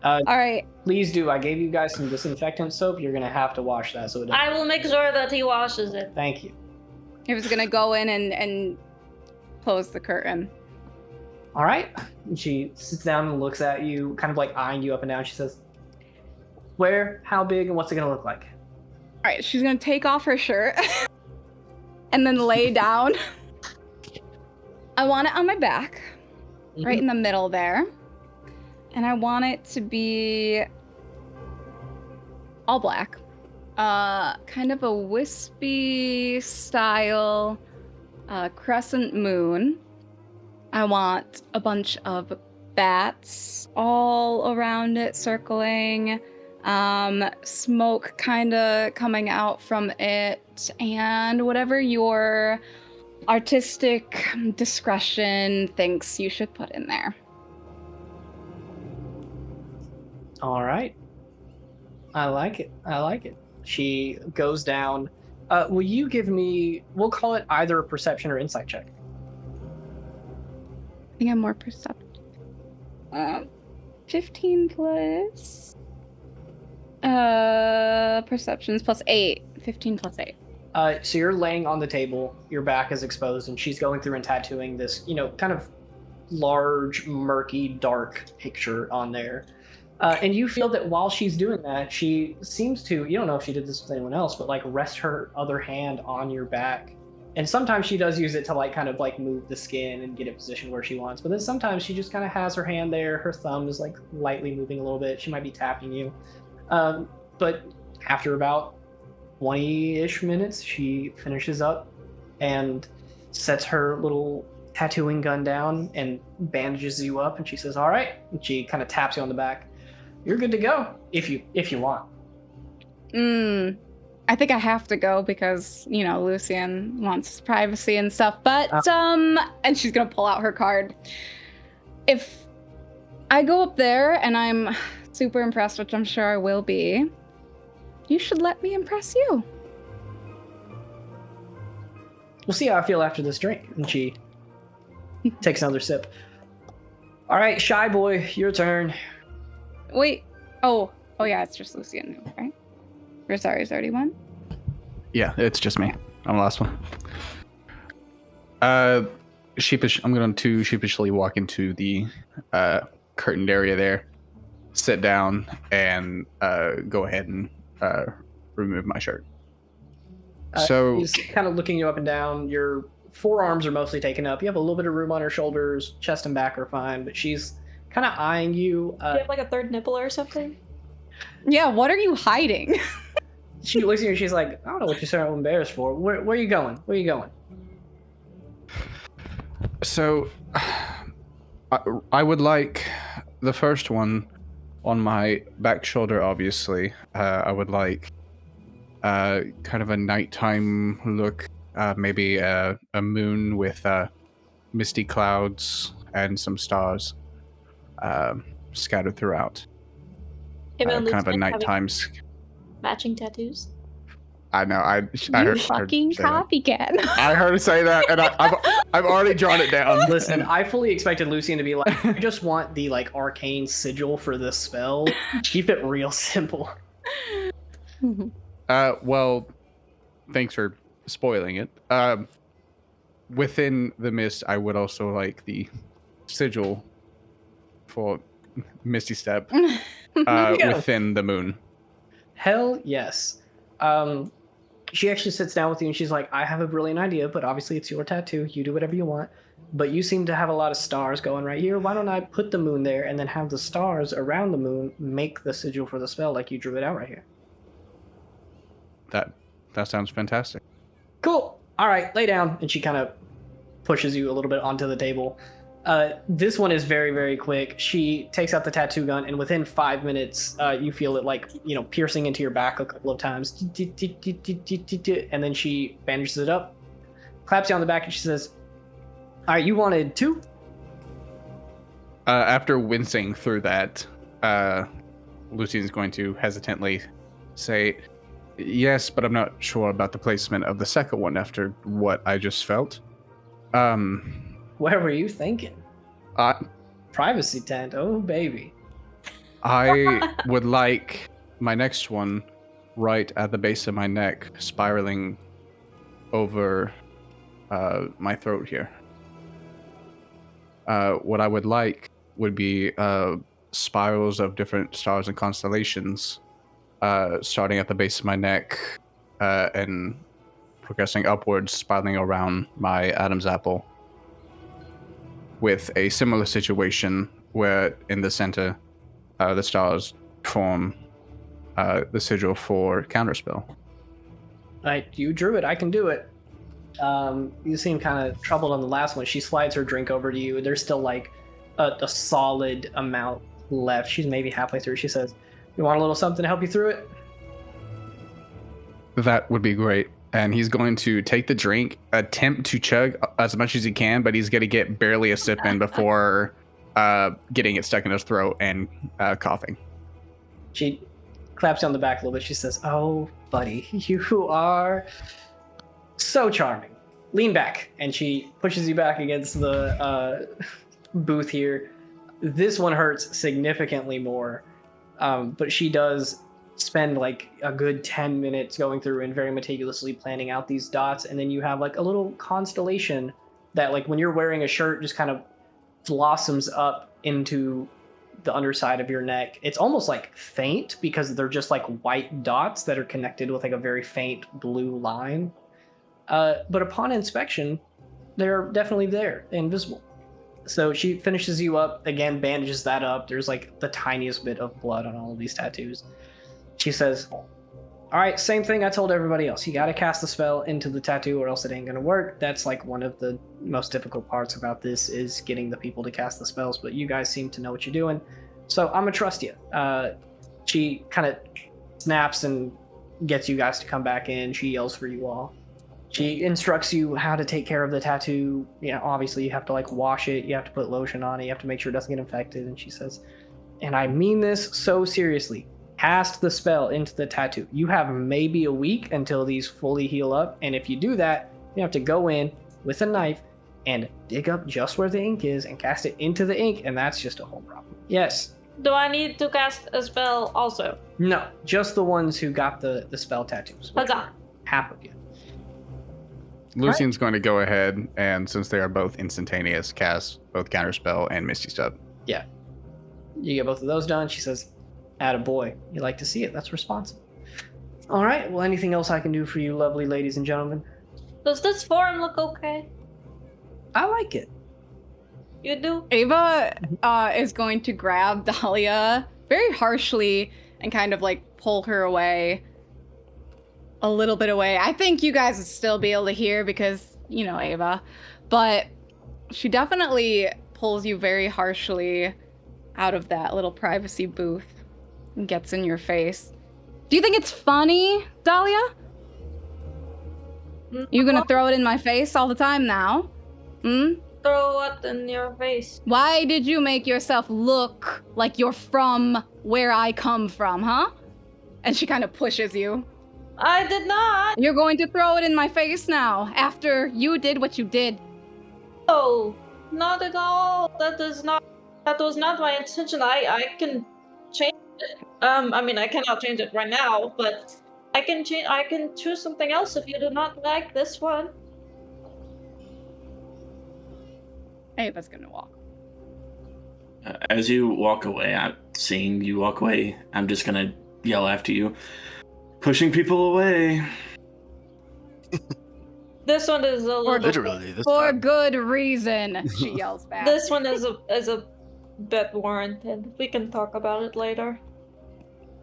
All right. Please do. I gave you guys some disinfectant soap. You're going to have to wash that. So it doesn't... I will make sure that he washes it. Thank you. He was gonna go in and close the curtain. All right. And she sits down and looks at you, kind of like eyeing you up and down. She says, "Where, how big, and what's it going to look like?" All right, she's gonna take off her shirt and then lay down. I want it on my back, right in the middle there. And I want it to be all black. Kind of a wispy style crescent moon. I want a bunch of bats all around it circling. Smoke kind of coming out from it, and whatever your artistic discretion thinks you should put in there. All right. I like it. She goes down. Will you give me, we'll call it either a perception or insight check. I think I'm more perceptive. 15 plus... perceptions plus 8. 15 plus 8. So you're laying on the table, your back is exposed, and she's going through and tattooing this, kind of large, murky, dark picture on there. And you feel that while she's doing that, she seems to, you don't know if she did this with anyone else, but like rest her other hand on your back. And sometimes she does use it to like kind of like move the skin and get it positioned where she wants. But then sometimes she just kind of has her hand there. Her thumb is like lightly moving a little bit. She might be tapping you. But after about 20-ish minutes, she finishes up and sets her little tattooing gun down and bandages you up. And she says, "All right." And she kind of taps you on the back. "You're good to go if you want." I think I have to go because, Lucian wants his privacy and stuff. But, and she's going to pull out her card. If I go up there and I'm super impressed, which I'm sure I will be, you should let me impress you. We'll see how I feel after this drink. And she takes another sip. All right, shy boy, your turn. Wait. Oh yeah, it's just Lucian, right? Rosario's already won? Yeah, it's just me. I'm the last one. I'm going to sheepishly walk into the curtained area there, sit down, and go ahead and remove my shirt. So He's kind of looking you up and down. Your forearms are mostly taken up. You have a little bit of room on her shoulders. Chest and back are fine, but she's kind of eyeing you. Do you have like a third nipple or something? Yeah, what are you hiding? She looks at you and she's like, I don't know what you're so embarrassed for. Where are you going? Where are you going? So, I would like the first one on my back shoulder, obviously. I would like kind of a nighttime look, maybe a moon with misty clouds and some stars scattered throughout. Him and Kind of a Lucian having nighttime. matching tattoos. I know. I You heard fucking say that. copycat. I heard her say that, and I've already drawn it down. Listen, I fully expected Lucian to be like, I just want the like arcane sigil for this spell. Keep it real simple. Well, thanks for spoiling it. Within the mist, I would also like the sigil for Misty Step Yeah. within the moon. Hell yes. She actually sits down with you and she's like, I have a brilliant idea, but obviously it's your tattoo. You do whatever you want. But you seem to have a lot of stars going right here. Why don't I put the moon there and then have the stars around the moon make the sigil for the spell like you drew it out right here? That sounds fantastic. Cool. All right, lay down. And she kind of pushes you a little bit onto the table. This one is very, very quick. She takes out the tattoo gun, and within 5 minutes, you feel it like, piercing into your back a couple of times. And then she bandages it up, claps you on the back, and she says, all right, you wanted 2? After wincing through that, Lucian's going to hesitantly say, yes, but I'm not sure about the placement of the second one after what I just felt. Where were you thinking? Privacy tent. Oh, baby. I would like my next one right at the base of my neck, spiraling over my throat here. What I would like would be spirals of different stars and constellations, starting at the base of my neck and progressing upwards, spiraling around my Adam's apple, with a similar situation where in the center, the stars form the sigil for counterspell. You drew it. I can do it. You seem kind of troubled on the last one. She slides her drink over to you. There's still like a solid amount left. She's maybe halfway through. She says, you want a little something to help you through it? That would be great. And he's going to take the drink, attempt to chug as much as he can, but he's going to get barely a sip in before getting it stuck in his throat and coughing. She claps you on the back a little bit. She says, oh, buddy, you are so charming. Lean back. And she pushes you back against the booth here. This one hurts significantly more, but she does spend like a good 10 minutes going through and very meticulously planning out these dots, and then you have like a little constellation that, like, when you're wearing a shirt, just kind of blossoms up into the underside of your neck. It's almost like faint because they're just like white dots that are connected with like a very faint blue line, but upon inspection they're definitely there, invisible. So she finishes you up again, bandages that up. There's like the tiniest bit of blood on all of these tattoos. She says, all right, same thing I told everybody else. You got to cast the spell into the tattoo or else it ain't going to work. That's like one of the most difficult parts about this, is getting the people to cast the spells, but you guys seem to know what you're doing. So I'm going to trust you. She kind of snaps and gets you guys to come back in. She yells for you all. She instructs you how to take care of the tattoo. Obviously you have to like wash it. You have to put lotion on it. You have to make sure it doesn't get infected. And she says, and I mean this so seriously, cast the spell into the tattoo. You have maybe a week until these fully heal up, and if you do that, you have to go in with a knife and dig up just where the ink is and cast it into the ink, and that's just a whole problem. Yes. Do I need to cast a spell also? No, just the ones who got the spell tattoos. which Huzzah. are half of you. Lucian's going to go ahead and, since they are both instantaneous, cast both Counterspell and Misty Step. Yeah. You get both of those done. She says, attaboy. You like to see it. That's responsible. All right. Well, anything else I can do for you, lovely ladies and gentlemen? Does this form look okay? I like it. You do? Ava is going to grab Dahlia very harshly and kind of like pull her away. A little bit away. I think you guys would still be able to hear because, you know, Ava. But she definitely pulls you very harshly out of that little privacy booth and gets in your face. Do you think it's funny, Dahlia? You gonna throw it in my face all the time now? Hmm? Throw what in your face? Why did you make yourself look like you're from where I come from, huh? And she kind of pushes you. I did not. You're going to throw it in my face now, after you did what you did. Oh, not at all. That was not my intention. I can change it. I mean, I cannot change it right now, but I can choose something else if you do not like this one. Ava's gonna walk. As you walk away, seeing you walk away, I'm just gonna yell after you, pushing people away. This one is a little. Literally, this For time. good reason, she yells back. This one is a bit warranted. We can talk about it later.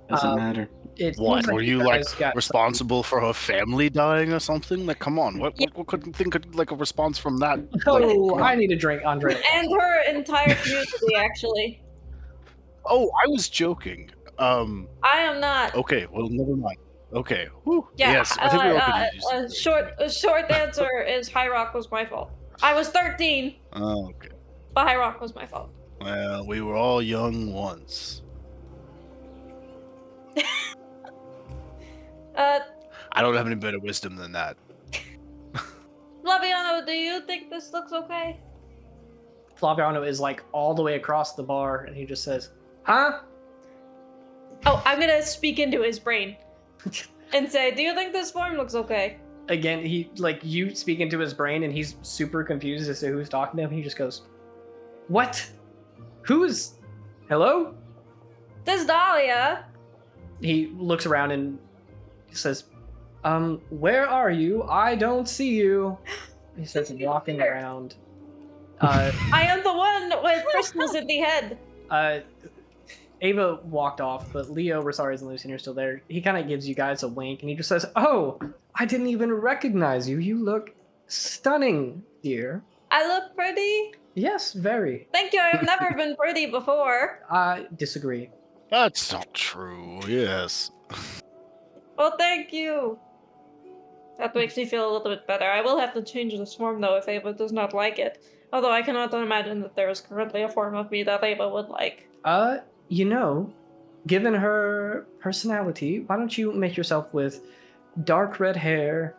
Doesn't matter. It What? seems Were you like guys got- responsible for her family dying or something? Like, come on, what could think of like a response from that? Oh, Like, come I on. need a drink, Andre. And her entire community, actually. Oh, I was joking. I am not. Okay, well, never mind. Okay. Whew. Yeah. Yes, I think we all could use A short answer is High Rock was my fault. I was 13, Oh, okay. but High Rock was my fault. Well, we were all young once. I don't have any better wisdom than that. Flaviano, do you think this looks okay? Flaviano is like all the way across the bar, and he just says, "Huh?" Oh, I'm gonna speak into his brain and say, "Do you think this form looks okay?" Again, he like you speak into his brain, and he's super confused as to who's talking to him. He just goes, "What? Who's? Hello?" This Dahlia. He looks around and says, where are you? I don't see you." He starts walking around. I am the one with crystals in the head. Ava walked off, but Leo, Rosarius, and Lucian are still there. He kind of gives you guys a wink, and he just says, "Oh, I didn't even recognize you. You look stunning, dear." I look pretty. Yes, very. Thank you. I've never been pretty before. I disagree. That's not true. Yes. Well, thank you. That makes me feel a little bit better. I will have to change this form, though, if Ava does not like it. Although I cannot imagine that there is currently a form of me that Ava would like. You know, given her personality, why don't you make yourself with dark red hair,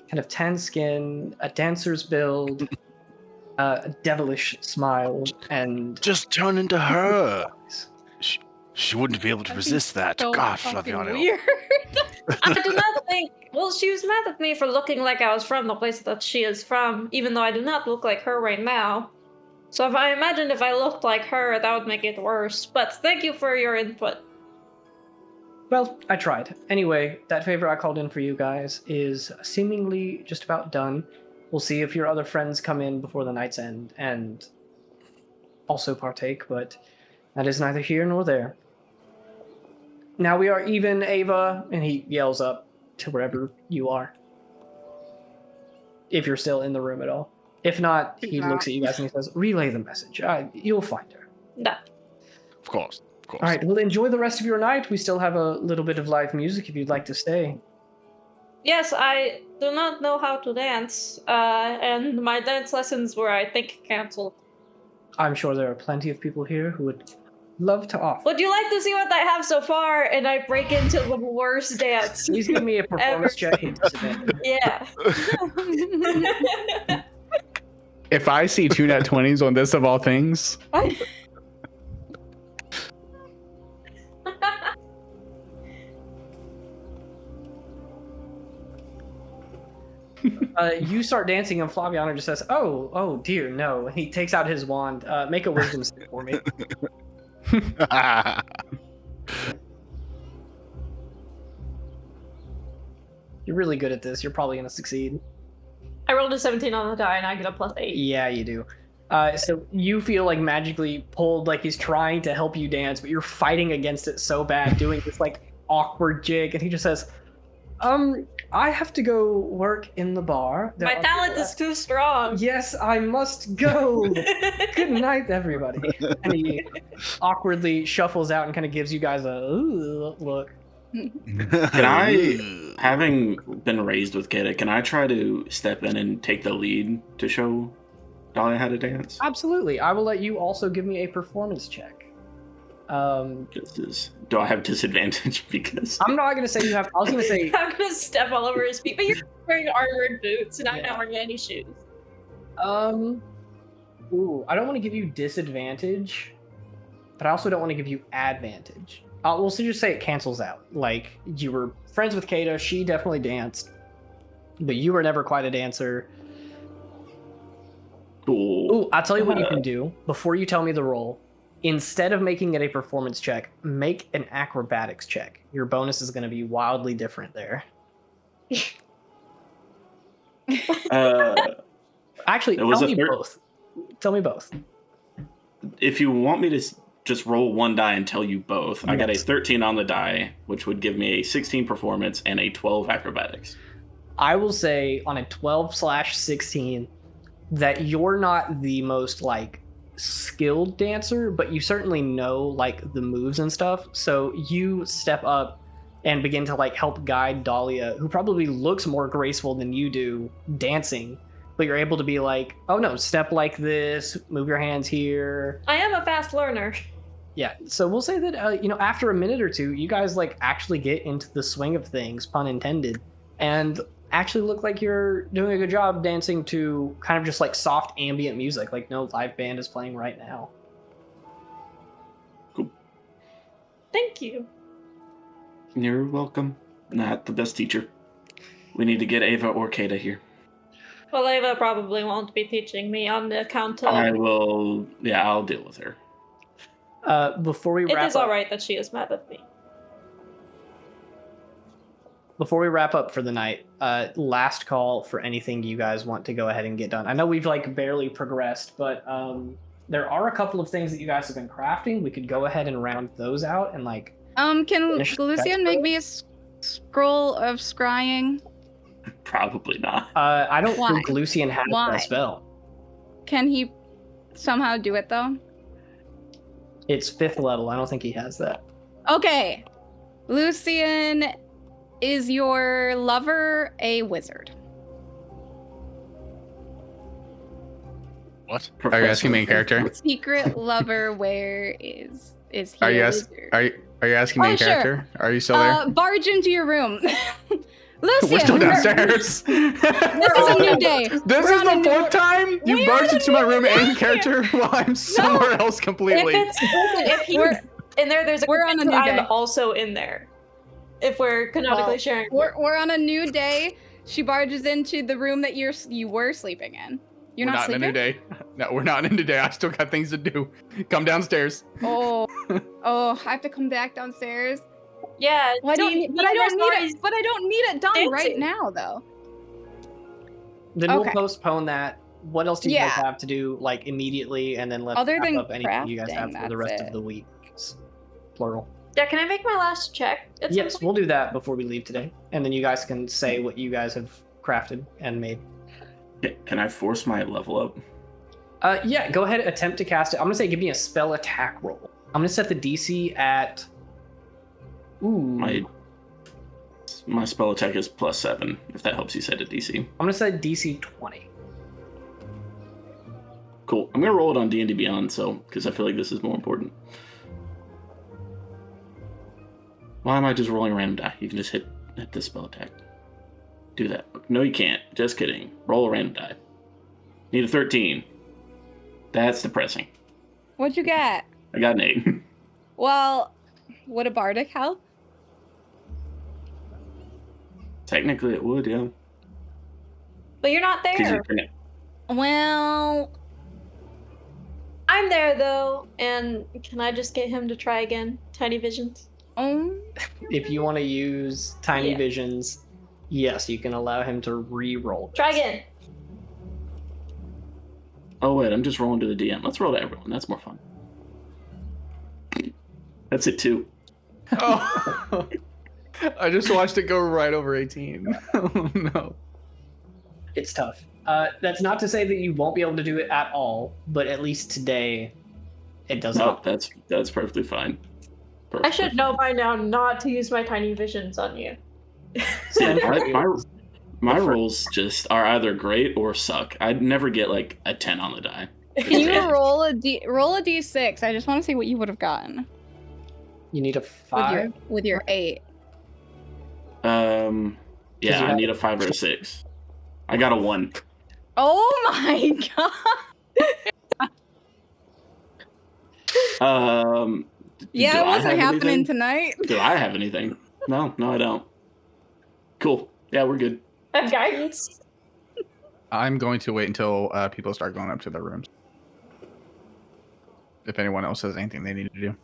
kind of tan skin, a dancer's build, a devilish smile, and Just turn into her. She wouldn't be able to resist that. So God, fucking Flaviano. weird. I do not think. Well, she was mad at me for looking like I was from the place that she is from, even though I do not look like her right now. So if I imagine if I looked like her, that would make it worse. But thank you for your input. well, I tried. Anyway, that favor I called in for you guys is seemingly just about done. We'll see if your other friends come in before the night's end and also partake, but that is neither here nor there. Now we are even, Ava, and he yells up to wherever you are. If you're still in the room at all. If not, he looks at you guys and he says, "Relay the message. You'll find her." No. Of course. Of course. All right, well, enjoy the rest of your night. We still have a little bit of live music if you'd like to stay. Yes, I do not know how to dance, and my dance lessons were, I think, canceled. I'm sure there are plenty of people here who would love to offer. Would you like to see what I have so far? And I break into the worst dance. Please give me a performance check at disadvantage. Yeah. If I see 2 nat 20s on this of all things, You start dancing, and Flaviano just says, "Oh dear, no." And he takes out his wand. Make a wisdom save for me. You're really good at this. You're probably gonna succeed. I rolled a 17 on the die, and I get a +8. Yeah, you do. So you feel like magically pulled, like he's trying to help you dance, but you're fighting against it so bad, doing this like awkward jig, and he just says, I have to go work in the bar. My talent is too strong. Yes, I must go. Good night, everybody. And he awkwardly shuffles out and kind of gives you guys a look. Can I, having been raised with Kata, can I try to step in and take the lead to show Dahlia how to dance? Absolutely. I will let you also give me a performance check. Do I have disadvantage because I'm not gonna say you have. I was gonna say I'm gonna step all over his feet, but you're wearing armored boots, and I'm not wearing any shoes. Ooh, I don't want to give you disadvantage, but I also don't want to give you advantage. We'll just say it cancels out. Like, you were friends with Kata, she definitely danced, but you were never quite a dancer. Cool. Ooh, I'll tell you what you can do before you tell me the roll. Instead of making it a performance check, make an acrobatics check. Your bonus is going to be wildly different there. Actually, tell me both. Tell me both. If you want me to just roll one die and tell you both, yes. I got a 13 on the die, which would give me a 16 performance and a 12 acrobatics. I will say on a 12/16 that you're not the most like skilled dancer, but you certainly know like the moves and stuff. So you step up and begin to like help guide Dahlia, who probably looks more graceful than you do dancing, but you're able to be like, oh no, step like this, move your hands here. I am a fast learner. Yeah, so we'll say that after a minute or two, you guys like actually get into the swing of things, pun intended, and actually look like you're doing a good job dancing to kind of just like soft ambient music, like no live band is playing right now. Cool. Thank you. You're welcome. Not the best teacher. We need to get Ava or Kata here. Well, Ava probably won't be teaching me on the account of... I will... Yeah, I'll deal with her. Before we wrap up... It is alright that she is mad at me. Before we wrap up for the night, last call for anything you guys want to go ahead and get done. I know we've like barely progressed, but there are a couple of things that you guys have been crafting. We could go ahead and round those out and like... Can Lucian make me a scroll of scrying? Probably not. I don't think Lucian has that spell. Can he somehow do it though? It's 5th level. I don't think he has that. Okay. Lucian, is your lover a wizard? What? Are you asking main character? Secret lover, where is he are you a wizard? Are you asking main character? Are you still there? Barge into your room. Lucian, we're still downstairs. This is a new day. This is the 4th time you barged into my room in character while I'm somewhere else completely. If he's in there, there's a we're on a new day. I'm also in there. If we're canonically sharing. We're on a new day. She barges into the room that you were sleeping in. You're not sleeping? in a new day. No, we're not in a new day. I still got things to do. Come downstairs. Oh, I have to come back downstairs. Yeah, well, I don't need it done right now, though. Then we'll postpone that. What else do you guys have to do, like, immediately, and then let's wrap up anything you guys have for the rest of the week. Plural. Yeah, can I make my last check? Yes, we'll do that before we leave today, and then you guys can say what you guys have crafted and made. Can I force my level up? Yeah, go ahead, attempt to cast it. I'm gonna say give me a spell attack roll. I'm gonna set the DC at... Ooh. My spell attack is +7, if that helps you set a DC. I'm gonna set DC 20. Cool. I'm gonna roll it on D&D Beyond, because I feel like this is more important. Why am I just rolling a random die? You can just hit the spell attack. Do that. No, you can't. Just kidding. Roll a random die. Need a 13. That's depressing. What'd you get? I got an 8. Well, would a bardic help? Technically, it would, yeah. But you're not 'Cause there. you- Well, I'm there though, and can I just get him to try again? Tiny visions. If you want to use Tiny Yeah. Visions, yes, you can allow him to re-roll. Try again. Oh, wait, I'm just rolling to the DM. Let's roll to everyone. That's more fun. That's it, too. Oh, I just watched it go right over 18. Oh, no. It's tough. That's not to say that you won't be able to do it at all, but at least today, it doesn't. No, that's perfectly fine. I should know by now not to use my tiny visions on you. My rolls just are either great or suck. I'd never get like a 10 on the die. can you roll a d6? I just want to see what you would have gotten You need a 5. with your 8. Yeah, you I have- need a 5 or a 6. I got a 1. Oh my god! Yeah, do it I wasn't have happening anything? tonight. Do I have anything? No, I don't. Cool. Yeah, we're good. I have guidance. I'm going to wait until people start going up to their rooms. If anyone else has anything they need to do.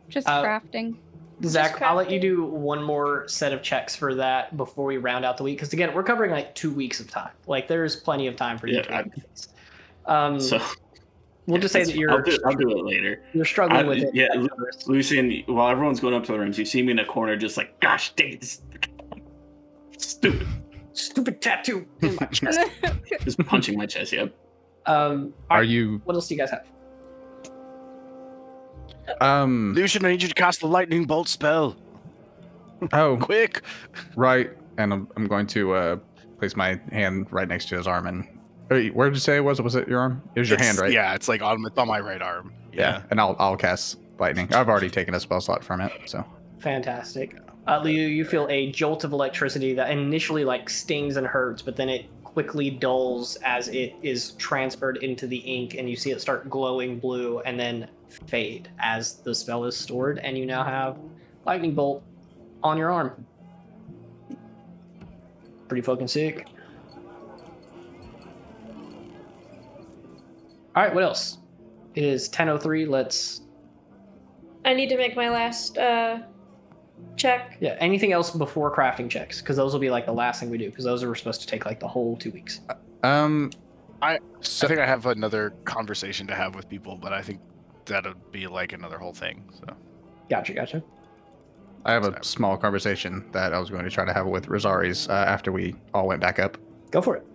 Just Uh, crafting. Zach, I'll let you crafting. do one more set of checks for that before we round out the week. Because again, we're covering like 2 weeks of time. Like there's plenty of time for you Yeah, to do these. So We'll just say that I'll do it later. you're struggling with it. Yeah, at first. Lucian, while everyone's going up to the rooms, you see me in a corner just like, gosh dang it, this stupid. Stupid tattoo in my chest. Just punching my chest, yeah. Are alright, you What else do you guys have? Lucian, I need you to cast the lightning bolt spell. oh Quick! right, and I'm going to place my hand right next to his arm. And where did you say it was? Was it your arm? It was your hand, right? Yeah, it's like it's on my right arm. Yeah. And I'll cast lightning. I've already taken a spell slot from it, so. Fantastic. Liu, you feel a jolt of electricity that initially like stings and hurts, but then it quickly dulls as it is transferred into the ink, and you see it start glowing blue and then fade as the spell is stored, and you now have lightning bolt on your arm. Pretty fucking sick. All right, what else? It is 10:03. Let's I need to make my last check. yeah. Anything else before crafting checks? Because those will be like the last thing we do. Because those are supposed to take like the whole 2 weeks. I So, think I have another conversation to have with people, but I think that'll be like another whole thing. So Gotcha. I have a small conversation that I was going to try to have with Rosaries after we all went back up. Go for it.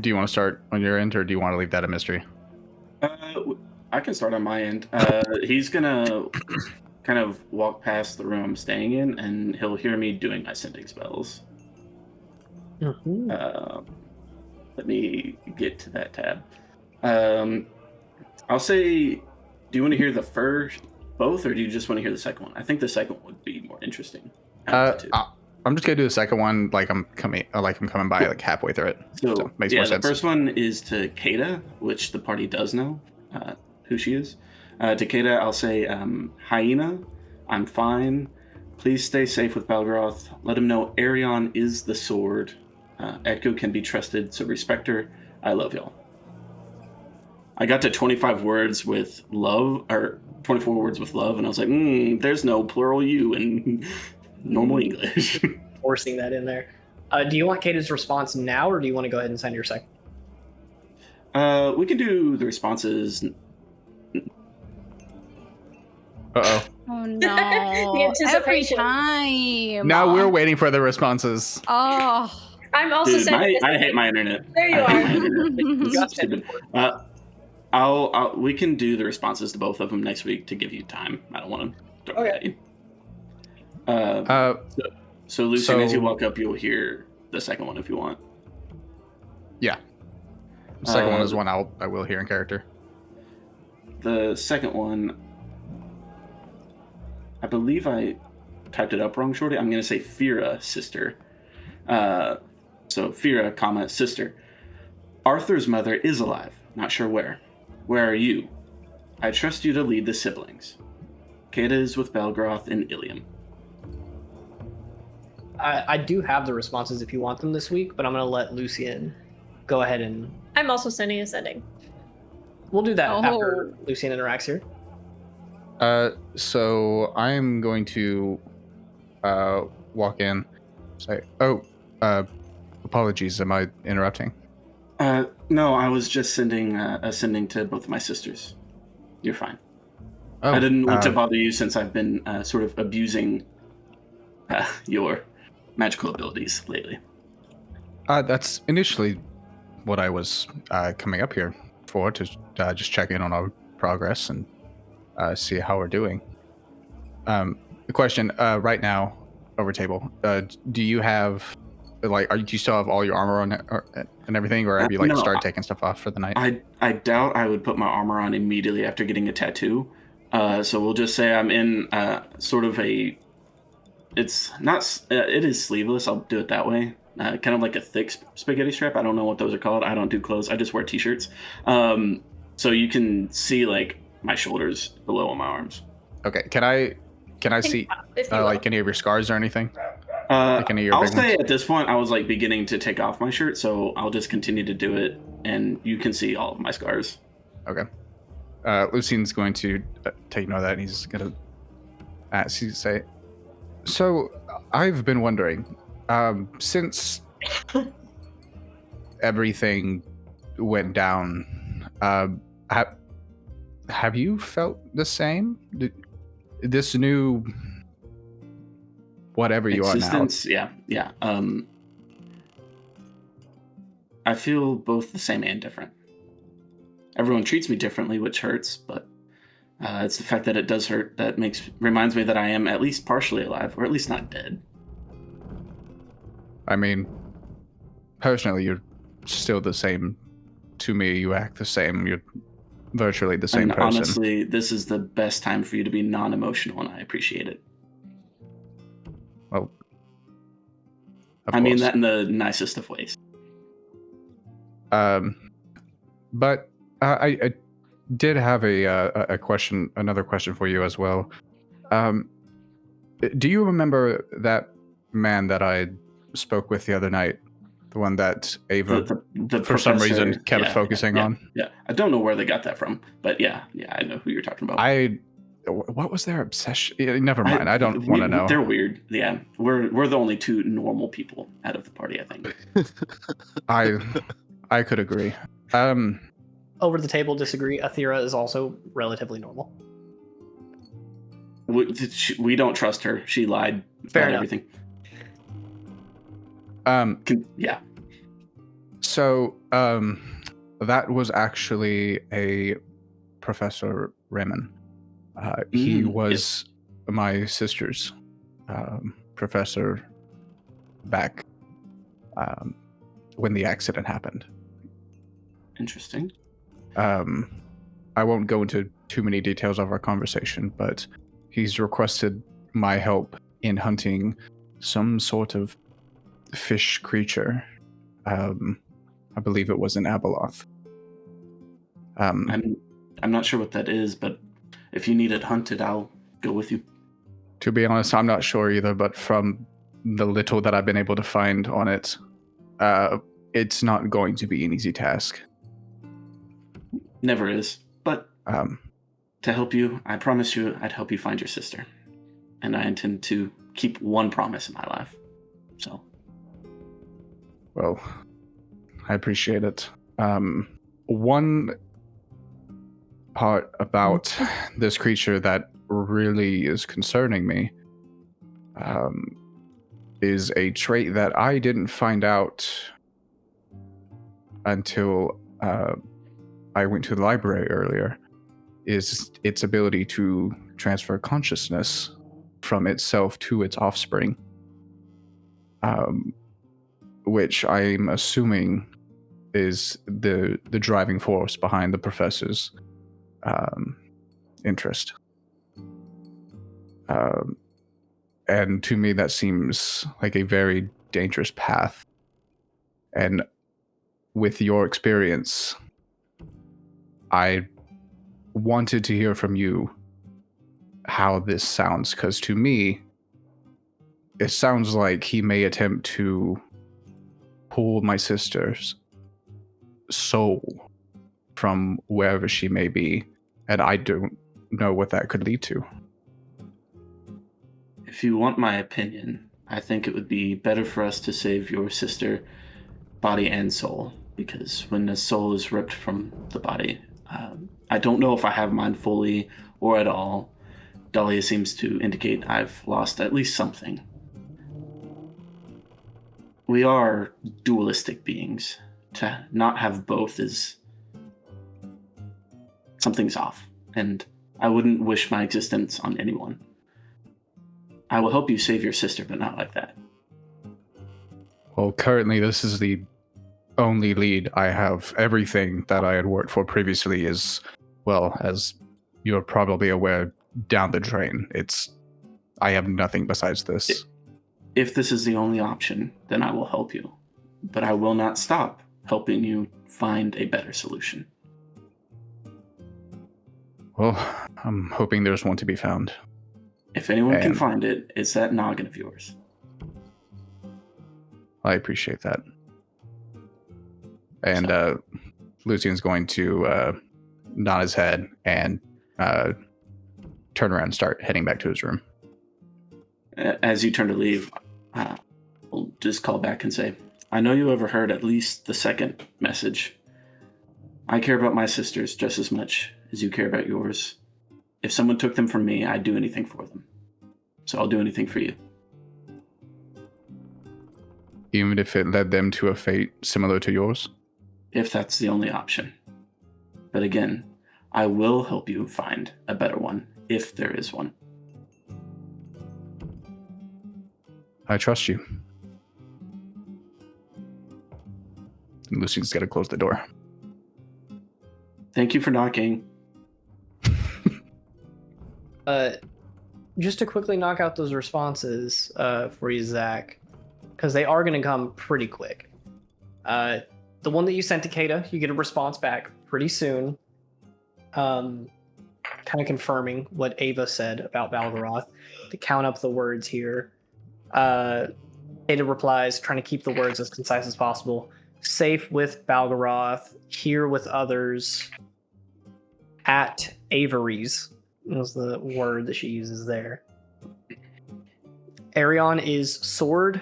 Do you want to start on your end, or do you want to leave that a mystery? I can start on my end. He's gonna kind of walk past the room I'm staying in, and he'll hear me doing my sending spells. Mhm. Let me get to that tab. I'll say, do you want to hear the first both, or do you just want to hear the second one? I think the second one would be more interesting. out of the two. I'm just gonna do the second one. Like I'm coming by like halfway through it. So makes yeah, more the sense. first one is to Kata, which the party does know who she is. To Kata, I'll say, Hyena, I'm fine. Please stay safe with Balgroth. Let him know Arion is the sword. Echo can be trusted, so respect her. I love y'all. I got to 25 words with love, or 24 words with love, and I was like, there's no plural you in normal English. Forcing that in there. Do you want Kata's response now, or do you want to go ahead and send your second? We can do the responses. Uh-oh. Oh no. The Every anticipation. time. Now we're waiting for the responses. Oh. I'm also Dude, sending this. I hate my internet. There you I hate are. my internet. This got is stupid. We can do the responses to both of them next week to give you time. I don't want to throw it at you. So Lucian, as you walk up, you'll hear the second one if you want. Yeah. The second one is one I will hear in character. the second one, I believe I typed it up wrong, Shorty. I'm going to say Fira, sister. So Fira, comma, sister. Arthur's mother is alive. Not sure where. Where are you? I trust you to lead the siblings. Kata is with Belgroth in Ilium. I do have the responses if you want them this week, but I'm going to let Lucien go ahead and... I'm also sending a sending. We'll do that after Lucien interacts here. So I'm going to walk in, say, apologies, am I interrupting? No, I was just sending to both of my sisters. You're fine. Oh, I didn't want to bother you since I've been sort of abusing your magical abilities lately. That's initially what I was coming up here for, to just check in on our progress and see how we're doing. The question right now, over table, do you have, like, do you still have all your armor on and everything, or have you no, started taking stuff off for the night? I doubt I would put my armor on immediately after getting a tattoo. So we'll just say I'm in sort of a, it's not, it is sleeveless, I'll do it that way. Kind of like a thick spaghetti strap. I don't know what those are called. I don't do clothes. I just wear t-shirts. So you can see like my shoulders below on my arms. Okay. Can I see like any of your scars or anything? Like any of your I'll say at this point I was like beginning to take off my shirt, so I'll just continue to do it, and you can see all of my scars. Okay. Lucien's going to take note of that, and he's going to say, so I've been wondering, since everything went down, have you felt the same? This new whatever you are now. Yeah. I feel both the same and different. Everyone treats me differently, which hurts, but it's the fact that it does hurt that reminds me that I am at least partially alive, or at least not dead. I mean, personally, you're still the same to me. You act the same. You're virtually the same person. Honestly, this is the best time for you to be non-emotional, and I appreciate it. Well, I mean that in the nicest of ways. But I did have a question, another question for you as well. Do you remember that man that I spoke with the other night? The one that Ava, the for some reason, kept focusing on? Yeah, I don't know where they got that from, but yeah, I know who you're talking about. What was their obsession? Never mind. I don't want to know. They're weird. Yeah, we're the only two normal people out of the party, I think. I could agree. Over the table, disagree. Athira is also relatively normal. We don't trust her. She lied about everything. Yeah. So that was actually a Professor Raymond. He was my sister's professor back when the accident happened. Interesting. I won't go into too many details of our conversation, but he's requested my help in hunting some sort of fish creature. I believe it was an Abeloth. I'm not sure what that is, but if you need it hunted, I'll go with you. To be honest, I'm not sure either, but from the little that I've been able to find on it, it's not going to be an easy task. Never is. But to help you, I promise you I'd help you find your sister. And I intend to keep one promise in my life. So. Well, I appreciate it. One part about this creature that really is concerning me is a trait that I didn't find out until I went to the library earlier, is its ability to transfer consciousness from itself to its offspring, which I'm assuming is the driving force behind the professor's interest. And to me, that seems like a very dangerous path. And with your experience, I wanted to hear from you how this sounds, because to me, it sounds like he may attempt to pull my sister's soul from wherever she may be, and I don't know what that could lead to. If you want my opinion, I think it would be better for us to save your sister, body and soul, because when the soul is ripped from the body, I don't know if I have mine fully or at all. Dahlia seems to indicate I've lost at least something. We are dualistic beings. To not have both is... something's off, and I wouldn't wish my existence on anyone. I will help you save your sister, but not like that. Well, currently this is the only lead I have. Everything that I had worked for previously is, well, as you're probably aware, down the drain. I have nothing besides this. If this is the only option, then I will help you. But I will not stop helping you find a better solution. Well, I'm hoping there's one to be found. If anyone can find it, it's that noggin of yours. I appreciate that. And Lucian's going to nod his head and turn around and start heading back to his room. As you turn to leave, we'll just call back and say, I know you overheard at least the second message. I care about my sisters just as much as you care about yours. If someone took them from me, I'd do anything for them. So I'll do anything for you. Even if it led them to a fate similar to yours? If that's the only option. But again, I will help you find a better one, if there is one. I trust you. Lucian's got to close the door. Thank you for knocking. Just to quickly knock out those responses for you, Zach, because they are going to come pretty quick. The one that you sent to Kata, you get a response back pretty soon, kind of confirming what Ava said about Balgaroth. To count up the words here, Kata replies, trying to keep the words as concise as possible. Safe with Balgaroth, here with others, at Avery's. Was the word that she uses there. Arion is sword, ?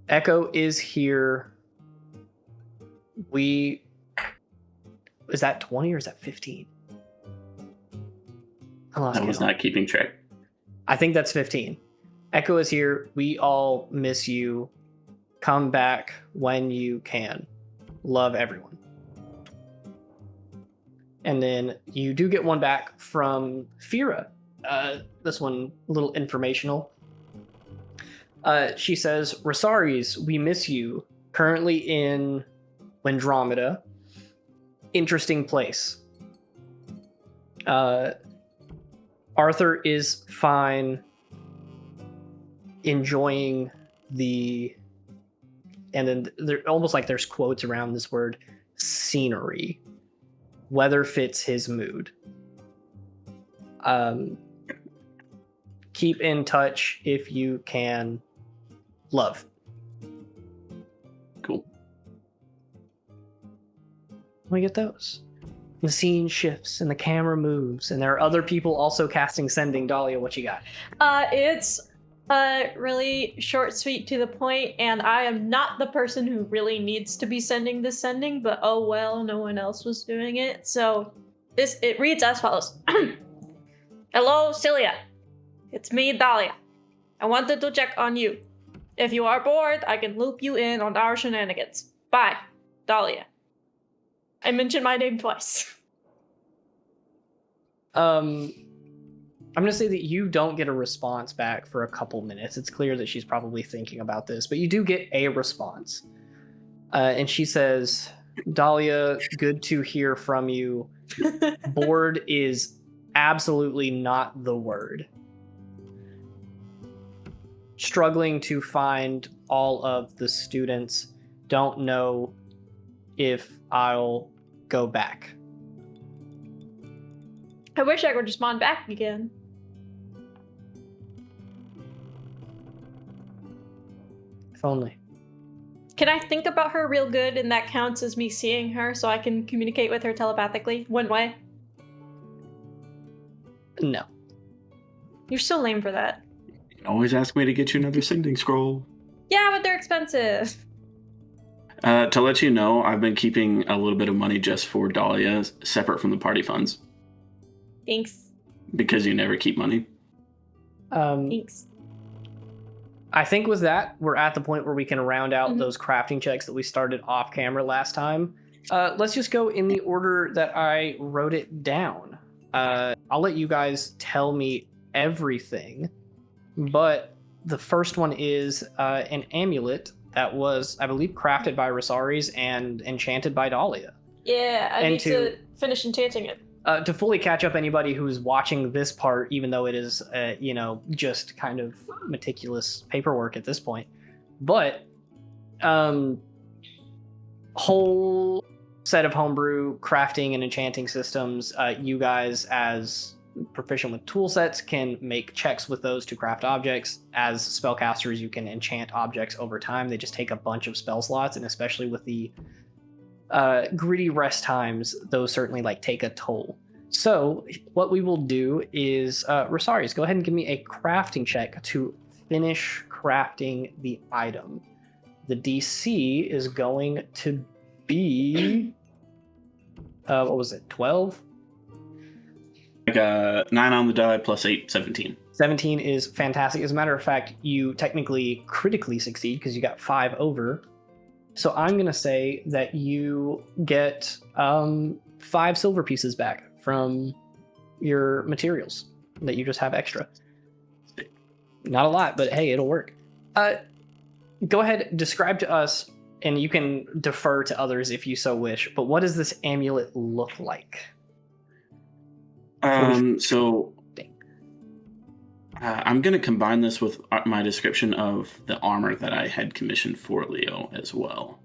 Echo is here. Is that 20 or is that 15? I was not keeping track. I think that's 15. Echo is here. We all miss you. Come back when you can. Love everyone. And then you do get one back from Fira. This one, a little informational. She says, Rosaries, we miss you. Currently in Wendromeda. Interesting place. Arthur is fine. Enjoying the... And then almost like there's quotes around this word, scenery. Weather fits his mood. Keep in touch if you can. Love. Cool. We get those. The scene shifts and the camera moves, and there are other people also casting sending. Dahlia, what you got? It's really short, sweet, to the point, and I am not the person who really needs to be sending this sending, but oh well, no one else was doing it. So it reads as follows. Hello, Celia. It's me, Dahlia. I wanted to check on you. If you are bored, I can loop you in on our shenanigans. Bye, Dahlia. I mentioned my name twice. I'm going to say that you don't get a response back for a couple minutes. It's clear that she's probably thinking about this, but you do get a response. And she says, Dahlia, good to hear from you. Bored is absolutely not the word. Struggling to find all of the students. Don't know if I'll go back. I wish I could respond back again. If only. Can I think about her real good and that counts as me seeing her so I can communicate with her telepathically? One way? No. You're so lame for that. You can always ask me to get you another sending scroll. Yeah, but they're expensive. To let you know, I've been keeping a little bit of money just for Dahlia, separate from the party funds. Thanks. Because you never keep money. Thanks. I think with that, we're at the point where we can round out Mhm. those crafting checks that we started off camera last time. Let's just go in the order that I wrote it down. I'll let you guys tell me everything, but the first one is an amulet that was, I believe, crafted by Rosaries and enchanted by Dahlia. Yeah, I And need to finish enchanting it. To fully catch up anybody who's watching this part, even though it is, just kind of meticulous paperwork at this point, but whole set of homebrew crafting and enchanting systems. You guys, as proficient with tool sets, can make checks with those to craft objects. As spellcasters, you can enchant objects over time. They just take a bunch of spell slots, and especially with the gritty rest times, those certainly take a toll. So what we will do is, Rosaries, go ahead and give me a crafting check to finish crafting the item. The DC is going to be, what was it, 12? 9 on the die plus 8, 17. 17 is fantastic. As a matter of fact, you technically critically succeed because you got 5 over. So I'm going to say that you get 5 silver pieces back from your materials that you just have extra. Not a lot, but hey, it'll work. Go ahead, describe to us, and you can defer to others if you so wish, but what does this amulet look like? I'm going to combine this with my description of the armor that I had commissioned for Leo as well.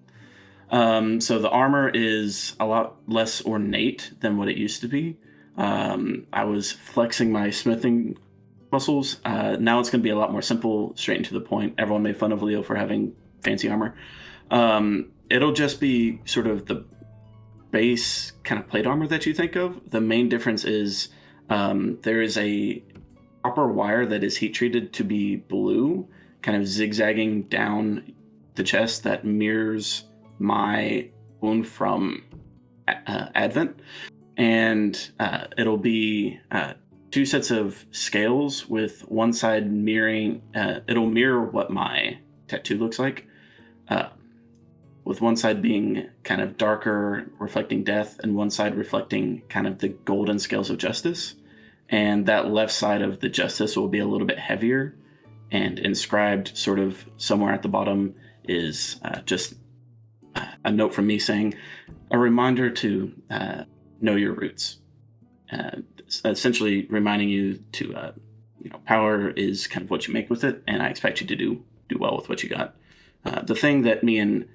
So the armor is a lot less ornate than what it used to be. I was flexing my smithing muscles. Now it's going to be a lot more simple, straight and to the point. Everyone made fun of Leo for having fancy armor. It'll just be sort of the base kind of plate armor that you think of. The main difference is there is a copper wire that is heat treated to be blue, kind of zigzagging down the chest that mirrors my wound from Advent. And it'll be 2 sets of scales with one side mirroring, it'll mirror what my tattoo looks like, with one side being kind of darker, reflecting death, and one side reflecting kind of the golden scales of justice. And that left side of the justice will be a little bit heavier, and inscribed sort of somewhere at the bottom is just a note from me saying, a reminder to know your roots. Essentially reminding you to, power is kind of what you make with it, and I expect you to do well with what you got. The thing that me and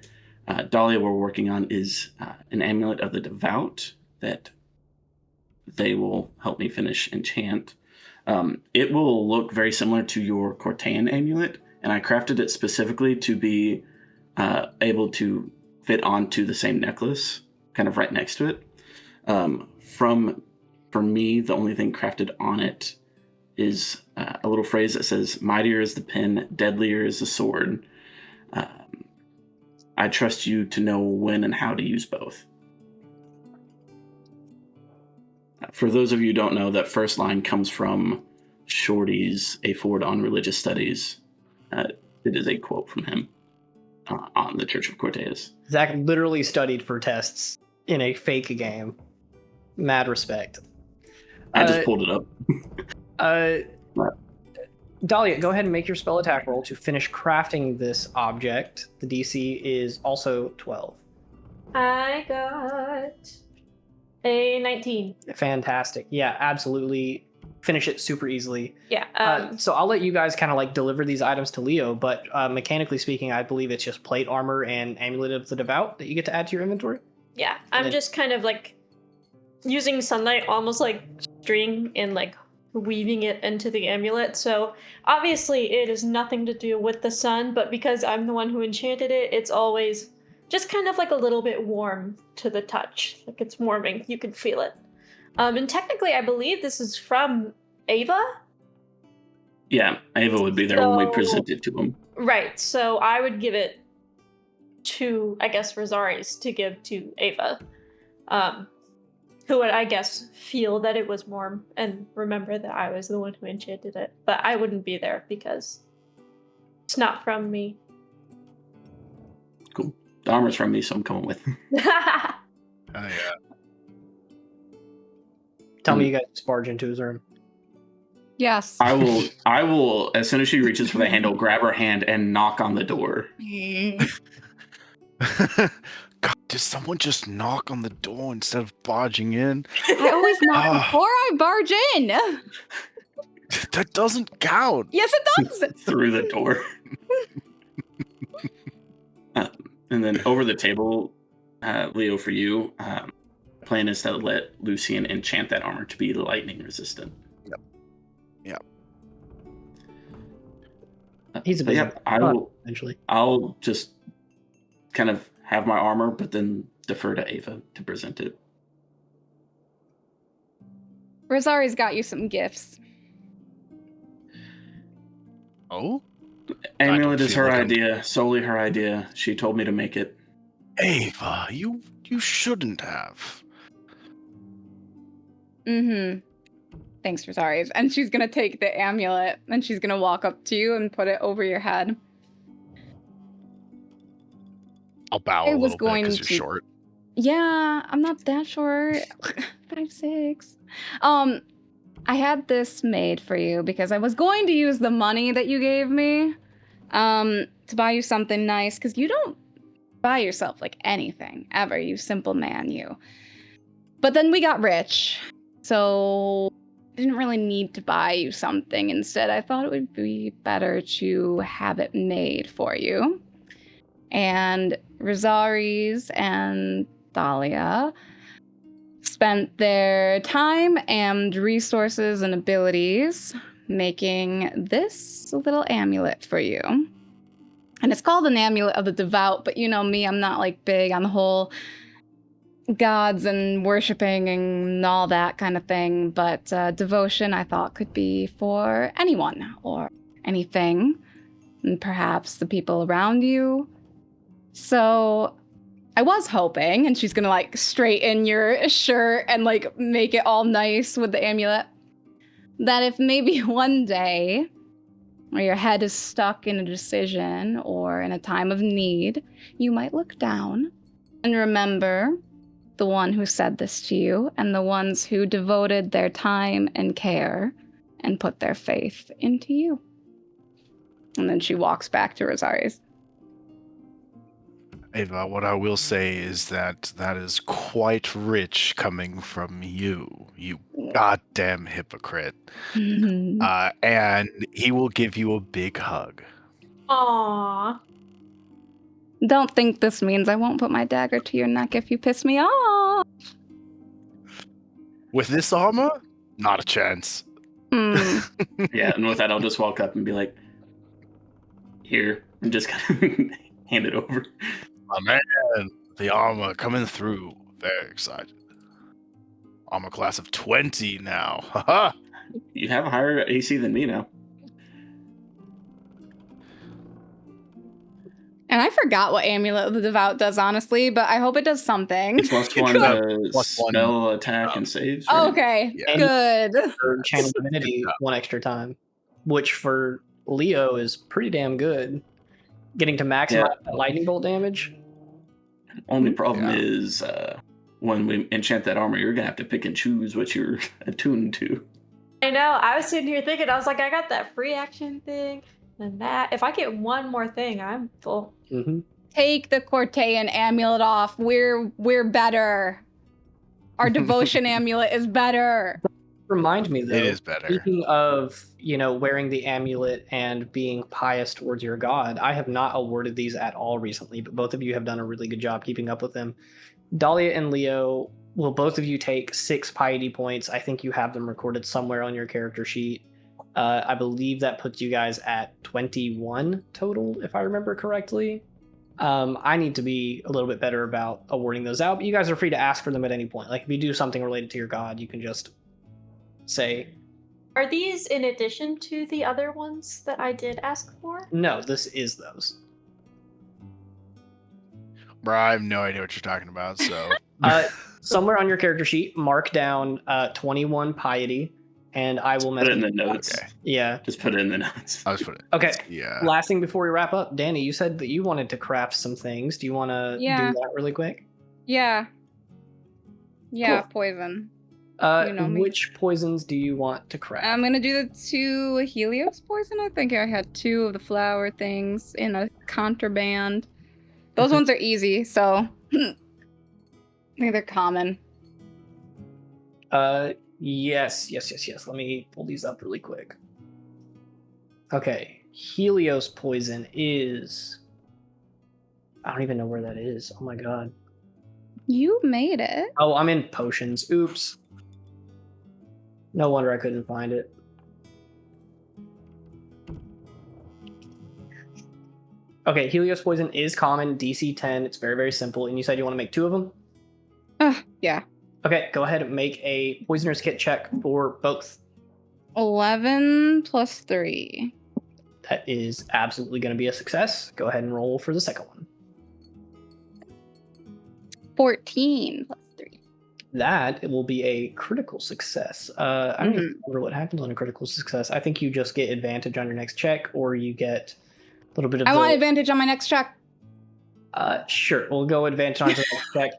Dahlia were working on is an amulet of the devout that they will help me finish enchant. It will look very similar to your Cortean amulet, and I crafted it specifically to be able to fit onto the same necklace, kind of right next to it. For me, the only thing crafted on it is a little phrase that says, mightier is the pen, deadlier is the sword. I trust you to know when and how to use both. For those of you who don't know, that first line comes from Shorty's A Forward on Religious Studies. It is a quote from him on the Church of Cortez. Zach literally studied for tests in a fake game. Mad respect. I just pulled it up. Dahlia, go ahead and make your spell attack roll to finish crafting this object. The DC is also 12. I got a 19. Fantastic. Yeah, absolutely. Finish it super easily. Yeah. So I'll let you guys kind of like deliver these items to Leo, but mechanically speaking, I believe it's just plate armor and amulet of the devout that you get to add to your inventory. Yeah, I'm then- just kind of like using sunlight, almost like string, and like weaving it into the amulet. So obviously it is nothing to do with the sun, but because I'm the one who enchanted it, it's always just kind of like a little bit warm to the touch. Like it's warming. You can feel it. And technically, I believe this is from Ava. Yeah, Ava would be there when we So- present it to him. Right. So I would give it to, I guess, Rosaris to give to Ava. Who would, I guess, feel that it was warm and remember that I was the one who enchanted it. But I wouldn't be there because it's not from me. Cool. The armor's from me, so I'm coming with. Oh, yeah. Tell me you guys just barge into his room. Yes. I will, as soon as she reaches for the handle, grab her hand and knock on the door. God, did someone just knock on the door instead of barging in? I always knock before I barge in. That doesn't count. Yes, it does. Through the door. And then over the table, Leo, for you, plan is to let Lucian enchant that armor to be lightning resistant. Yep. He's a But busy yeah, I will. eventually. I'll just kind of have my armor, but then defer to Ava to present it. Rosari's got you some gifts. Oh? Amulet is feel her like I'm- idea, solely her idea. She told me to make it. Ava, you shouldn't have. Mm-hmm. Thanks, Rosari's. And she's gonna take the amulet and she's gonna walk up to you and put it over your head. I'll bow I a was little bit going because you're to- short. Yeah, I'm not that short. 5'6". I had this made for you because I was going to use the money that you gave me to buy you something nice, because you don't buy yourself like anything ever, you simple man, you. But then we got rich, so I didn't really need to buy you something. Instead, I thought it would be better to have it made for you. And Rosaries and Thalia spent their time and resources and abilities making this little amulet for you. And it's called an amulet of the devout, but you know me, I'm not like big on the whole gods and worshiping and all that kind of thing. But devotion, I thought, could be for anyone or anything, and perhaps the people around you. So I was hoping, and she's gonna like straighten your shirt and like make it all nice with the amulet, that if maybe one day where your head is stuck in a decision or in a time of need, you might look down and remember the one who said this to you and the ones who devoted their time and care and put their faith into you. And then she walks back to Rosari's. Ava, what I will say is that is quite rich coming from you, you goddamn hypocrite. And he will give you a big hug. Aww. Don't think this means I won't put my dagger to your neck if you piss me off. With this armor? Not a chance. Hmm. Yeah, and with that, I'll just walk up and be like, here, and just kind of hand it over. My man, the armor coming through. Very excited. Armor class of 20 now. Haha. You have a higher AC than me now. And I forgot what Amulet of the Devout does, honestly, but I hope it does something. Plus one to Plus one. spell, attack, and saves. Oh, right? okay, Yeah. good. Or channel divinity one extra time, which for Leo is pretty damn good. Getting to maximize that lightning bolt damage. Only problem Yeah. is when we enchant that armor, you're gonna have to pick and choose what you're attuned to. I know. I was sitting here thinking, I was like, I got that free action thing and that. If I get one more thing, I'm full. Mm-hmm. Take the Cortean amulet off. We're better. Our devotion amulet is better. Remind me, though. It is better. Speaking of, wearing the amulet and being pious towards your god, I have not awarded these at all recently, but both of you have done a really good job keeping up with them. Dahlia and Leo, will both of you take 6 piety points? I think you have them recorded somewhere on your character sheet. I believe that puts you guys at 21 total, if I remember correctly. I need to be a little bit better about awarding those out, but you guys are free to ask for them at any point. Like, if you do something related to your god, you can just say... Are these in addition to the other ones that I did ask for? No, this is those. Bro, I have no idea what you're talking about, so... Somewhere on your character sheet, mark down 21 piety, and I will Put it in the notes. Okay. Yeah. Just put it in the notes. I'll just put it. Okay. Yeah. Last thing before we wrap up, Danny, you said that you wanted to craft some things. Do you want to do that really quick? Yeah. Yeah, Cool. Poison. You know me. Which poisons do you want to craft? I'm gonna do the 2 Helios poison. I think I had 2 of the flower things in a contraband. Those ones are easy, so I think they're common. Yes. Let me pull these up really quick. Okay. Helios poison is... I don't even know where that is. Oh my god. You made it. Oh, I'm in potions. Oops. No wonder I couldn't find it. Okay, Helios poison is common, DC 10. It's very, very simple. And you said you want to make 2 of them? Yeah. Okay, go ahead and make a poisoner's kit check for both. 11 plus 3. That is absolutely going to be a success. Go ahead and roll for the second one. 14 plus 3. That will be a critical success. I don't even remember what happens on a critical success. I think you just get advantage on your next check, or you get a little bit of... I want advantage on my next check. Sure, we'll go advantage on the next check.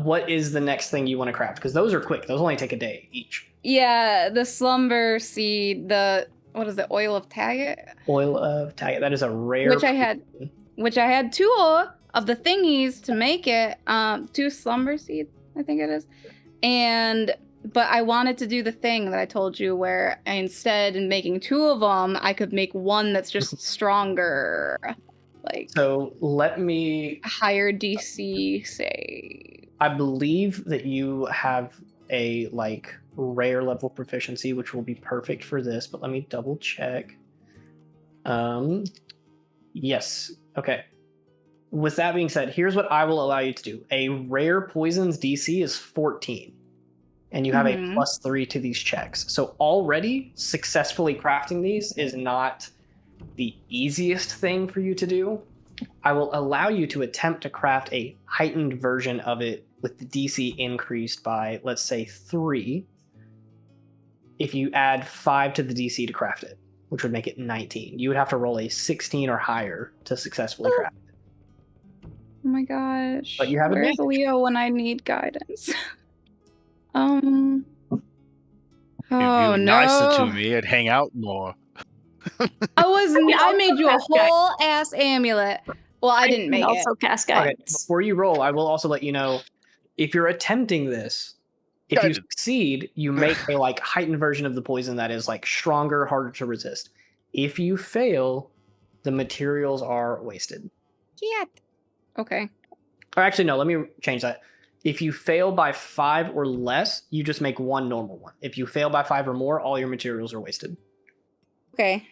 What is the next thing you want to craft? Because those are quick. Those only take a day each. Yeah, the slumber seed, what is it, oil of Taggart? Oil of Taggart. That is a rare... Which I had 2 of the thingies to make it. 2 slumber seeds, I think it is. But I wanted to do the thing that I told you where instead of making 2 of them, I could make one that's just stronger. So let me... Higher DC, say. I believe that you have a, rare level proficiency, which will be perfect for this, but let me double check. Yes. Okay. With that being said, here's what I will allow you to do. A rare poison's DC is 14. And you have a +3 to these checks. So already successfully crafting these is not the easiest thing for you to do. I will allow you to attempt to craft a heightened version of it with the DC increased by, let's say, 3. If you add 5 to the DC to craft it, which would make it 19. You would have to roll a 16 or higher to successfully craft it. Oh my gosh. But you have Where's advantage. Leo when I need guidance? If you Oh were no. nicer to me, I'd hang out more. I made you a whole ass amulet. Well, I didn't make it. Also cast Okay, guidance. before you roll, I will also let you know, if you're attempting this, if you Guidance. succeed, you make a heightened version of the poison that is stronger, harder to resist. If you fail, the materials are wasted. Yeah. Okay. Or actually, no, let me change that. If you fail by 5 or less, you just make 1 normal one. If you fail by 5 or more, all your materials are wasted. Okay.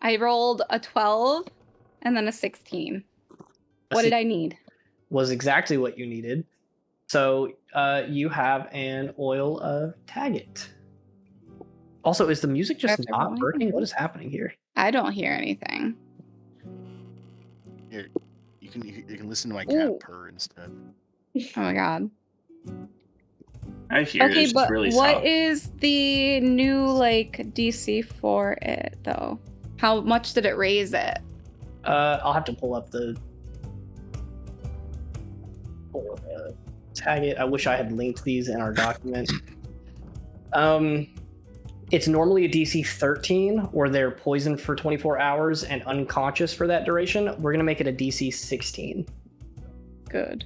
I rolled a 12 and then a 16. What did I need? Was exactly what you needed. So you have an oil of Taggart. Also, is the music just After not rolling? working? What is happening here? I don't hear anything. Here, you can listen to my Ooh. cat purr instead. Oh my god. I hear it. Okay, It's but just really what soft. is the new DC for it though? How much did it raise it? I'll have to pull up the Taggart. I wish I had linked these in our document. In It's normally a DC 13, or they're poisoned for 24 hours and unconscious for that duration. We're going to make it a DC 16. Good.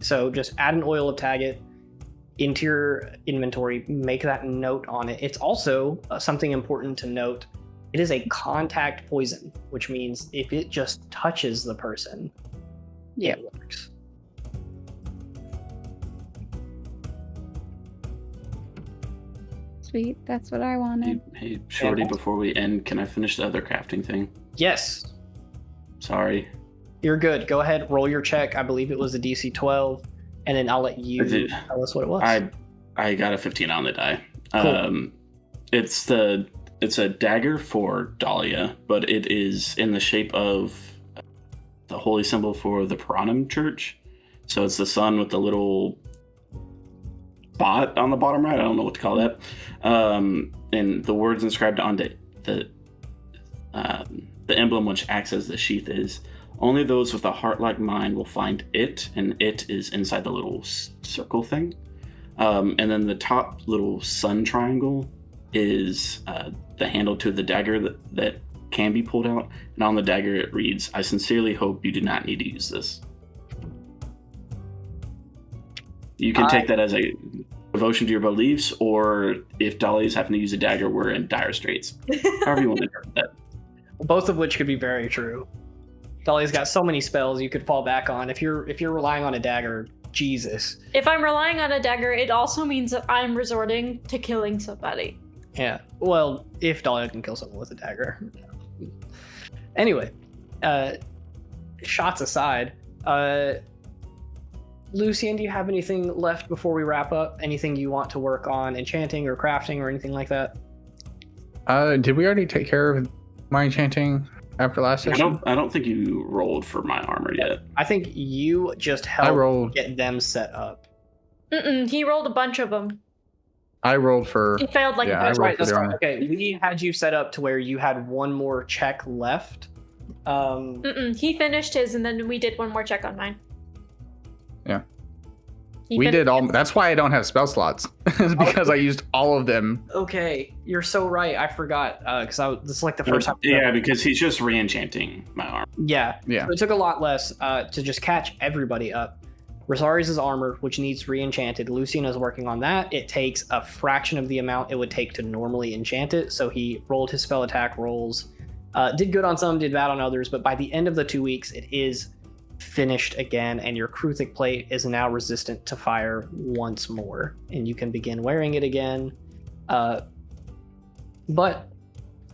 So just add an oil of Taggart into your inventory, make that note on it. It's also something important to note. It is a contact poison, which means if it just touches the person, it works. Sweet. That's what I wanted. Hey, Shorty, before we end, can I finish the other crafting thing? Yes. Sorry. You're good. Go ahead, roll your check. I believe it was a DC 12, and then I'll let you tell us what it was. I got a 15 on the die. Cool. It's a dagger for Dahlia, but it is in the shape of the holy symbol for the Piranum Church. So it's the sun with the little spot on the bottom right. I don't know what to call that. And the words inscribed on the emblem, which acts as the sheath, is only those with a heart-like mind will find it, and it is inside the little circle thing. And then the top little sun triangle is the handle to the dagger that can be pulled out. And on the dagger it reads, "I sincerely hope you do not need to use this." You can take that as a devotion to your beliefs, or if Dolly's having to use a dagger, we're in dire straits. However you want to interpret that. Both of which could be very true. Dolly's got so many spells you could fall back on. If you're relying on a dagger, Jesus. If I'm relying on a dagger, it also means that I'm resorting to killing somebody. Yeah. Well, if Dahlia can kill someone with a dagger. Anyway, shots aside, Lucian, do you have anything left before we wrap up? Anything you want to work on enchanting or crafting or anything like that? Did we already take care of my enchanting after last session? I don't think you rolled for my armor yet. I think you just helped get them set up. He rolled a bunch of them. I rolled for... He failed like I rolled right, for the armor. Okay, we had you set up to where you had one more check left. He finished his, and then we did one more check on mine. Yeah. We did all... That's why I don't have spell slots. It's because I used all of them. Okay, you're so right. I forgot, because this is like the first time... Yeah, because he's just re-enchanting my armor. Yeah. Yeah. So it took a lot less to just catch everybody up. Rosari's armor, which needs re-enchanted. Lucina's working on that. It takes a fraction of the amount it would take to normally enchant it. So he rolled his spell attack rolls. Did good on some, did bad on others. But by the end of the 2 weeks, it is finished again. And your Kruthic plate is now resistant to fire once more. And you can begin wearing it again. But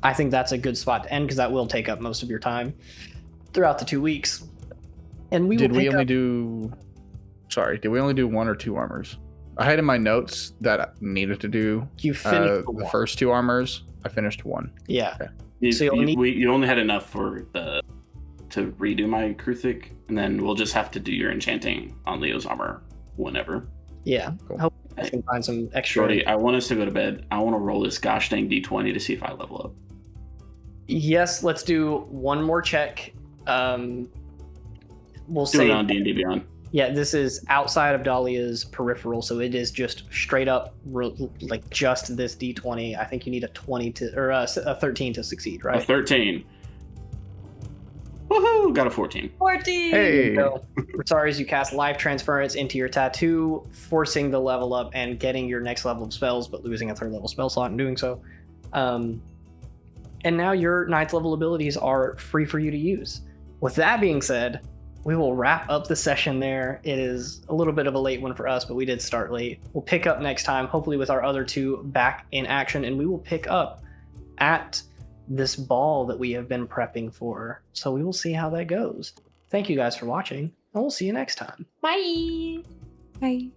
I think that's a good spot to end, because that will take up most of your time throughout the 2 weeks. And we Did we only do 1 or 2 armors? I had in my notes that I needed to do you finished the first 2 armors. I finished 1. Yeah. Okay. You only had enough for to redo my Kruthic, and then we'll just have to do your enchanting on Leo's armor whenever. Yeah. Cool. Hope I can find some extra. Shorty, I want us to go to bed. I want to roll this gosh dang D20 to see if I level up. Yes, let's do one more check. We'll Do say it on D&D Beyond. Yeah, this is outside of Dahlia's peripheral, so it is just straight up like just this D20. I think you need a 20 to or a 13 to succeed, right? A 13. Woohoo! Got a 14. 14! Hey! So, sorry, as you cast life transference into your tattoo, forcing the level up and getting your next level of spells, but losing a 3rd level spell slot in doing so. And now your 9th level abilities are free for you to use. With that being said, we will wrap up the session there. It is a little bit of a late one for us, but we did start late. We'll pick up next time, hopefully with our other 2 back in action, and we will pick up at this ball that we have been prepping for. So we will see how that goes. Thank you guys for watching, and we'll see you next time. Bye! Bye.